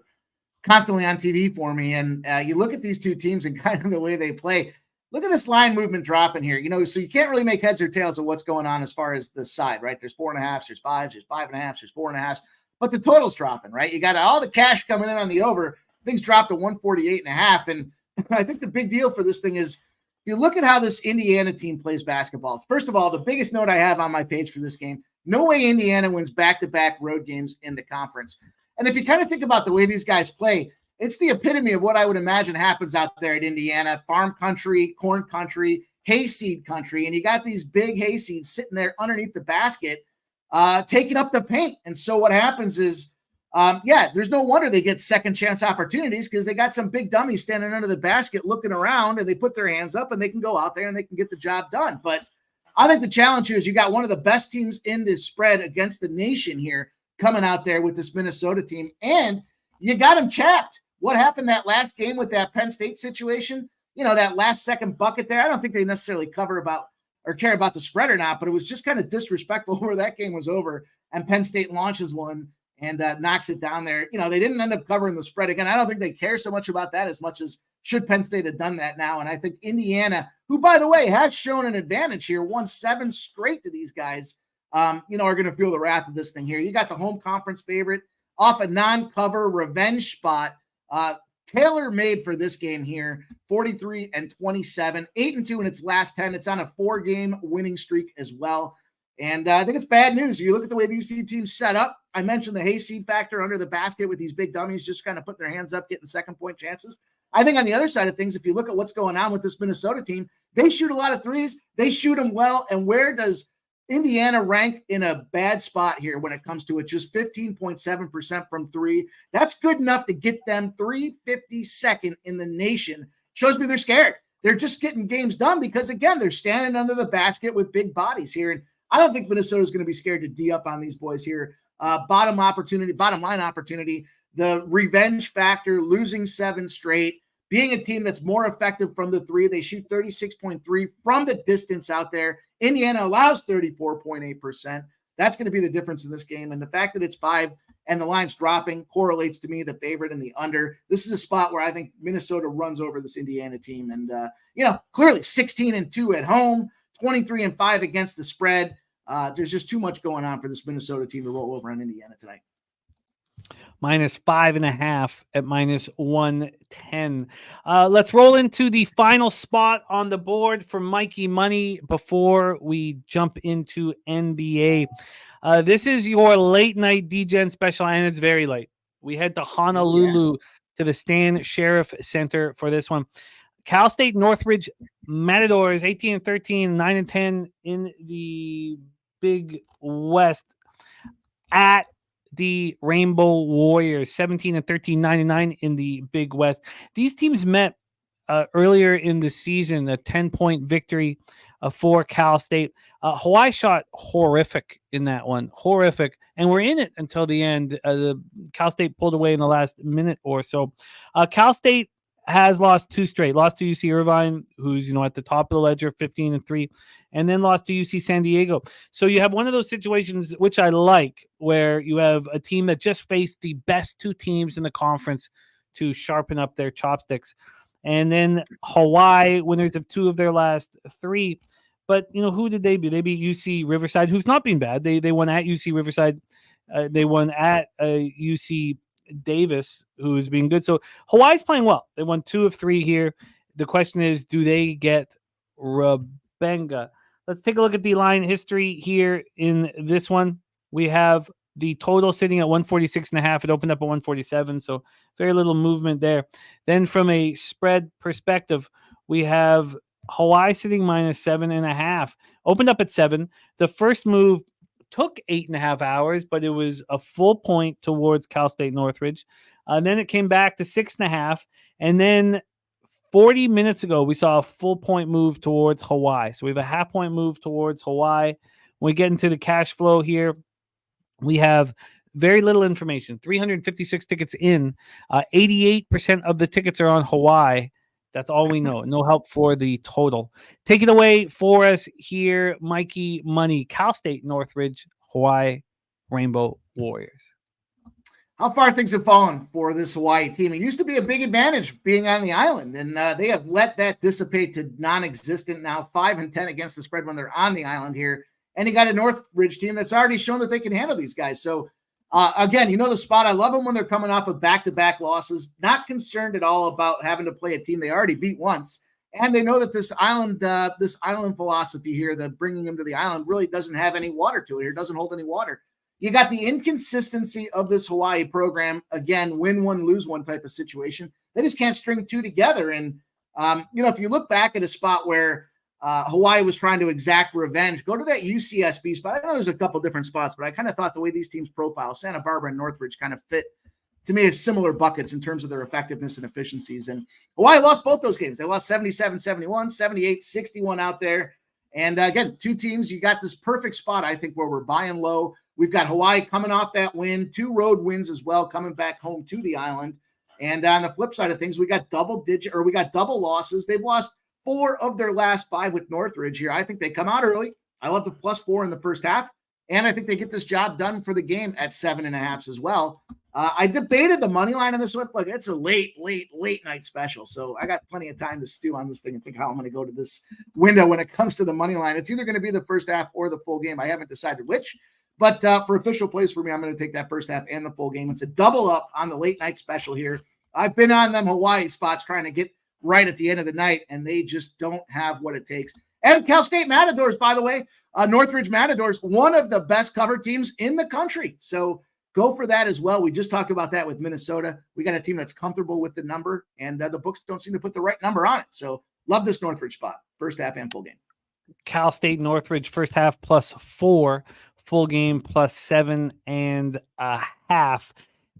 constantly on TV for me. And you look at these two teams and kind of the way they play. Look at this line movement dropping here. So you can't really make heads or tails of what's going on as far as the side, right? There's 4.5, there's 5, there's 5.5, there's 4.5, but the total's dropping, right? You got all the cash coming in on the over. Things dropped to 148.5. And I think the big deal for this thing is, if you look at how this Indiana team plays basketball, first of all, the biggest note I have on my page for this game, no way Indiana wins back-to-back road games in the conference. And if you kind of think about the way these guys play, it's the epitome of what I would imagine happens out there at Indiana: farm country, corn country, hayseed country. And you got these big hayseeds sitting there underneath the basket, taking up the paint. And so what happens is, there's no wonder they get second chance opportunities, because they got some big dummies standing under the basket looking around, and they put their hands up and they can go out there and they can get the job done. But I think the challenge here is you got one of the best teams in this spread against the nation here coming out there with this Minnesota team, and you got them chapped. What happened that last game with that Penn State situation? That last second bucket there. I don't think they necessarily care about the spread or not, but it was just kind of disrespectful where that game was over and Penn State launches one and knocks it down there. They didn't end up covering the spread again. I don't think they care so much about that as much as should Penn State have done that now. And I think Indiana, who, by the way, has shown an advantage here, won 7 straight to these guys, are going to feel the wrath of this thing here. You got the home conference favorite off a non-cover revenge spot. Tailor-made for this game here, 43-27, 8-2 in its last 10. It's on a 4-game winning streak as well. And I think it's bad news. You look at the way these two teams set up. I mentioned the hayseed factor under the basket with these big dummies just kind of putting their hands up, getting second point chances. I think on the other side of things, if you look at what's going on with this Minnesota team, they shoot a lot of threes. They shoot them well. And where does Indiana rank in a bad spot here when it comes to it? Just 15.7% from 3. That's good enough to get them 352nd in the nation. Shows me they're scared. They're just getting games done because, again, they're standing under the basket with big bodies here. And I don't think Minnesota is going to be scared to D up on these boys here. Bottom line opportunity, the revenge factor, losing 7 straight, being a team that's more effective from the 3. They shoot 36.3 from the distance out there. Indiana allows 34.8%. That's going to be the difference in this game. And the fact that it's 5 and the line's dropping correlates to me the favorite and the under. This is a spot where I think Minnesota runs over this Indiana team. And, clearly 16-2 at home, 23-5 against the spread. There's just too much going on for this Minnesota team to roll over on Indiana tonight. -5.5 at -110. Let's roll into the final spot on the board for Mikey Money before we jump into NBA. This is your late night DGen special, and it's very late. We head to Honolulu to the Stan Sheriff Center for this one. Cal State Northridge Matadors, 18-13, 9-10 in the Big West at the Rainbow Warriors, 17-13, 9-9 in the Big West. These teams met earlier in the season, a 10-point victory for Cal State. Hawaii shot horrific in that one, horrific, and we're in it until the end. The Cal State pulled away in the last minute or so. Cal State has lost 2 straight. Lost to UC Irvine, who's at the top of the ledger, 15-3, and then lost to UC San Diego. So you have one of those situations, which I like, where you have a team that just faced the best 2 teams in the conference to sharpen up their chopsticks. And then Hawaii, winners of 2 of their last 3. But, who did they beat? They beat UC Riverside, who's not been bad. They won at UC Riverside. They won at UC Davis, who's been good. So Hawaii's playing well. They won 2 of 3 here. The question is, do they get Rabenga? Let's take a look at the line history here in this one. We have the total sitting at 146.5. It opened up at 147, so very little movement there. Then from a spread perspective, we have Hawaii sitting -7.5. Opened up at 7. The first move took 8.5 hours, but it was a full point towards Cal State Northridge. Then it came back to 6.5. And then 40 minutes ago, we saw a full point move towards Hawaii. So we have a half point move towards Hawaii. When we get into the cash flow here, we have very little information. 356 tickets in. 88% of the tickets are on Hawaii. That's all we know. No help for the total. Take it away for us here, Mikey Money. Cal State Northridge, Hawaii Rainbow Warriors. How far things have fallen for this Hawaii team. It used to be a big advantage being on the island, and they have let that dissipate to non-existent now. 5-10 against the spread when they're on the island here. And you got a Northridge team that's already shown that they can handle these guys. So, again, you know the spot. I love them when they're coming off of back-to-back losses. Not concerned at all about having to play a team they already beat once. And they know that this island philosophy here, that bringing them to the island, really doesn't have any water to it. It doesn't hold any water. You got the inconsistency of this Hawaii program. Again, win one, lose one type of situation. They just can't string two together. And, if you look back at a spot where Hawaii was trying to exact revenge, go to that UCSB spot. I know there's a couple different spots, but I kind of thought the way these teams profile, Santa Barbara and Northridge, kind of fit, to me, as similar buckets in terms of their effectiveness and efficiencies. And Hawaii lost both those games. They lost 77-71, 78-61 out there. And again, two teams, you got this perfect spot, I think, where we're buying low. We've got Hawaii coming off that win, 2 road wins as well, coming back home to the island. And on the flip side of things, we got double losses. They've lost 4 of their last 5 with Northridge here. I think they come out early. I love the +4 in the first half. And I think they get this job done for the game at 7.5 as well. I debated the money line on this one. Look, it's a late night special. So I got plenty of time to stew on this thing and think how I'm going to go to this window when it comes to the money line. It's either going to be the first half or the full game. I haven't decided which. But for official plays for me, I'm going to take that first half and the full game. It's a double up on the late night special here. I've been on them Hawaii spots trying to get right at the end of the night, and they just don't have what it takes. And Cal State Matadors, by the way, Northridge Matadors, one of the best cover teams in the country. So go for that as well. We just talked about that with Minnesota. We got a team that's comfortable with the number, and the books don't seem to put the right number on it. So love this Northridge spot, first half and full game. Cal State Northridge, first half +4, full game +7.5.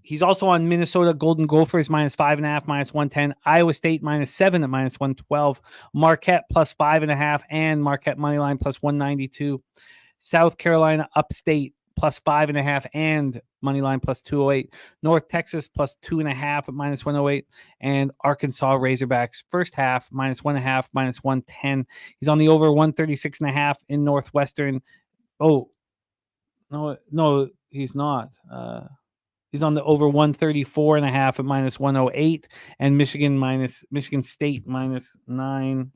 He's also on Minnesota Golden Gophers -5.5, -110. Iowa State -7 at -112. Marquette +5.5 and Marquette moneyline +192. South Carolina Upstate +5.5 and moneyline +208. North Texas +2.5 at -108. And Arkansas Razorbacks first half -1.5, -110. He's on the over 136.5 in Northwestern. Oh, no, he's not. He's on the over 134.5 at -108, and Michigan State -9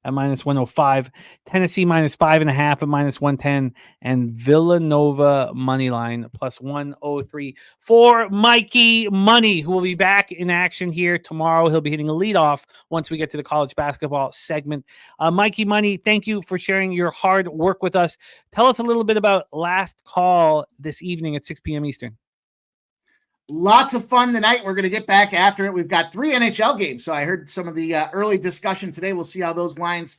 at -105. Tennessee -5.5 at -110, and Villanova moneyline +103 for Mikey Money, who will be back in action here tomorrow. He'll be hitting a leadoff once we get to the college basketball segment. Mikey Money, thank you for sharing your hard work with us. Tell us a little bit about Last Call this evening at 6 p.m. Eastern. Lots of fun tonight. We're going to get back after it. We've got 3 NHL games. So I heard some of the early discussion today. We'll see how those lines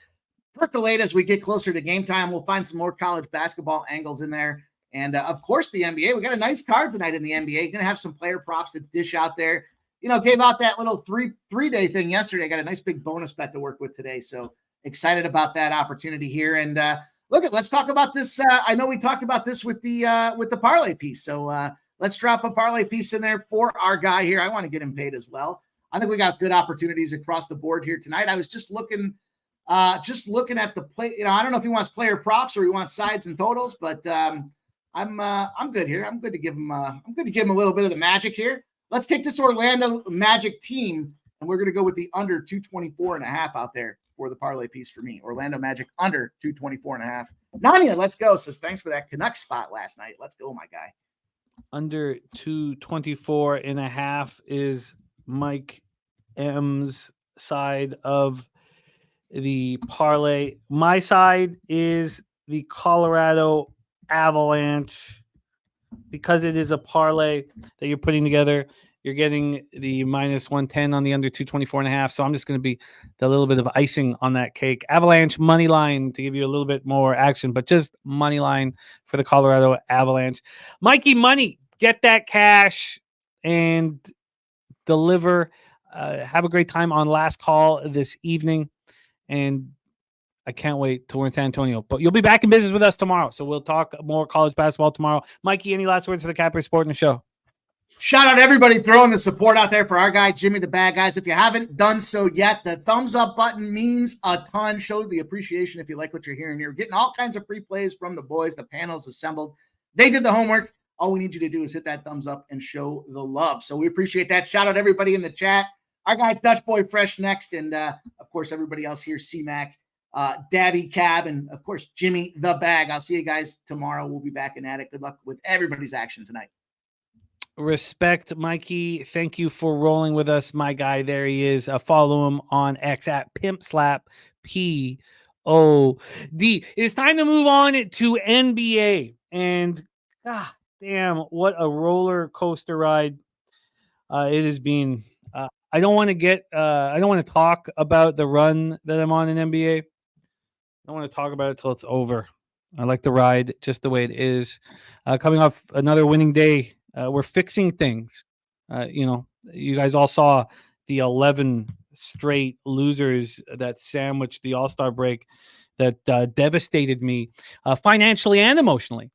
percolate as we get closer to game time. We'll find some more college basketball angles in there. And of course, the NBA. We got a nice card tonight in the NBA. Going to have some player props to dish out there. Gave out that little three-day thing yesterday. I got a nice big bonus bet to work with today. So excited about that opportunity here. And let's talk about this. I know we talked about this with the parlay piece. So let's drop a parlay piece in there for our guy here. I want to get him paid as well. I think we got good opportunities across the board here tonight. I was just looking at the play. I don't know if he wants player props or he wants sides and totals, but I'm good here. I'm good to give him a little bit of the magic here. Let's take this Orlando Magic team, and we're going to go with the under 224.5 out there for the parlay piece for me. Orlando Magic under 224.5. Nanya, let's go. Says thanks for that Canucks spot last night. Let's go, my guy. Under 224.5 is Mike M's side of the parlay. My side is the Colorado Avalanche. Because it is a parlay that you're putting together, you're getting the -110 on the under 224.5. So I'm just going to be the little bit of icing on that cake. Avalanche money line to give you a little bit more action, but just money line for the Colorado Avalanche. Mikey Money, get that cash and deliver. Have a great time on Last Call this evening. And I can't wait till we're in San Antonio. But you'll be back in business with us tomorrow. So we'll talk more college basketball tomorrow. Mikey, any last words for the Capper Sport and the show? Shout out everybody throwing the support out there for our guy, Jimmy the Bad Guys. If you haven't done so yet, the thumbs up button means a ton. Shows the appreciation if you like what you're hearing here. We're getting all kinds of free plays from the boys. The panel's assembled. They did the homework. All we need you to do is hit that thumbs up and show the love. So we appreciate that. Shout out everybody in the chat. Our guy, Dutch Boy Fresh next. And, of course, everybody else here, C-Mac, Daby Cab, and, of course, Jimmy the Bag. I'll see you guys tomorrow. We'll be back in at it. Good luck with everybody's action tonight. Respect, Mikey. Thank you for rolling with us, my guy. There he is. Follow him on X at PimpSlap, POD. It is time to move on to NBA. And God damn, what a roller coaster ride it has been. I don't want to talk about the run that I'm on in NBA. I don't want to talk about it till it's over. I like the ride just the way it is. Coming off another winning day. We're fixing things. You guys all saw the 11 straight losers that sandwiched the All-Star break that devastated me financially and emotionally.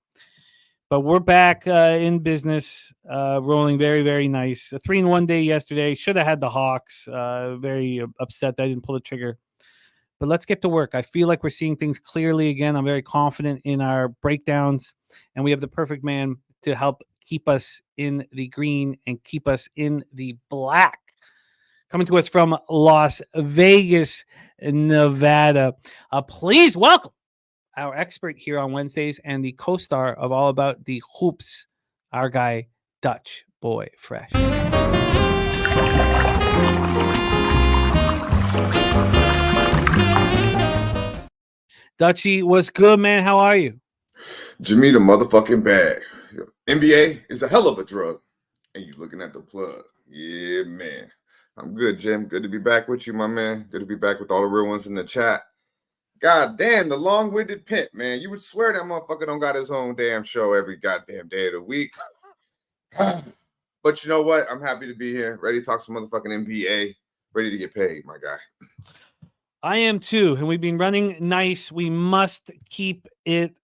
But we're back in business, rolling very, very nice. A 3-1 day yesterday. Should have had the Hawks. Very upset that I didn't pull the trigger. But let's get to work. I feel like we're seeing things clearly again. I'm very confident in our breakdowns, and we have the perfect man to help keep us in the green and keep us in the black. Coming to us from Las Vegas, Nevada. Please welcome our expert here on Wednesdays and the co-star of All About the Hoops, our guy, Dutch Boy Fresh. Dutchy, what's good, man? How are you? Jimmy the motherfucking Bag. NBA is a hell of a drug. And you looking at the plug. Yeah, man. I'm good, Jim. Good to be back with you, my man. Good to be back with all the real ones in the chat. God damn, the long-winded pimp, man. You would swear that motherfucker don't got his own damn show every goddamn day of the week. But you know what? I'm happy to be here. Ready to talk some motherfucking NBA. Ready to get paid, my guy. I am too. And we've been running nice. We must keep it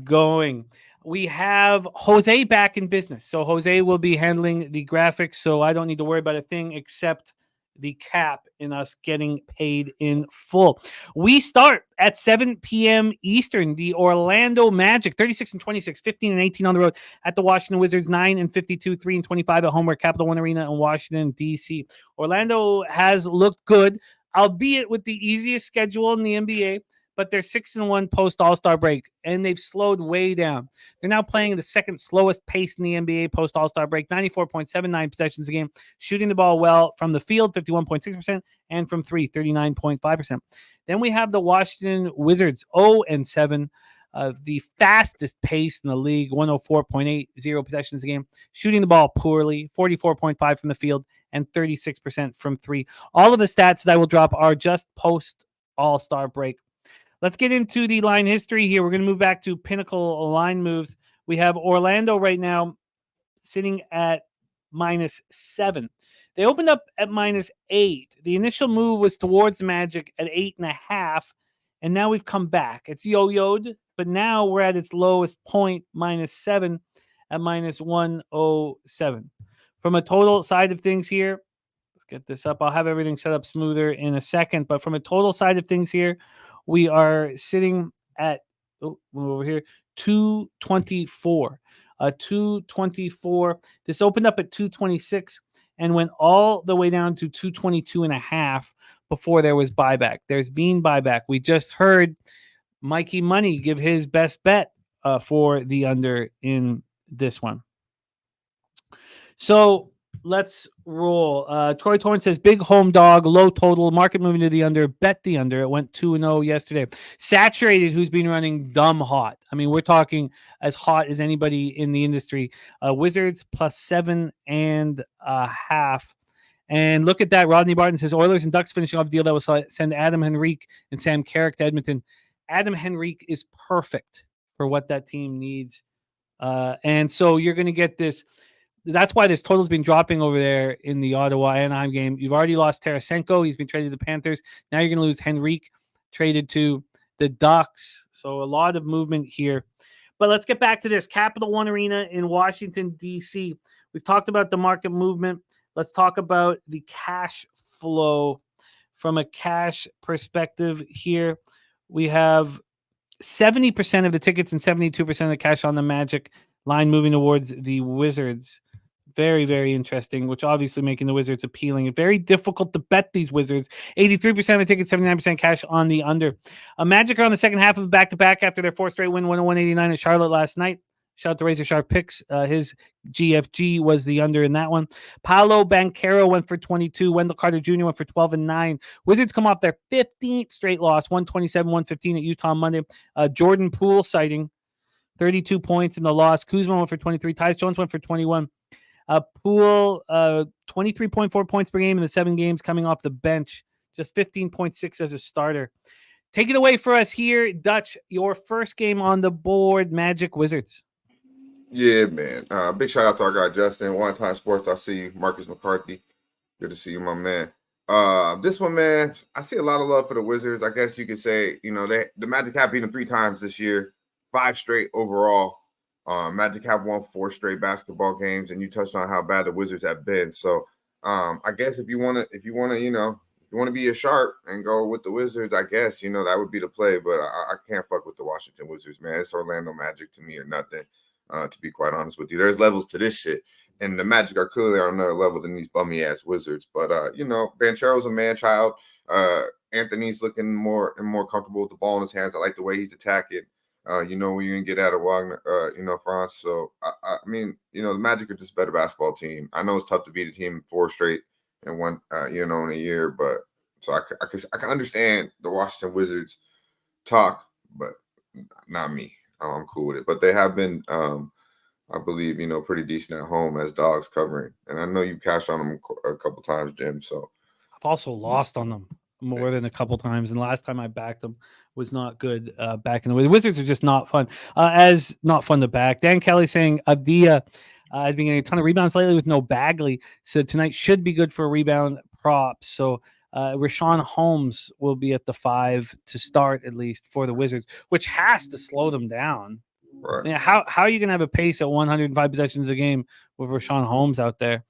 going. We have Jose back in business. So Jose will be handling the graphics. So I don't need to worry about a thing except the cap in us getting paid in full. We start at 7 p.m. Eastern. The Orlando Magic, 36-26, 15-18 on the road at the Washington Wizards, 9-52, 3-25 at home. We're Capital One Arena in Washington, D.C. Orlando has looked good, albeit with the easiest schedule in the NBA. But they're 6-1 post All-Star break, and they've slowed way down. They're now playing the second slowest pace in the NBA post All-Star break, 94.79 possessions a game, shooting the ball well from the field, 51.6%, and from three, 39.5%. Then we have the Washington Wizards, 0-7, the fastest pace in the league, 104.80 possessions a game, shooting the ball poorly, 44.5 from the field, and 36% from three. All of the stats that I will drop are just post All-Star break. Let's get into the line history here. We're going to move back to Pinnacle line moves. We have Orlando right now sitting at -7. They opened up at -8. The initial move was towards Magic at 8.5, and now we've come back. It's yo-yoed, but now we're at its lowest point, -7 at -107. From a total side of things here, let's get this up. I'll have everything set up smoother in a second, but from a total side of things here, we are sitting at, over here, 224. 224. This opened up at 226 and went all the way down to 222.5 before there was buyback. There's been buyback. We just heard Mikey Money give his best bet for the under in this one. So let's roll. Troy Torrance says, big home dog, low total, market moving to the under, bet the under. It went 2-0 yesterday. Saturated, who's been running dumb hot. I mean, we're talking as hot as anybody in the industry. Wizards +7.5. And look at that. Rodney Barton says, Oilers and Ducks finishing off a deal that will send Adam Henrique and Sam Carrick to Edmonton. Adam Henrique is perfect for what that team needs. And so you're going to get this. That's why this total's been dropping over there in the Ottawa-Anaheim game. You've already lost Tarasenko. He's been traded to the Panthers. Now you're going to lose Henrique, traded to the Ducks. So a lot of movement here. But let's get back to this. Capital One Arena in Washington, D.C. We've talked about the market movement. Let's talk about the cash flow from a cash perspective here. We have 70% of the tickets and 72% of the cash on the Magic line moving towards the Wizards. Very, very interesting, which obviously making the Wizards appealing. Very difficult to bet these Wizards. 83% of the tickets, 79% cash on the under. Magic are on the second half of the back-to-back after their fourth straight win, 101-89 at Charlotte last night. Shout out to Razor Sharp Picks. His GFG was the under in that one. Paolo Banchero went for 22. Wendell Carter Jr. went for 12 and 9. Wizards come off their 15th straight loss, 127-115 at Utah Monday. Jordan Poole sighting, 32 points in the loss. Kuzma went for 23. Tyus Jones went for 21. Poole, 23.4 points per game in the 7 games coming off the bench. Just 15.6 as a starter. Take it away for us here, Dutch. Your first game on the board, Magic Wizards. Yeah, man. Big shout out to our guy Justin. One Time Sports. I see you, Marcus McCarthy. Good to see you, my man. This one, man, I see a lot of love for the Wizards. I guess you could say, the Magic have beat them 3 times this year, 5 straight overall. Magic have won 4 straight basketball games, and you touched on how bad the Wizards have been. So, I guess if you want to be a sharp and go with the Wizards, I guess that would be the play. But I can't fuck with the Washington Wizards, man. It's Orlando Magic to me or nothing. To be quite honest with you, there's levels to this shit, and the Magic are clearly on another level than these bummy ass Wizards. But Banchero's a man child. Anthony's looking more and more comfortable with the ball in his hands. I like the way he's attacking. When you can get out of Wagner, France. So I mean, the Magic are just a better basketball team. I know it's tough to beat a team 4 straight and one, in a year, but so I can understand the Washington Wizards talk, but not me. I'm cool with it. But they have been, I believe, pretty decent at home as dogs covering. And I know you cashed on them a couple times, Jim. So I've also lost on them more than a couple times. And last time I backed them was not good back in the way. The Wizards are just not fun. As not fun to back. Dan Kelly saying Avdia has been getting a ton of rebounds lately with no Bagley. So tonight should be good for a rebound prop. So Rashawn Holmes will be at the 5 to start, at least for the Wizards, which has to slow them down. right. Yeah, how are you going to have a pace at 105 possessions a game with Rashawn Holmes out there?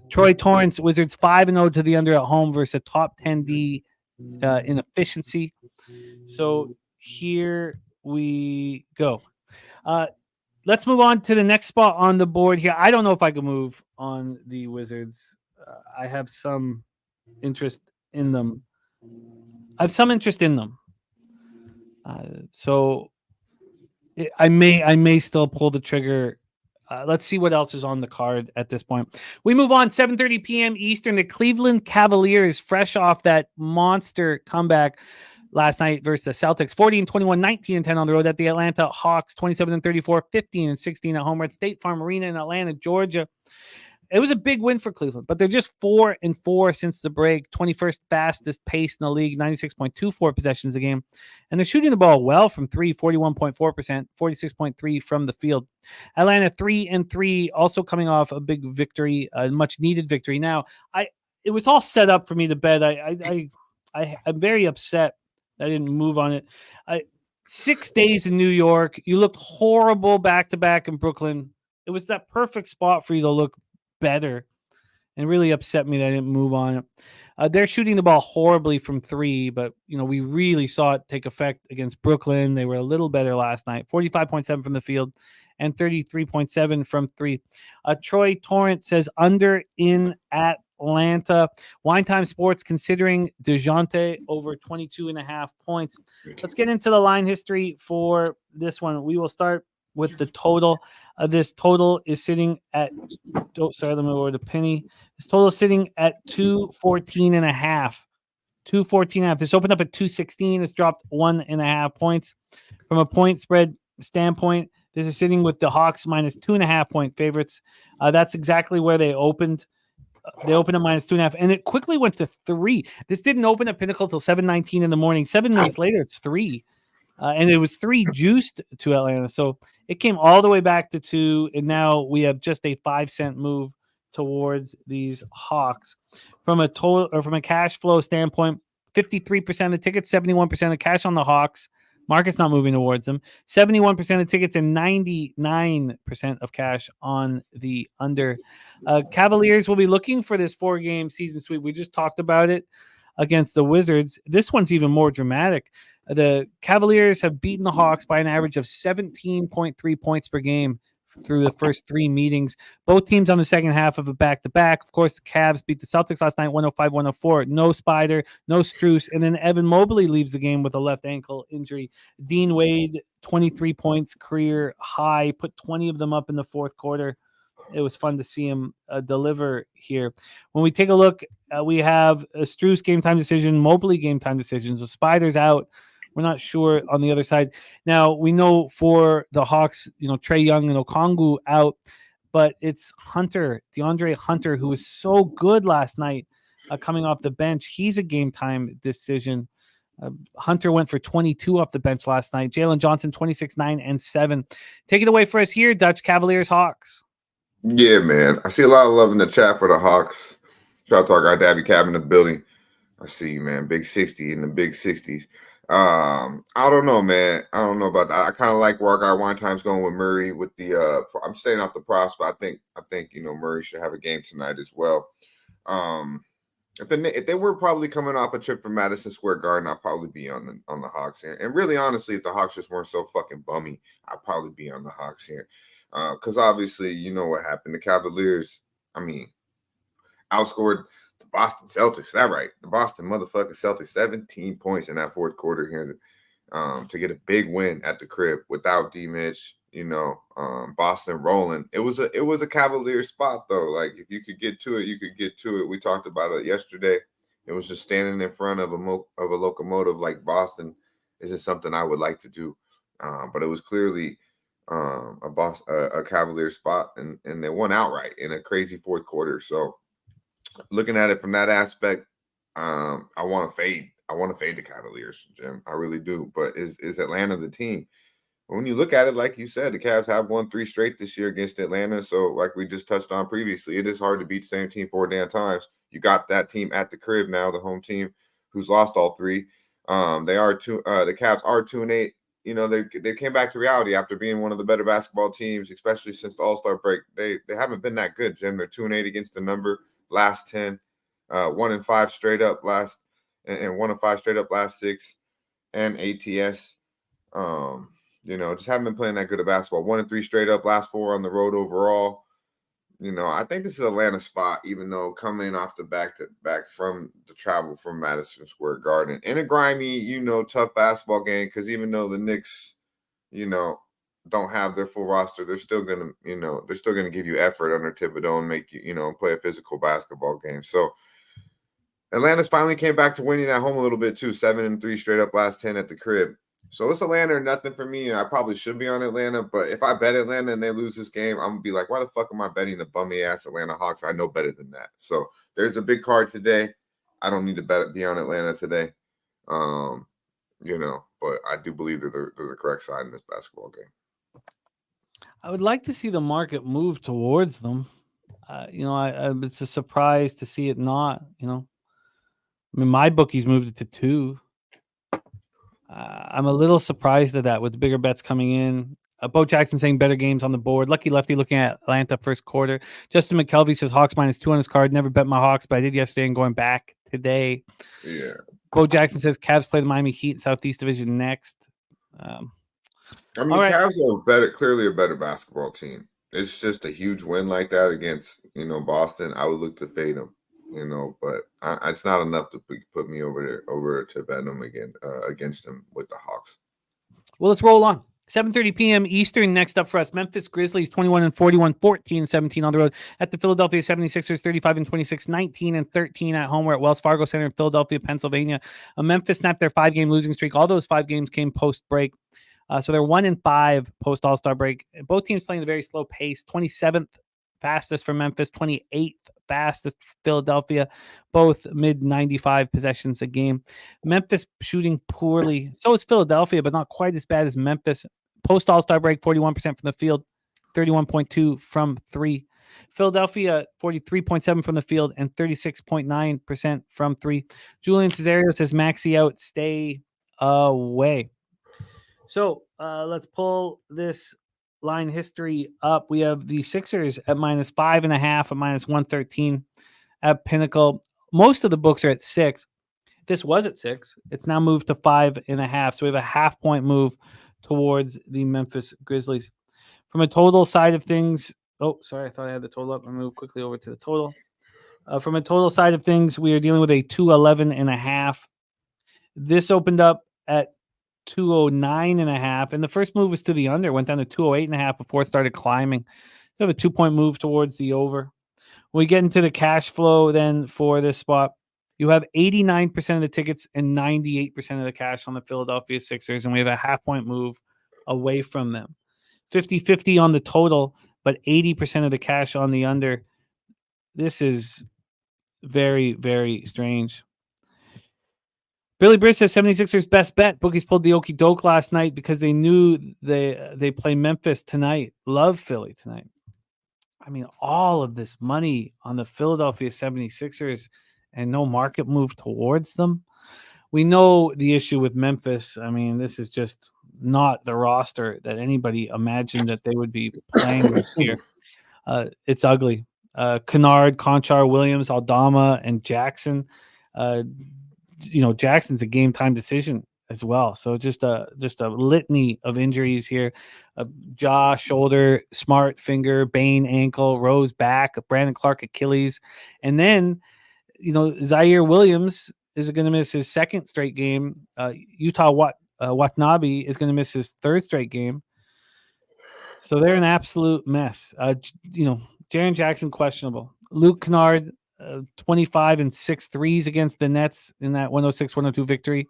Troy Torrance, Wizards 5-0 to the under at home versus a top 10 D in efficiency. So here we go. Let's move on to the next spot on the board here. I don't know if I can move on the Wizards. I have some interest in them. So I may still pull the trigger. Let's see what else is on the card at this point. We move on. 7:30 p.m. Eastern. The Cleveland Cavaliers, fresh off that monster comeback last night versus the Celtics, 40-21, 19-10 on the road at the Atlanta Hawks, 27-34, 15-16 at home at State Farm Arena in Atlanta, Georgia. It was a big win for Cleveland, but they're just 4-4 since the break. 21st fastest pace in the league, 96.24 possessions a game. And they're shooting the ball well from 3, 41.4%, 46.3 from the field. Atlanta 3-3, also coming off a big victory, a much needed victory. Now, it was all set up for me to bet. I'm very upset I didn't move on it. 6 days in New York. You looked horrible back-to-back in Brooklyn. It was that perfect spot for you to look better, and really upset me that I didn't move on it. They're shooting the ball horribly from 3, but we really saw it take effect against Brooklyn. They were a little better last night, 45.7 from the field and 33.7 from 3. Troy Torrance says under in Atlanta. Wine Time Sports considering DeJounte over 22.5 points. Let's get into the line history for this one. We will start with the total. This total is sitting at, let me lower the penny. This total is sitting at 214.5. 214.5. This opened up at 216. It's dropped 1.5 points. From a point spread standpoint, this is sitting with the Hawks minus 2.5 point favorites. That's exactly where they opened. They opened at minus 2.5, and it quickly went to 3. This didn't open at Pinnacle till 7:19 in the morning. 7 minutes later, it's 3. And it was 3 juiced to Atlanta. So it came all the way back to 2. And now we have just a 5-cent move towards these Hawks. From a total or from a cash flow standpoint, 53% of the tickets, 71% of cash on the Hawks, Market's not moving towards them. 71% of tickets and 99% of cash on the under. Cavaliers will be looking for this 4-game season sweep. We just talked about it against the Wizards. This one's even more dramatic. The Cavaliers have beaten the Hawks by an average of 17.3 points per game through the first 3 meetings. Both teams on the second half of a back-to-back. Of course, the Cavs beat the Celtics last night 105-104. No Spider, no Strus, and then Evan Mobley leaves the game with a left ankle injury. Dean Wade, 23 points, career high, put 20 of them up in the fourth quarter. It was fun to see him deliver here. When we take a look, we have a Strus game time decision, Mobley game time decision. So Spider's out. We're not sure on the other side. Now, we know for the Hawks, Trae Young and Okongwu out, but it's DeAndre Hunter, who was so good last night coming off the bench. He's a game time decision. Hunter went for 22 off the bench last night. Jalen Johnson, 26, 9, and 7. Take it away for us here, Dutch. Cavaliers, Hawks. Yeah, man. I see a lot of love in the chat for the Hawks. Shout out to our guy, Daby Cab in the building. I see you, man. Big 60 in the big 60s. I don't know, man. I don't know about that. I kind of like where our guy Wine Time's going with Murray with the I'm staying off the props, but I think Murray should have a game tonight as well. If they were probably coming off a trip from Madison Square Garden, I'd probably be on the Hawks here. And really, honestly, if the Hawks just weren't so fucking bummy, I'd probably be on the Hawks here. Because obviously, you know what happened. The Cavaliers, outscored the Boston Celtics. Is that right? The Boston motherfucking Celtics, 17 points in that fourth quarter here to get a big win at the crib without D-Mitch, Boston rolling. It was a Cavalier spot, though. Like, if you could get to it, you could get to it. We talked about it yesterday. It was just standing in front of a locomotive like Boston isn't something I would like to do. But it was clearly a Cavalier spot, and they won outright in a crazy fourth quarter. So looking at it from that aspect, I want to fade the Cavaliers, Jim. I really do. But is Atlanta the team? When you look at it, like you said, the Cavs have won 3 straight this year against Atlanta. So like we just touched on previously, it is hard to beat the same team 4 damn times. You got that team at the crib now, the home team, who's lost all 3. The Cavs are 2-8. They came back to reality after being one of the better basketball teams, especially since the All-Star break. They haven't been that good, Jim. They're 2-8 against the number last 10, 1-5 straight up last, and 1-5 straight up last 6, and ATS. Just haven't been playing that good of basketball. 1-3 straight up last 4 on the road overall. I think this is Atlanta's spot, even though coming off the back from the travel from Madison Square Garden in a grimy, tough basketball game. Because even though the Knicks, don't have their full roster, they're still gonna give you effort under Thibodeau and make you, play a physical basketball game. So Atlanta's finally came back to winning at home a little bit too, 7-3 straight up last 10 at the crib. So it's Atlanta or nothing for me. I probably should be on Atlanta, but if I bet Atlanta and they lose this game, I'm going to be like, why the fuck am I betting the bummy-ass Atlanta Hawks? I know better than that. So there's a big card today. I don't need to be on Atlanta today. But I do believe they're the correct side in this basketball game. I would like to see the market move towards them. It's a surprise to see it not, my bookies moved it to 2. I'm a little surprised at that with the bigger bets coming in. Bo Jackson saying better games on the board. Lucky Lefty looking at Atlanta first quarter. Justin McKelvey says Hawks -2 on his card. Never bet my Hawks, but I did yesterday and going back today. Yeah. Bo Jackson says Cavs play the Miami Heat Southeast Division next. Cavs are clearly a better basketball team. It's just a huge win like that against, Boston. I would look to fade them. But it's not enough to put me over to bet them again against them with the Hawks. Well, let's roll on. 7:30 p.m. Eastern next up for us. Memphis Grizzlies 21-41, 14-17 on the road at the Philadelphia 76ers, 35-26, 19-13 at home. We're at Wells Fargo Center in Philadelphia, Pennsylvania. Memphis snapped their 5-game losing streak. All those 5 games came post-break. So they're 1-5 post-All-Star break. Both teams playing at a very slow pace. 27th fastest for Memphis, 28th fastest for Philadelphia, both mid-95 possessions a game. Memphis shooting poorly. So is Philadelphia, but not quite as bad as Memphis. Post-All-Star break, 41% from the field, 31.2 from 3. Philadelphia, 43.7 from the field and 36.9% from 3. Julian Cesario says, Maxey out, stay away. So let's pull this line history up. We have the Sixers at -5.5 at -113 at Pinnacle. Most of the books are at 6. This was at 6. It's now moved to 5.5. So we have a half-point move towards the Memphis Grizzlies. From a total side of things, oh, sorry, I thought I had the total up. I'll move quickly over to the total. From a total side of things, we are dealing with a 211.5. This opened up at 209.5, and the first move was to the under, went down to 208.5 before it started climbing. We have a 2-point move towards the over. When we get into the cash flow then for this spot, you have 89% of the tickets and 98% of the cash on the Philadelphia Sixers, and we have a half-point move away from them. 50-50 on the total, but 80% of the cash on the under. This is very, very strange. Billy Britt says 76ers best bet. Bookies pulled the okie doke last night because they knew they play Memphis tonight. Love Philly tonight. I mean, all of this money on the Philadelphia 76ers and no market move towards them. We know the issue with Memphis. I mean, this is just not the roster that anybody imagined that they would be playing this year. It's ugly. Kennard, Conchar, Williams, Aldama, and Jackson. Jackson's a game time decision as well. So just a litany of injuries here. Jaw, shoulder, Smart, finger, Bain, ankle, Rose, back, Brandon Clark, Achilles. And then, Zaire Williams is going to miss his second straight game. Utah Watanabe is going to miss his third straight game. So they're an absolute mess. Jaren Jackson, questionable. Luke Kennard, 25 and 6 threes against the Nets in that 106-102 victory.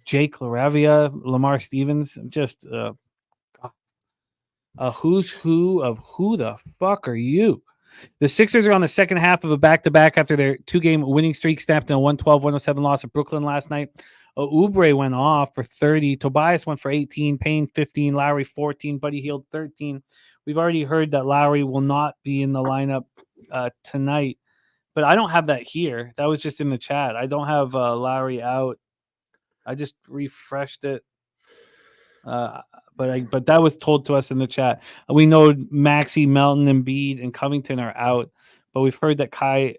Jake LaRavia, Lamar Stevens, just a who's who of who the fuck are you? The Sixers are on the second half of a back-to-back after their 2-game winning streak snapped in a 112-107 loss at Brooklyn last night. Oubre went off for 30. Tobias went for 18. Payne 15. Lowry 14. Buddy Hield 13. We've already heard that Lowry will not be in the lineup tonight, but I don't have that here. That was just in the chat. I don't have Lowry out. I just refreshed it. But that was told to us in the chat. We know Maxey, Melton, Embiid, and Covington are out, but we've heard that Kyle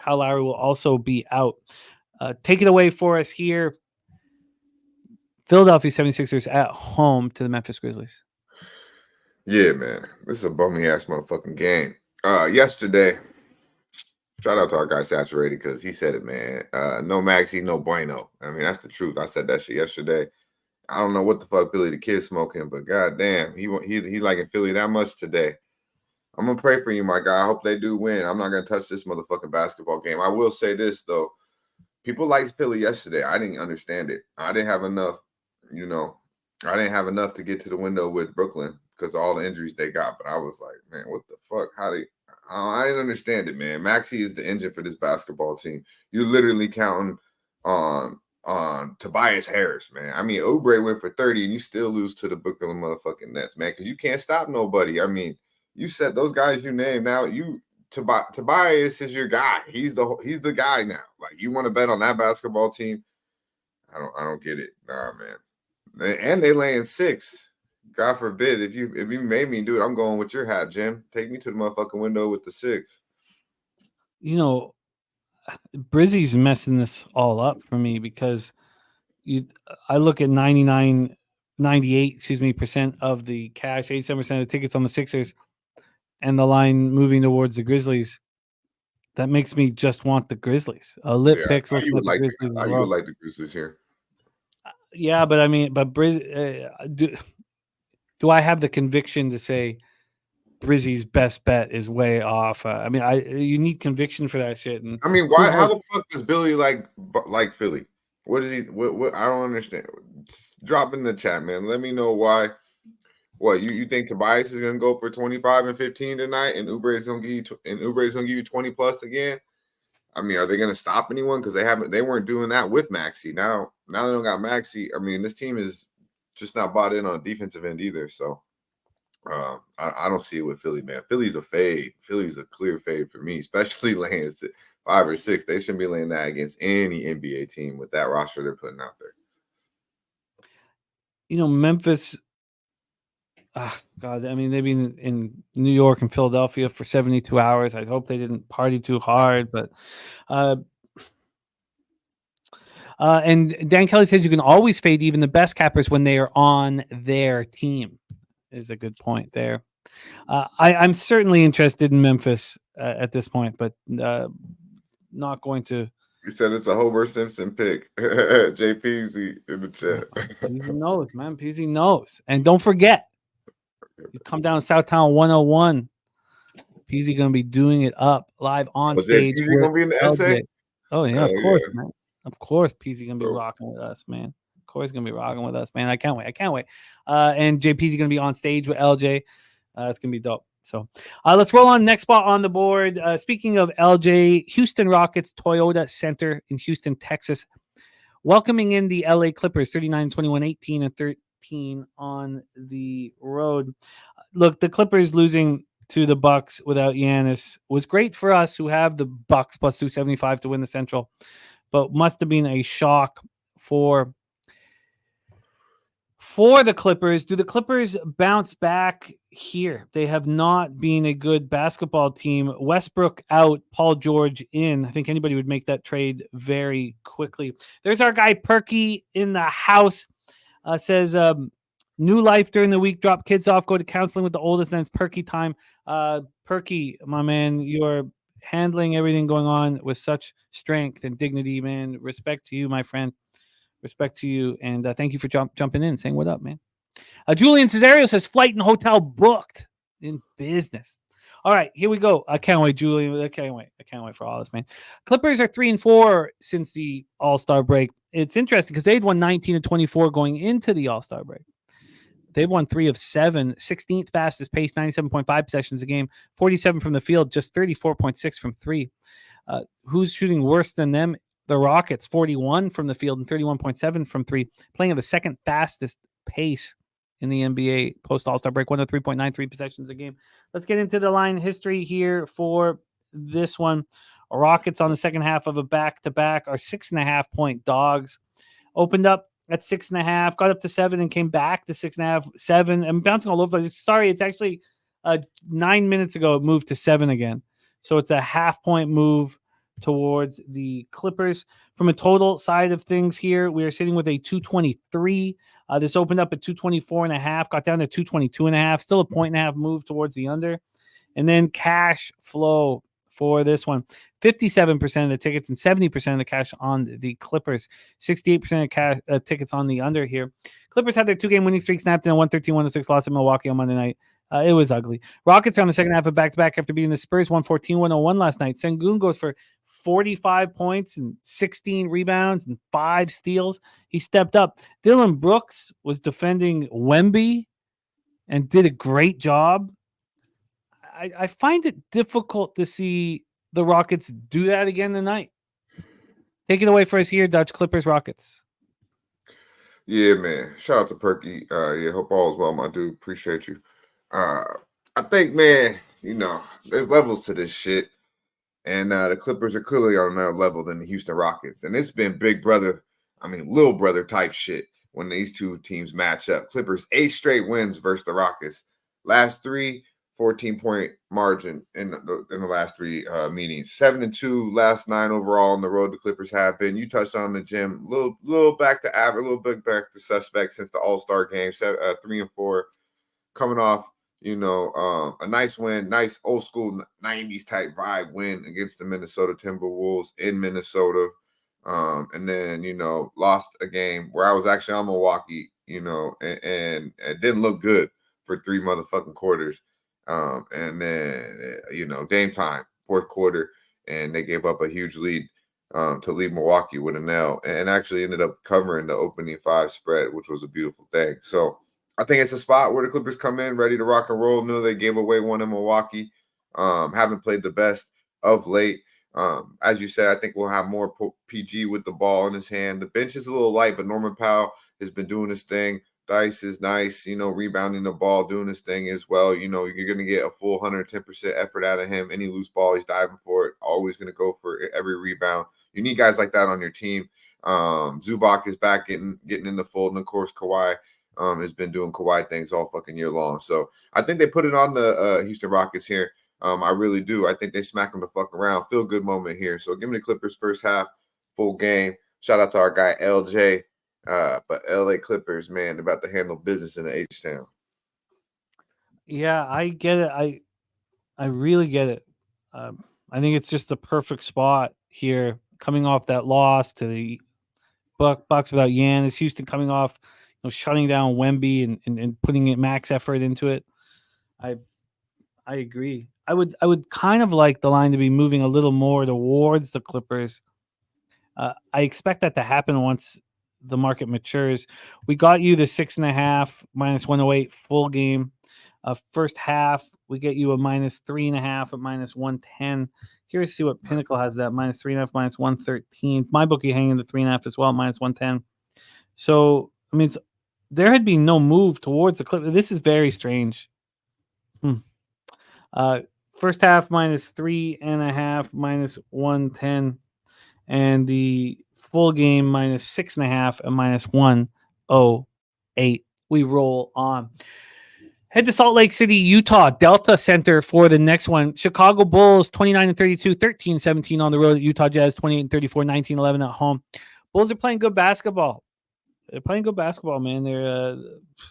Lowry will also be out. Take it away for us here. Philadelphia 76ers at home to the Memphis Grizzlies. Yeah, man. This is a bummy ass motherfucking game. Yesterday, shout out to our guy Saturated because he said it, man. No Maxey, no bueno. I mean, that's the truth. I said that shit yesterday. I don't know what the fuck Billy the Kid smoking, but goddamn, he liking Philly that much today. I'm gonna pray for you, my guy. I hope they do win. I'm not gonna touch this motherfucking basketball game. I will say this though, people liked Philly yesterday. I didn't understand it. I didn't have enough, I didn't have enough to get to the window with Brooklyn because of all the injuries they got. But I was like, man, what the fuck? I didn't understand it, man. Maxey is the engine for this basketball team. You're literally counting on Tobias Harris, man. I mean, Oubre went for 30 and you still lose to the Brooklyn motherfucking Nets, man, because you can't stop nobody. I mean, you said those guys you named. Now Tobias is your guy. He's the guy now. Like, you want to bet on that basketball team? I don't get it. Nah, man. And they laying 6. God forbid if you made me do it, I'm going with your hat, Jim. Take me to the motherfucking window with the 6. Brizzy's messing this all up for me because I look at 98% of the cash, 87% of the tickets on the Sixers, and the line moving towards the Grizzlies. That makes me just want the Grizzlies. Picks looking at the Grizzlies. You would like the Grizzlies here. Yeah, but I mean, do I have the conviction to say Brizzy's best bet is way off? You need conviction for that shit. And I mean, why? How the fuck does Billy like Philly? What is he? What? I don't understand. Drop in the chat, man. Let me know why. What you think Tobias is gonna go for 25 and 15 tonight, and Oubre is gonna give you 20 plus again? I mean, are they gonna stop anyone? Because they weren't doing that with Maxey. Now they don't got Maxey. I mean, this team is just not bought in on a defensive end either. So I don't see it with Philly, man. Philly's a fade. Philly's a clear fade for me, especially laying 5 or 6. They shouldn't be laying that against any NBA team with that roster they're putting out there. Memphis. God, I mean, they've been in New York and Philadelphia for 72 hours. I hope they didn't party too hard, but and Dan Kelly says you can always fade even the best cappers when they are on their team. Is a good point there. I'm certainly interested in Memphis at this point, but not going to. He said it's a Homer Simpson pick. JPZ in the chat. Peasy knows, man. Peasy knows. And don't forget, you come down to Southtown 101. Peasy going to be doing it up live on stage. Peasy going to be in the essay? Oh, yeah, of course, man. Of course, Peasy going to be rocking with us, man. Of course, he's going to be rocking with us, man. I can't wait. And JP's going to be on stage with LJ. It's going to be dope. So let's roll on next spot on the board. Speaking of LJ, Houston Rockets, Toyota Center in Houston, Texas, welcoming in the LA Clippers, 39-21, 18 and 13 on the road. Look, the Clippers losing to the Bucks without Giannis was great for us who have the Bucks plus 275 to win the Central, but must have been a shock for the Clippers. Do the Clippers bounce back here? They have not been a good basketball team. Westbrook out, Paul George in. I think anybody would make that trade very quickly. There's our guy Perky in the house. Says new life during the week. Drop kids off, go to counseling with the oldest, and it's Perky time. Perky, my man, you're handling everything going on with such strength and dignity, man. Respect to you, my friend. Respect to you, and thank you for jumping in, saying what up, man. Julian Cesario says flight and hotel booked in business. All right, here we go. I can't wait, Julian. I can't wait for all this, man. Clippers are 3-4 since the All-Star break. It's interesting because they'd won 19-24 going into the All-Star break. They've won 3 of 7, 16th fastest pace, 97.5 possessions a game, 47 from the field, just 34.6 from 3. Who's shooting worse than them? The Rockets, 41 from the field and 31.7 from 3, playing at the second fastest pace in the NBA post All-Star break, 103.93 possessions a game. Let's get into the line history here for this one. Rockets on the second half of a back-to-back are 6.5-point dogs. Opened up at 6.5, got up to 7 and came back to 6.5, 7. I'm bouncing all over. Sorry, it's actually 9 minutes ago it moved to 7 again. So it's a half-point move towards the Clippers. From a total side of things here, we are sitting with a 223. This opened up at 224.5, got down to 222.5, still a 1.5 move towards the under. And then cash flow for this one, 57% of the tickets and 70% of the cash on the Clippers, 68% of cash tickets on the under here. Clippers had their 2-game winning streak snapped in a 113-106 loss in Milwaukee on Monday night. It was ugly. Rockets are on the second half of back-to-back after beating the Spurs 114-101 last night. Sengun goes for 45 points and 16 rebounds and 5 steals. He stepped up. Dylan Brooks was defending Wemby and did a great job. I find it difficult to see the Rockets do that again tonight. Take it away for us here, Dutch. Clippers, Rockets. Yeah, man. Shout out to Perky. Hope all is well, my dude. Appreciate you. I think, man, there's levels to this shit. And the Clippers are clearly on another level than the Houston Rockets. And it's been big brother, little brother type shit when these two teams match up. Clippers 8 straight wins versus the Rockets. Last 3, 14-point margin in the last 3 meetings. 7-2 last 9 overall on the road the Clippers have been. You touched on the gym. Little back to average, a little bit back to suspect since the All-Star game. 3-4 coming off, a nice win, nice old school 90s type vibe win against the Minnesota Timberwolves in Minnesota. And then, lost a game where I was actually on Milwaukee, and it didn't look good for 3 motherfucking quarters. And then, Dame time, 4th quarter, and they gave up a huge lead to lead Milwaukee with an L, and actually ended up covering the opening 5 spread, which was a beautiful thing. So I think it's a spot where the Clippers come in ready to rock and roll. Knew they gave away one in Milwaukee. Haven't played the best of late. As you said, I think we'll have more PG with the ball in his hand. The bench is a little light, but Norman Powell has been doing his thing. Dice is nice, rebounding the ball, doing his thing as well. You're going to get a full 110% effort out of him. Any loose ball, he's diving for it. Always going to go for every rebound. You need guys like that on your team. Zubac is back getting in the fold, and of course Kawhi has been doing Kawhi things all fucking year long. So I think they put it on the Houston Rockets here. I really do. I think they smack them the fuck around. Feel good moment here. So give me the Clippers first half, full game. Shout out to our guy LJ. But LA Clippers, man, they're about to handle business in the H-Town. Yeah, I get it. I really get it. I think it's just the perfect spot here, coming off that loss to the Bucks without Giannis. Houston coming off, shutting down Wemby and putting it max effort into it. I agree. I would kind of like the line to be moving a little more towards the Clippers. I expect that to happen once the market matures. We got you the 6.5 minus 108 full game. First half, we get you a minus 3.5 at minus 110. Curious to see what Pinnacle has that minus 3.5 minus 113. My bookie hanging the 3.5 as well, minus 110. So I mean, there had been no move towards the Clippers. This is very strange. First half minus 3.5 minus 110, and the full game minus 6.5 and minus 108. We roll on. Head to Salt Lake City, Utah, Delta Center for the next one. Chicago Bulls 29-32, 13-17 on the road at Utah Jazz, 28-34, 19-11 at home. Bulls are playing good basketball. They're playing good basketball, man. They're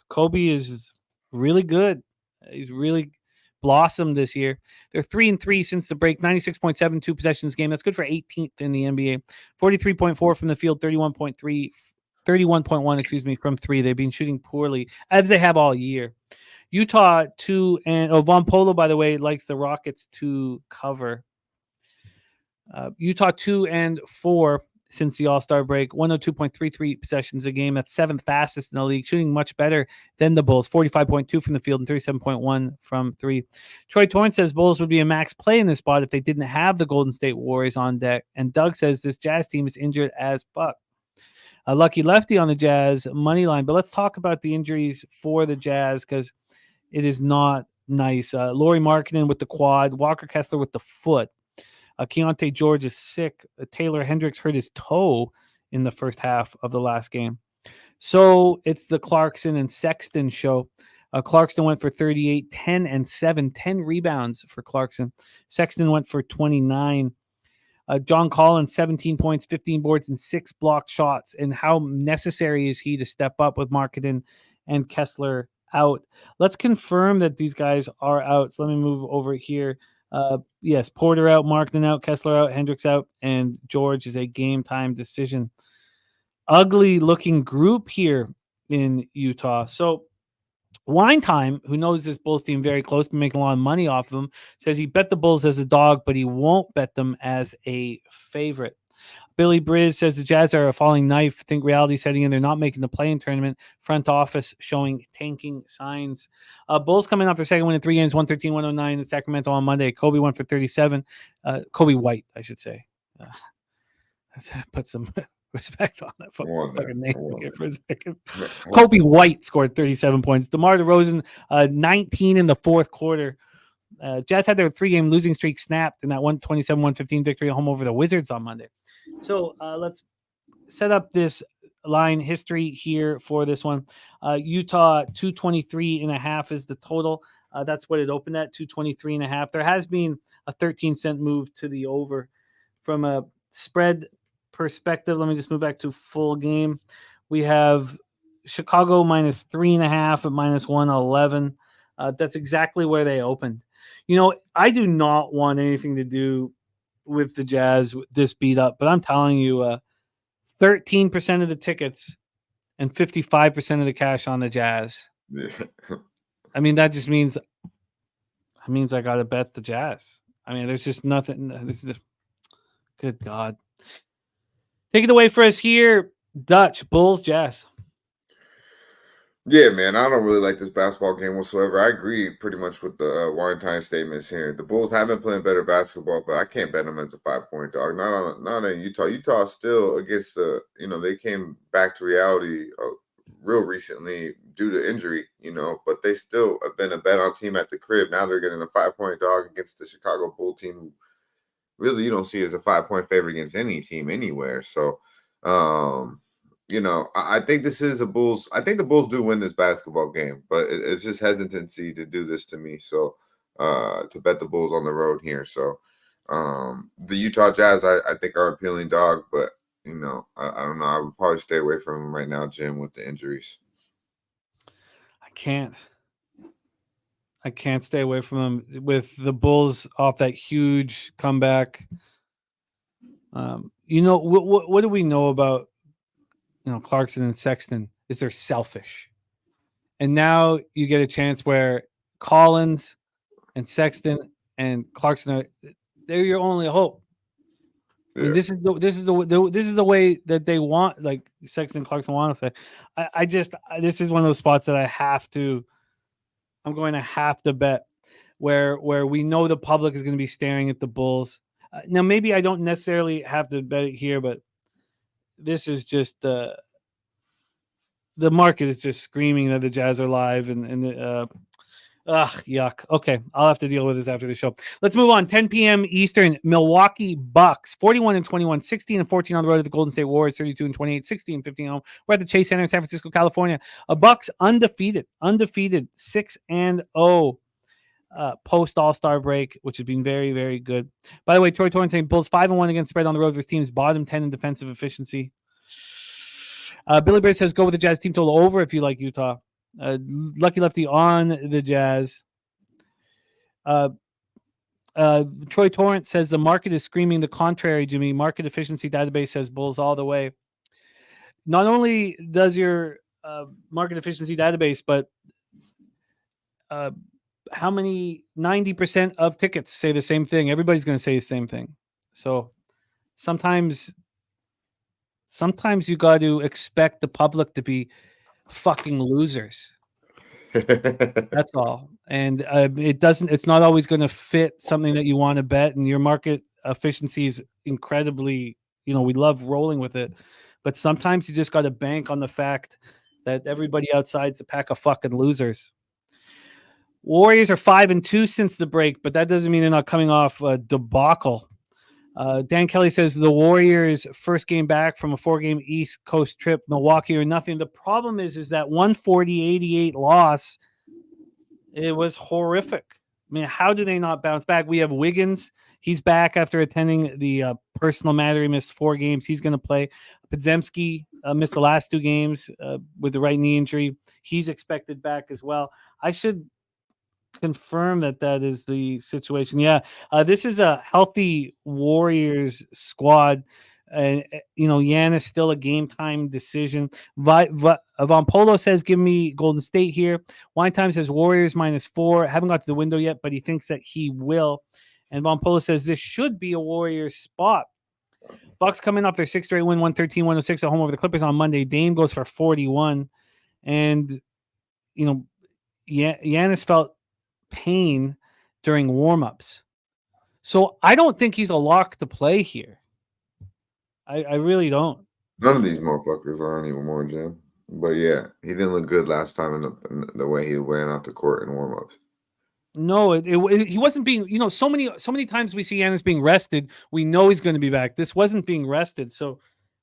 Kobe is really good. He's really blossomed this year. They're 3-3 since the break, 96.72 possessions game. That's good for 18th in the NBA. 43.4 from the field, 31.1 from three. They've been shooting poorly, as they have all year. Utah 2 and Von Polo, by the way, likes the Rockets to cover. Utah 2-4 since the All-Star break, 102.33 possessions a game. That's seventh fastest in the league, shooting much better than the Bulls, 45.2 from the field and 37.1 from three. Troy Torrance says Bulls would be a max play in this spot if they didn't have the Golden State Warriors on deck. And Doug says this Jazz team is injured as fuck. A lucky lefty on the Jazz money line. But let's talk about the injuries for the Jazz, because it is not nice. Lauri Markkanen with the quad, Walker Kessler with the foot. Keontae George is sick. Taylor Hendricks hurt his toe in the first half of the last game. So it's the Clarkson and Sexton show. Clarkson went for 38, 10 and 7, 10 rebounds for Clarkson. Sexton went for 29. John Collins, 17 points, 15 boards, and 6 blocked shots. And how necessary is he to step up with Markkanen and Kessler out? Let's confirm that these guys are out. So let me move over here. Yes, Porter out, Markkanen out, Kessler out, Hendricks out, and George is a game time decision. Ugly looking group here in Utah. So Wine Time, who knows this Bulls team very close, been making a lot of money off of them, says he bet the Bulls as a dog, but he won't bet them as a favorite. Billy Briz says the Jazz are a falling knife. I think reality setting in. They're not making the play-in tournament. Front office showing tanking signs. Bulls coming off their second win in 3 games, 113-109 in Sacramento on Monday. Kobe went for 37. Kobe White, I should say. Let's put some respect on that fucking name here for a second. Kobe White scored 37 points. DeMar DeRozan, 19 in the fourth quarter. Jazz had their 3-game losing streak snapped in that 127-115 victory at home over the Wizards on Monday. So let's set up this line history here for this one. Utah 223.5 is the total. That's what it opened at, 223.5. There has been a 13-cent move to the over. From a spread perspective, let me just move back to full game. We have Chicago minus 3.5 at minus 111. That's exactly where they opened. I do not want anything to do with the Jazz this beat up, but I'm telling you, 13% of the tickets and 55% of the cash on the Jazz. Yeah. I mean, that just means I got to bet the Jazz. I mean, there's just nothing. Good God. Take it away for us here, Dutch, Bulls, Jazz. Yeah, man, I don't really like this basketball game whatsoever. I agree pretty much with the Wine Time statements here. The Bulls have been playing better basketball, but I can't bet them as a 5-point dog. Not in Utah. Utah still against they came back to reality real recently due to injury, but they still have been a bet on team at the crib. Now they're getting a 5-point dog against the Chicago Bull team. Really, you don't see as a 5-point favorite against any team anywhere. So, I think this is a Bulls. I think the Bulls do win this basketball game, but it's just hesitancy to do this to me. So to bet the Bulls on the road here. So the Utah Jazz, I think are appealing dog, but I don't know. I would probably stay away from them right now, Jim, with the injuries. I can't stay away from them with the Bulls off that huge comeback. What do we know about Clarkson and Sexton? Is they're selfish, and now you get a chance where Collins and Sexton and Clarkson they're your only hope. Yeah. I mean, this is the way that they want, like Sexton and Clarkson want to say. This is one of those spots that I'm going to have to bet where we know the public is going to be staring at the Bulls. Now, maybe I don't necessarily have to bet it here, but this is just the market is just screaming that the Jazz are live and yuck. Okay, I'll have to deal with this after the show. Let's move on. 10 p.m. Eastern, Milwaukee Bucks, 41-21, 16-14 on the road at the Golden State Warriors, 32-28, 16-15 home. We're at the Chase Center in San Francisco, California. Bucks undefeated, 6-0 post All-Star break, which has been very, very good. By the way, Troy Torrance saying Bulls 5-1 against spread on the road versus teams bottom 10 in defensive efficiency. Billy Bear says go with the Jazz team total over if you like Utah. Lucky Lefty on the Jazz. Troy Torrance says the market is screaming the contrary, Jimmy. Market efficiency database says Bulls all the way. Not only does your market efficiency database, but how many 90% of tickets say the same thing? Everybody's going to say the same thing. So sometimes you got to expect the public to be fucking losers. That's all. And it's not always going to fit something that you want to bet, and your market efficiency is incredibly, we love rolling with it, but sometimes you just got to bank on the fact that everybody outside's a pack of fucking losers. Warriors are 5-2 since the break, but that doesn't mean they're not coming off a debacle. Dan Kelly says the Warriors' first game back from a 4-game East Coast trip, Milwaukee or nothing. The problem is that 140-88 loss, it was horrific. I mean, how do they not bounce back? We have Wiggins. He's back after attending the personal matter. He missed 4 games. He's going to play. Podziemski missed the last 2 games with the right knee injury. He's expected back as well. I should confirm that is the situation. Yeah, this is a healthy Warriors squad. Giannis still a game time decision. Von Polo says, give me Golden State here. Wine Time says Warriors -4. Haven't got to the window yet, but he thinks that he will. And Von Polo says this should be a Warriors spot. Bucks coming off their 6th straight win, 113-106 at home over the Clippers on Monday. Dame goes for 41. And, Giannis felt pain during warmups. So I don't think he's a lock to play here. I really don't. None of these motherfuckers are anymore, Jim. But yeah, he didn't look good last time in the way he went off the court in warmups. No, he wasn't being, so many times we see Giannis being rested. We know he's going to be back. This wasn't being rested. So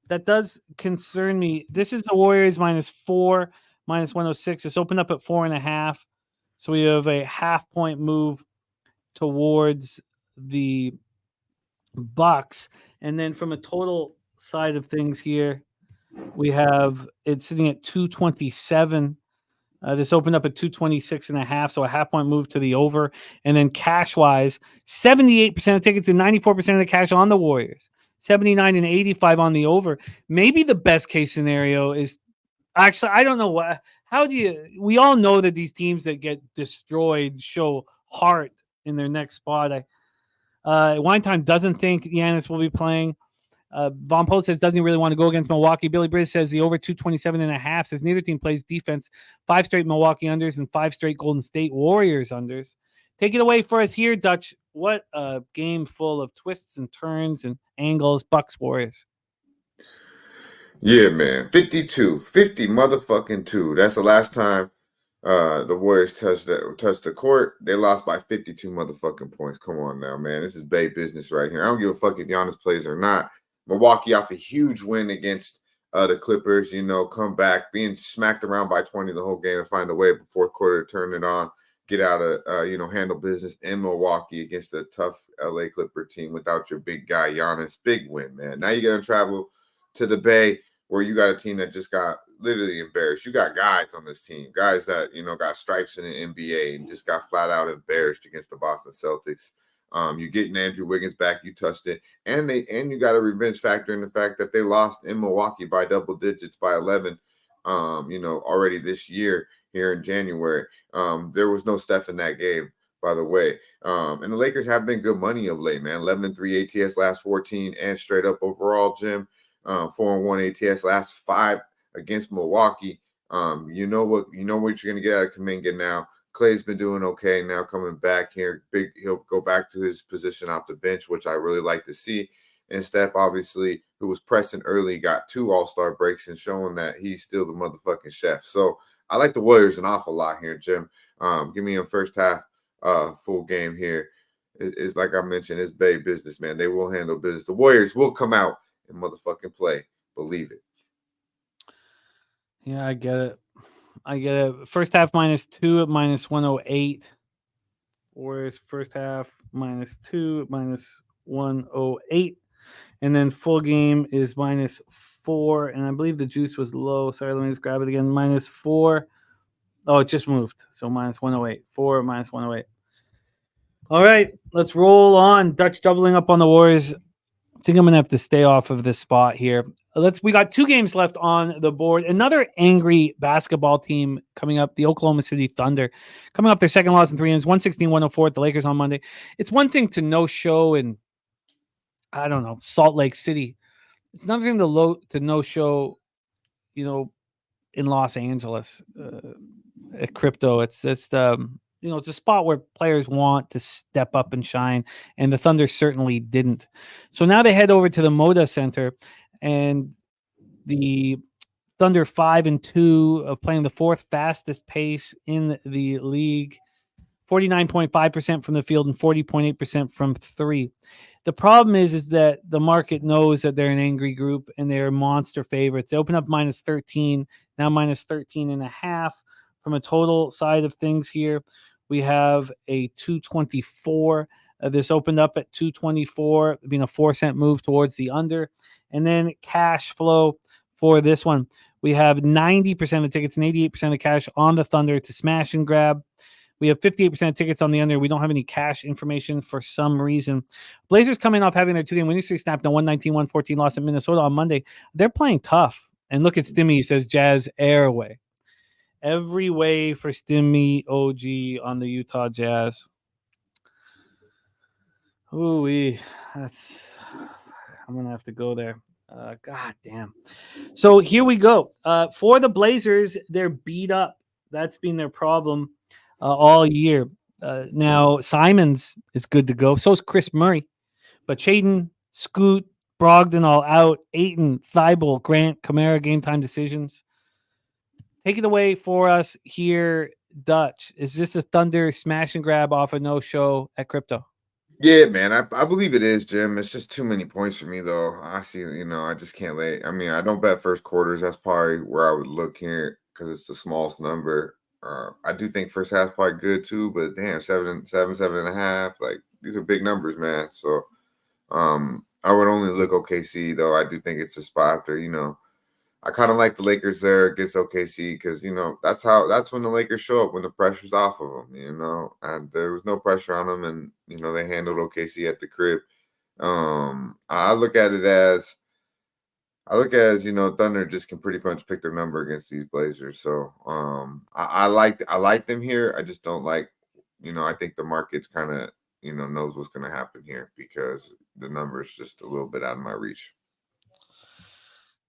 that does concern me. This is the Warriors -4, -106. It's opened up at 4.5. So we have a half-point move towards the Bucks. And then from a total side of things here, we have it sitting at 227. This opened up at 226.5, so a half-point move to the over. And then cash-wise, 78% of tickets and 94% of the cash on the Warriors. 79 and 85 on the over. Maybe the best-case scenario is actually, I don't know what. We all know that these teams that get destroyed show heart in their next spot. Wine Time doesn't think Giannis will be playing. Von Polo says doesn't really want to go against Milwaukee. Billy Bridge says the over 227.5 says neither team plays defense. 5 straight Milwaukee unders and 5 straight Golden State Warriors unders. Take it away for us here, Dutch. What a game full of twists and turns and angles. Bucks Warriors. Yeah, man. 50 motherfucking 2. That's the last time the Warriors touched the court. They lost by 52 motherfucking points. Come on now, man. This is Bay business right here. I don't give a fuck if Giannis plays or not. Milwaukee off a huge win against the Clippers, come back, being smacked around by 20 the whole game and find a way fourth quarter to turn it on, get out of, handle business in Milwaukee against a tough LA Clipper team without your big guy, Giannis. Big win, man. Now you got to travel to the Bay where you got a team that just got literally embarrassed. You got guys on this team, guys that, got stripes in the NBA and just got flat out embarrassed against the Boston Celtics. You're getting Andrew Wiggins back. You touched it. And you got a revenge factor in the fact that they lost in Milwaukee by double digits by 11, already this year here in January. There was no Steph in that game, by the way. And the Lakers have been good money of late, man. 11-3 ATS last 14 and straight up overall, Jim. 4-1 ATS last 5 against Milwaukee. You know what you're going to get out of Kuminga now. Clay's been doing okay now coming back here. He'll go back to his position off the bench, which I really like to see. And Steph, obviously, who was pressing early, got 2 all-star breaks and showing that he's still the motherfucking chef. So I like the Warriors an awful lot here, Jim. Give me a first half full game here. It's like I mentioned, it's Bay business, man. They will handle business. The Warriors will come out and motherfucking play. Believe it. Yeah, I get it. First half -2 at -108. Warriors first half -2 at -108. And then full game is -4. And I believe the juice was low. Sorry, let me just grab it again. -4. Oh, it just moved. So -108. 4 -108. All right, let's roll on. Dutch doubling up on the Warriors. I think I'm going to have to stay off of this spot here. We got 2 games left on the board. Another angry basketball team coming up, the Oklahoma City Thunder, coming up their second loss in 3 games, 116-104 at the Lakers on Monday. It's one thing to no show in, I don't know, Salt Lake City. It's another thing to no show, in Los Angeles at Crypto. It's just, it's a spot where players want to step up and shine, and the Thunder certainly didn't. So now they head over to the Moda Center, and the Thunder 5-2 of playing the 4th fastest pace in the league, 49.5% from the field and 40.8% from 3. The problem is that the market knows that they're an angry group and they're monster favorites. They open up -13, now -13.5. From a total side of things here, we have a 224. This opened up at 224, being a 4-cent move towards the under. And then cash flow for this one. We have 90% of tickets and 88% of cash on the Thunder to smash and grab. We have 58% of tickets on the under. We don't have any cash information for some reason. Blazers coming off having their 2-game winning streak snapped, a 119-114 loss in Minnesota on Monday. They're playing tough. And look at Stimmy, he says Jazz airway. Every way for Stimmy OG on the Utah Jazz. Ooh, I'm going to have to go there. God damn. So here we go. For the Blazers, they're beat up. That's been their problem all year. Now, Simons is good to go. So is Chris Murray. But Shaden, Scoot, Brogdon all out. Ayton, Thibault, Grant, Kamara, game time decisions. Take it away for us here, Dutch. Is this a Thunder smash and grab off a no-show at Crypto? Yeah, man, I believe it is, Jim. It's just too many points for me, though. I see, I just can't lay. I mean, I don't bet first quarters. That's probably where I would look here because it's the smallest number. I do think first half's probably good too, but damn, 7.5. Like these are big numbers, man. So, I would only look OKC though. I do think it's a spot after, I kind of like the Lakers there against OKC because, that's when the Lakers show up, when the pressure's off of them, and there was no pressure on them and, they handled OKC at the crib. I look at it as, Thunder just can pretty much pick their number against these Blazers. So I like them here. I just don't like, I think the market's kind of, knows what's going to happen here because the number is just a little bit out of my reach.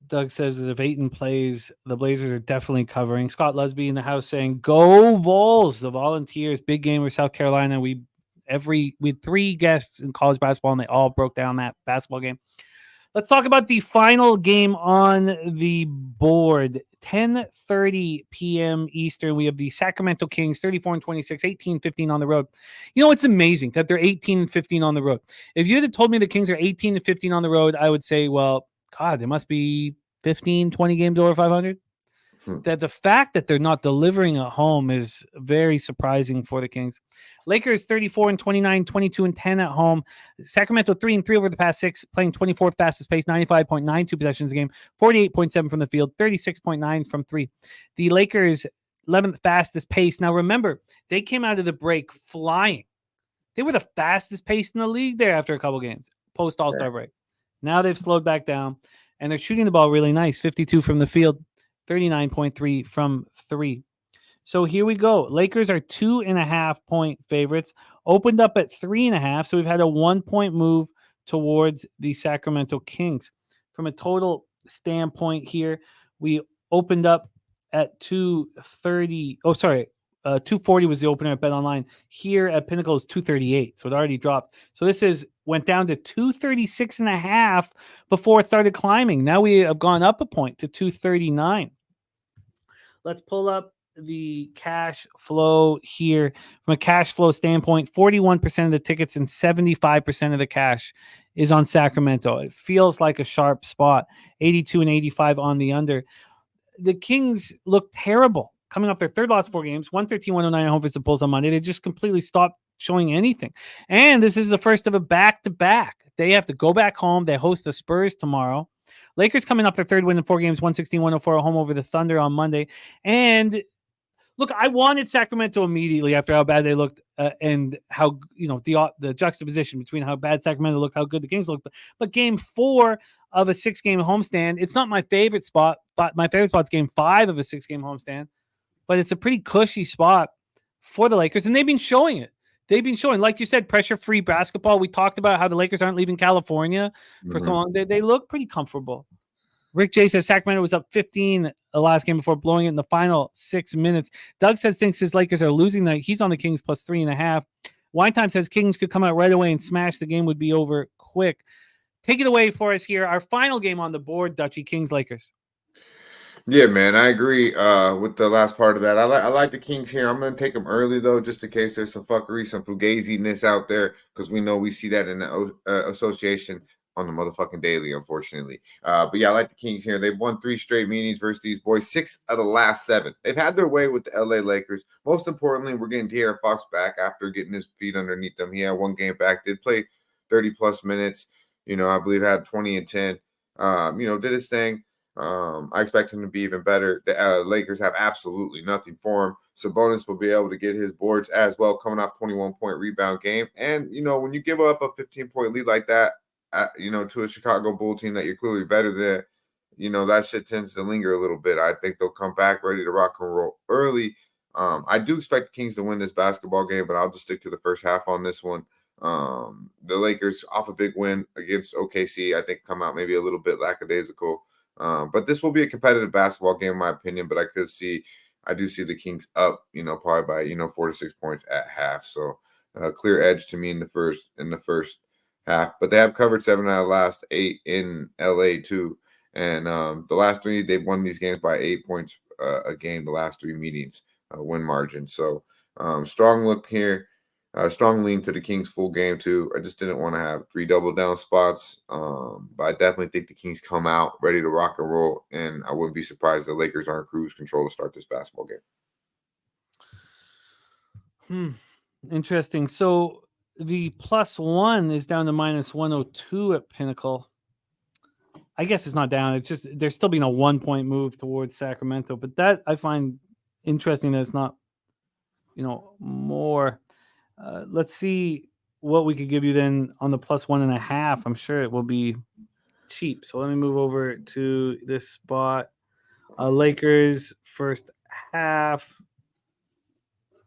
Doug says that if Ayton plays, the Blazers are definitely covering. Scott Lusby in the house saying, "Go Vols!" The Volunteers, big game with South Carolina. We had 3 guests in college basketball, and they all broke down that basketball game. Let's talk about the final game on the board. 10:30 p.m. Eastern. We have the Sacramento Kings, 34-26, 18-15 on the road. It's amazing that they're 18-15 on the road. If you had told me the Kings are 18-15 on the road, I would say, well, God, they must be 15, 20 games over 500. That the fact that they're not delivering at home is very surprising for the Kings. Lakers 34-29, 22-10 at home. Sacramento 3-3 over the past 6, playing 24th fastest pace, 95.92 possessions a game, 48.7 from the field, 36.9 from 3. The Lakers 11th fastest pace. Now remember, they came out of the break flying. They were the fastest pace in the league there after a couple games, post All-Star break. Now they've slowed back down, and they're shooting the ball really nice, 52 from the field, 39.3 from 3. So here we go. Lakers are 2.5-point favorites. Opened up at 3.5. So we've had a 1-point move towards the Sacramento Kings. From a total standpoint here, we opened up at 230. 240 was the opener at Bet Online. Here at Pinnacle is 238. So it already dropped. So this went down to 236.5 before it started climbing. Now we have gone up a point to 239. Let's pull up the cash flow here. From a cash flow standpoint, 41% of the tickets and 75% of the cash is on Sacramento. It feels like a sharp spot. 82 and 85 on the under. The Kings look terrible. Coming off their third loss 4 games, 113-109 at home versus the Bulls on Monday. They just completely stopped showing anything. And this is the first of a back-to-back. They have to go back home. They host the Spurs tomorrow. Lakers coming off their third win in 4 games, 116-104 at home over the Thunder on Monday. And look, I wanted Sacramento immediately after how bad they looked and how, the juxtaposition between how bad Sacramento looked, how good the Kings looked. But game 4 of a 6-game homestand, it's not my favorite spot, but my favorite spot is game 5 of a 6-game homestand. But it's a pretty cushy spot for the Lakers, and they've been showing it. They've been showing, like you said, pressure-free basketball. We talked about how the Lakers aren't leaving California for so long. They look pretty comfortable. Rick J says Sacramento was up 15 the last game before blowing it in the final 6 minutes. Doug says thinks his Lakers are losing tonight. He's on the Kings plus 3.5. Wine Time says Kings could come out right away and smash. The game would be over quick. Take it away for us here. Our final game on the board, Dutchie, Kings-Lakers. Yeah, man, I agree with the last part of that. I like the Kings here. I'm going to take them early, though, just in case there's some fuckery, some fugaziness out there, because we see that in the association on the motherfucking daily, unfortunately. But yeah, I like the Kings here. They've won 3 straight meetings versus these boys, 6 of the last 7. They've had their way with the LA Lakers. Most importantly, we're getting De'Aaron Fox back after getting his feet underneath them. He had 1 game back, did play 30-plus minutes. I believe had 20 and 10. Did his thing. I expect him to be even better. The Lakers have absolutely nothing for him. Sabonis will be able to get his boards as well, coming off 21-point rebound game. And, when you give up a 15-point lead like that, to a Chicago Bull team that you're clearly better than, that shit tends to linger a little bit. I think they'll come back ready to rock and roll early. I do expect the Kings to win this basketball game, but I'll just stick to the first half on this one. The Lakers off a big win against OKC, I think come out maybe a little bit lackadaisical. But this will be a competitive basketball game, in my opinion. But I do see the Kings up, probably by 4 to 6 points at half. So clear edge to me in the first half. But they have covered 7 out of the last 8 in LA too. And the last 3 they've won these games by 8 points a game. The last 3 meetings win margin. So strong look here. Strong lean to the Kings full game too. I just didn't want to have 3 double down spots. But I definitely think the Kings come out ready to rock and roll. And I wouldn't be surprised the Lakers are in cruise control to start this basketball game. Interesting. So the +1 is down to -102 at Pinnacle. I guess it's not down. It's just there's still being a 1-point move towards Sacramento. But that I find interesting that it's not, more. Let's see what we could give you then on the +1.5. I'm sure it will be cheap. So let me move over to this spot. Lakers first half.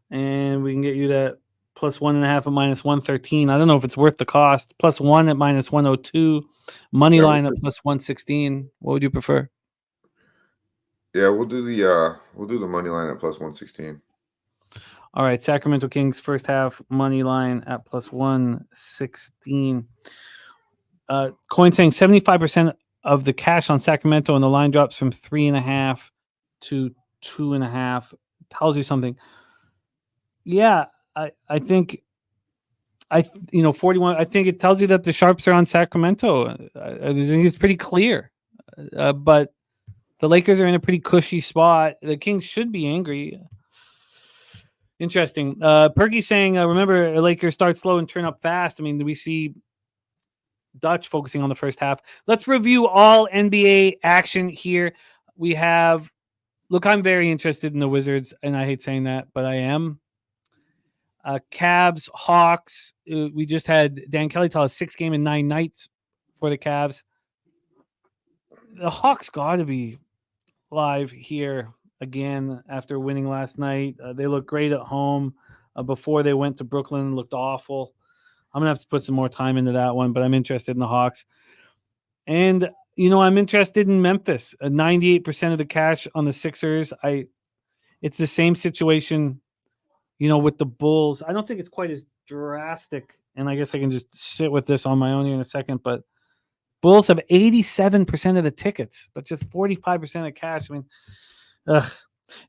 And we can get you that +1.5 at -113. I don't know if it's worth the cost. +1 at -102. Money line at +116. What would you prefer? Yeah, we'll do the money line at +116. All right, Sacramento Kings first half money line at +116. Coin saying 75% of the cash on Sacramento, and the line drops from 3.5 to 2.5. Tells you something. Yeah, I think 41. I think it tells you that the sharps are on Sacramento. I think it's pretty clear. But The Lakers are in a pretty cushy spot. The Kings should be angry. Interesting. Perky saying, remember, Lakers start slow and turn up fast. I mean, we see Dutch focusing on the first half. Let's review all NBA action here. We have, look, I'm very interested in the Wizards, and I hate saying that, but I am. Cavs, Hawks. We just had Dan Kelly tell us 6 game in 9 nights for the Cavs. The Hawks got to be live here again after winning last night. They look great at home. Before they went to Brooklyn, looked awful. I'm going to have to put some more time into that one, but I'm interested in the Hawks. And, I'm interested in Memphis. 98% of the cash on the Sixers. It's the same situation, with the Bulls. I don't think it's quite as drastic, and I guess I can just sit with this on my own here in a second, but Bulls have 87% of the tickets, but just 45% of cash. I mean,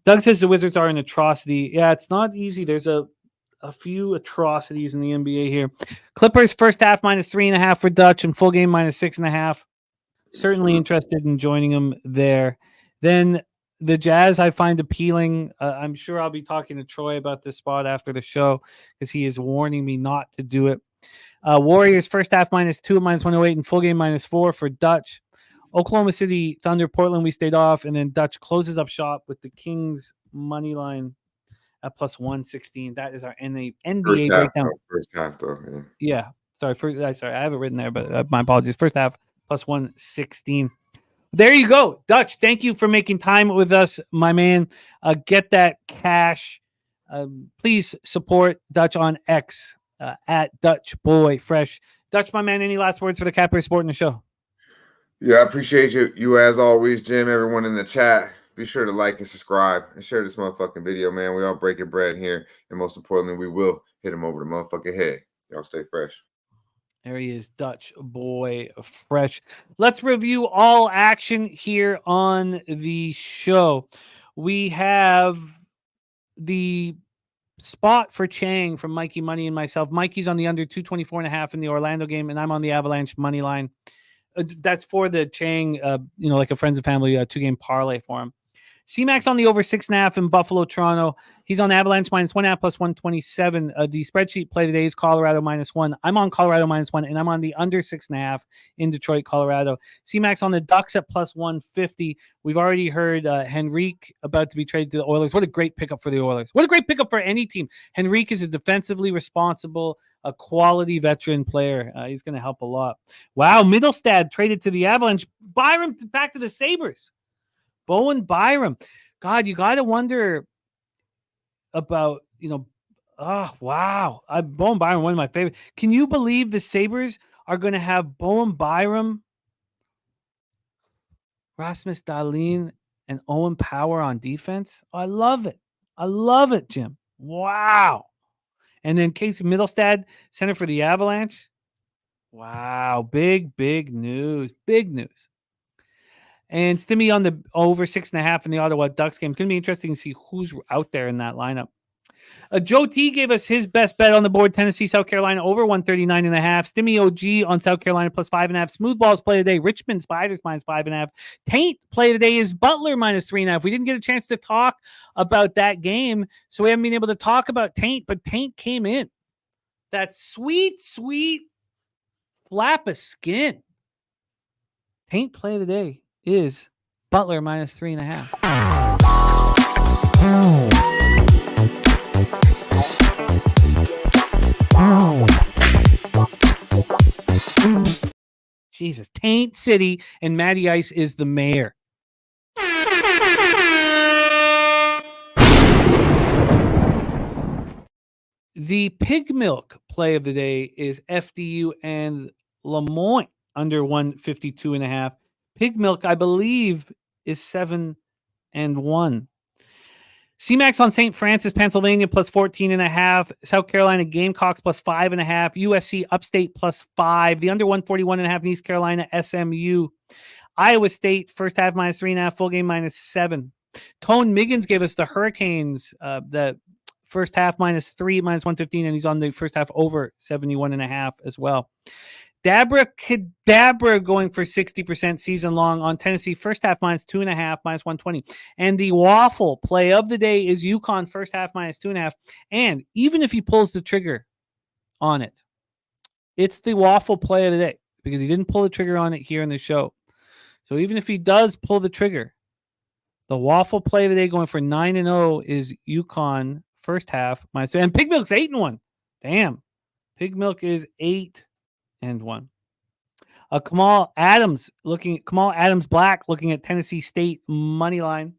Doug says the Wizards are an atrocity. Yeah, it's not easy. There's a few atrocities in the NBA here. Clippers first half -3.5 for Dutch and full game -6.5. Certainly interested in joining them there. Then the Jazz I find appealing. I'm sure I'll be talking to Troy about this spot after the show because he is warning me not to do it. Warriors first half -2 at -108 and full game -4 for Dutch. Oklahoma City Thunder, Portland, we stayed off, and then Dutch closes up shop with the Kings money line at +116. That is our NBA breakdown. First half, though. Yeah. Sorry, I have it written there, but my apologies. First half +116. There you go, Dutch. Thank you for making time with us, my man. Get that cash. Please support Dutch on X at Dutch Boy Fresh. Dutch, my man. Any last words for the Capper Sport in the show? Yeah, I appreciate you as always, Jim. Everyone in the chat, be sure to like and subscribe and share this motherfucking video, man. We all breaking bread here, and most importantly, we will hit him over the motherfucking head. Y'all stay fresh. There he is, Dutch Boy Fresh. Let's review all action here on the show. We have the spot for Chang from Mikey Money and myself. Mikey's on the under 224.5 in the Orlando game, and I'm on the Avalanche money line. That's for the Chang, like a friends and family 2-game parlay for him. C-Max on the over 6.5 in Buffalo, Toronto. He's on Avalanche -1.5 +127. The spreadsheet play today is Colorado -1. I'm on Colorado -1, and I'm on the under 6.5 in Detroit, Colorado. C-Max on the Ducks at +150. We've already heard Henrique about to be traded to the Oilers. What a great pickup for the Oilers. What a great pickup for any team. Henrique is a defensively responsible, a quality veteran player. He's going to help a lot. Wow, Middlestad traded to the Avalanche. Byram back to the Sabres. Bowen Byram. God, you got to wonder about, oh, wow. Bowen Byram, one of my favorites. Can you believe the Sabres are going to have Bowen Byram, Rasmus Dahlin, and Owen Power on defense? Oh, I love it. I love it, Jim. Wow. And then Casey Middlestad, center for the Avalanche. Wow. Big news. Big news. And Stimmy on the over 6.5 in the Ottawa Ducks game. It's going to be interesting to see who's out there in that lineup. Joe T gave us his best bet on the board. Tennessee, South Carolina over 139.5. Stimmy OG on South Carolina +5.5. Smooth Balls play today. Richmond Spiders -5.5. Taint play today is Butler -3.5. We didn't get a chance to talk about that game, so we haven't been able to talk about Taint, but Taint came in. That sweet flap of skin. Taint play today is Butler -3.5. Jesus, Taint City and Matty Ice is the mayor. The pig milk play of the day is FDU and Lemoyne under 152.5. Pig milk, I believe, is 7-1. C-Max on St. Francis, Pennsylvania, +14.5. South Carolina Gamecocks +5.5. USC Upstate +5. The under 141.5 in East Carolina, SMU. Iowa State, first half -3.5, full game -7. Tone Miggins gave us the Hurricanes, the first half -3, -115, and he's on the first half over 71.5 as well. Dabra Cadabra going for 60% season long on Tennessee. First half -2.5, -120. And the waffle play of the day is UConn first half -2.5. And even if he pulls the trigger on it, it's the waffle play of the day because he didn't pull the trigger on it here in the show. So even if he does pull the trigger, the waffle play of the day going for 9-0 is UConn first half -2. And Pig Milk's 8-1. Damn. Pig Milk is 8-1. Kamal Adams Black looking at Tennessee State money line.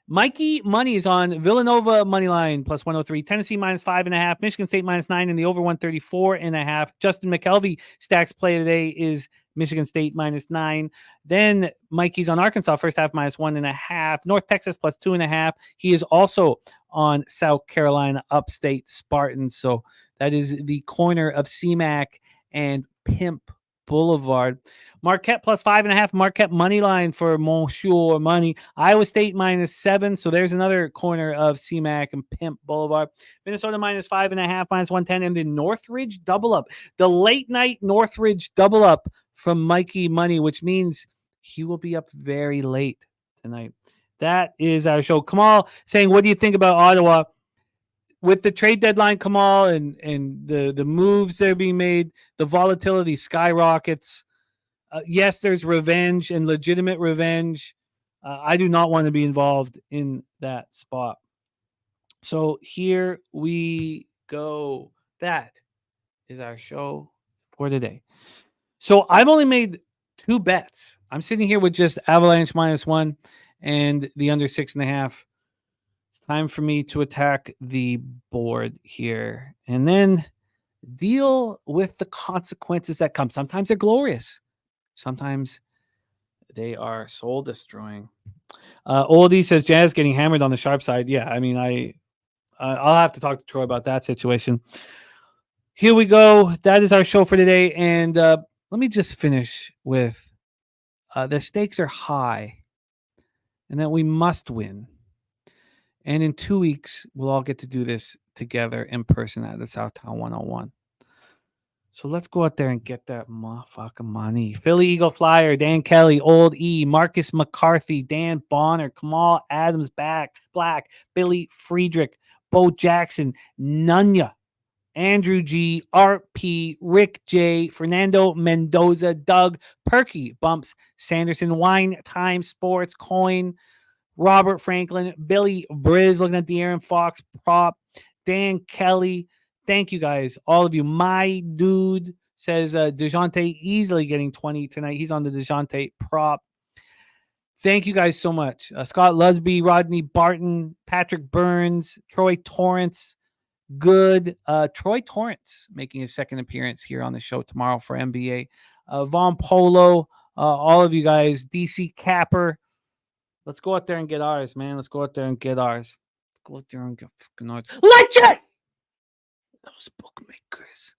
Mikey Money is on Villanova money line +103. Tennessee -5.5. Michigan State -9 and the over 134.5. Justin McKelvey stacks play today is Michigan State -9. Then Mikey's on Arkansas first half -1.5. North Texas +2.5. He is also on South Carolina Upstate Spartans. So that is the corner of CMAC and Pimp Boulevard. Marquette +5.5. Marquette money line for Monsieur Money. Iowa State -7. So there's another corner of CMAC and Pimp Boulevard. Minnesota -5.5, -110. And the Northridge double up. The late night Northridge double up from Mikey Money, which means he will be up very late tonight. That is our show. Kamal saying, what do you think about Ottawa? With the trade deadline, Kamal, and the moves that are being made, the volatility skyrockets. Yes, there's revenge and legitimate revenge. I do not want to be involved in that spot. So here we go. That is our show for today. So I've only made 2 bets. I'm sitting here with just Avalanche -1 and the under 6.5. It's time for me to attack the board here and then deal with the consequences that come. Sometimes they're glorious. Sometimes they are soul destroying. Oldie says Jazz getting hammered on the sharp side. Yeah, I mean, I'll have to talk to Troy about that situation. Here we go. That is our show for today. And let me just finish with the stakes are high and that we must win. And in 2 weeks, we'll all get to do this together in person at the Southtown 101. So let's go out there and get that motherfucking money. Philly Eagle Flyer, Dan Kelly, Old E, Marcus McCarthy, Dan Bonner, Kamal Adams Black, Billy Friedrich, Bo Jackson, Nunya, Andrew G, Art P, Rick J, Fernando Mendoza, Doug, Perky, Bumps, Sanderson, Wine Time Sports, Coin, Robert Franklin, Billy Briz, looking at the Aaron Fox prop, Dan Kelly. Thank you guys, all of you. My dude says DeJounte easily getting 20 tonight. He's on the DeJounte prop. Thank you guys so much. Scott Lusby, Rodney Barton, Patrick Burns, Troy Torrance. Good. Troy Torrance making his second appearance here on the show tomorrow for NBA. Von Polo, all of you guys. DC Capper. Let's go out there and get ours, man. Let's go out there and get ours. Go out there and get fucking ours. Legend! Those bookmakers.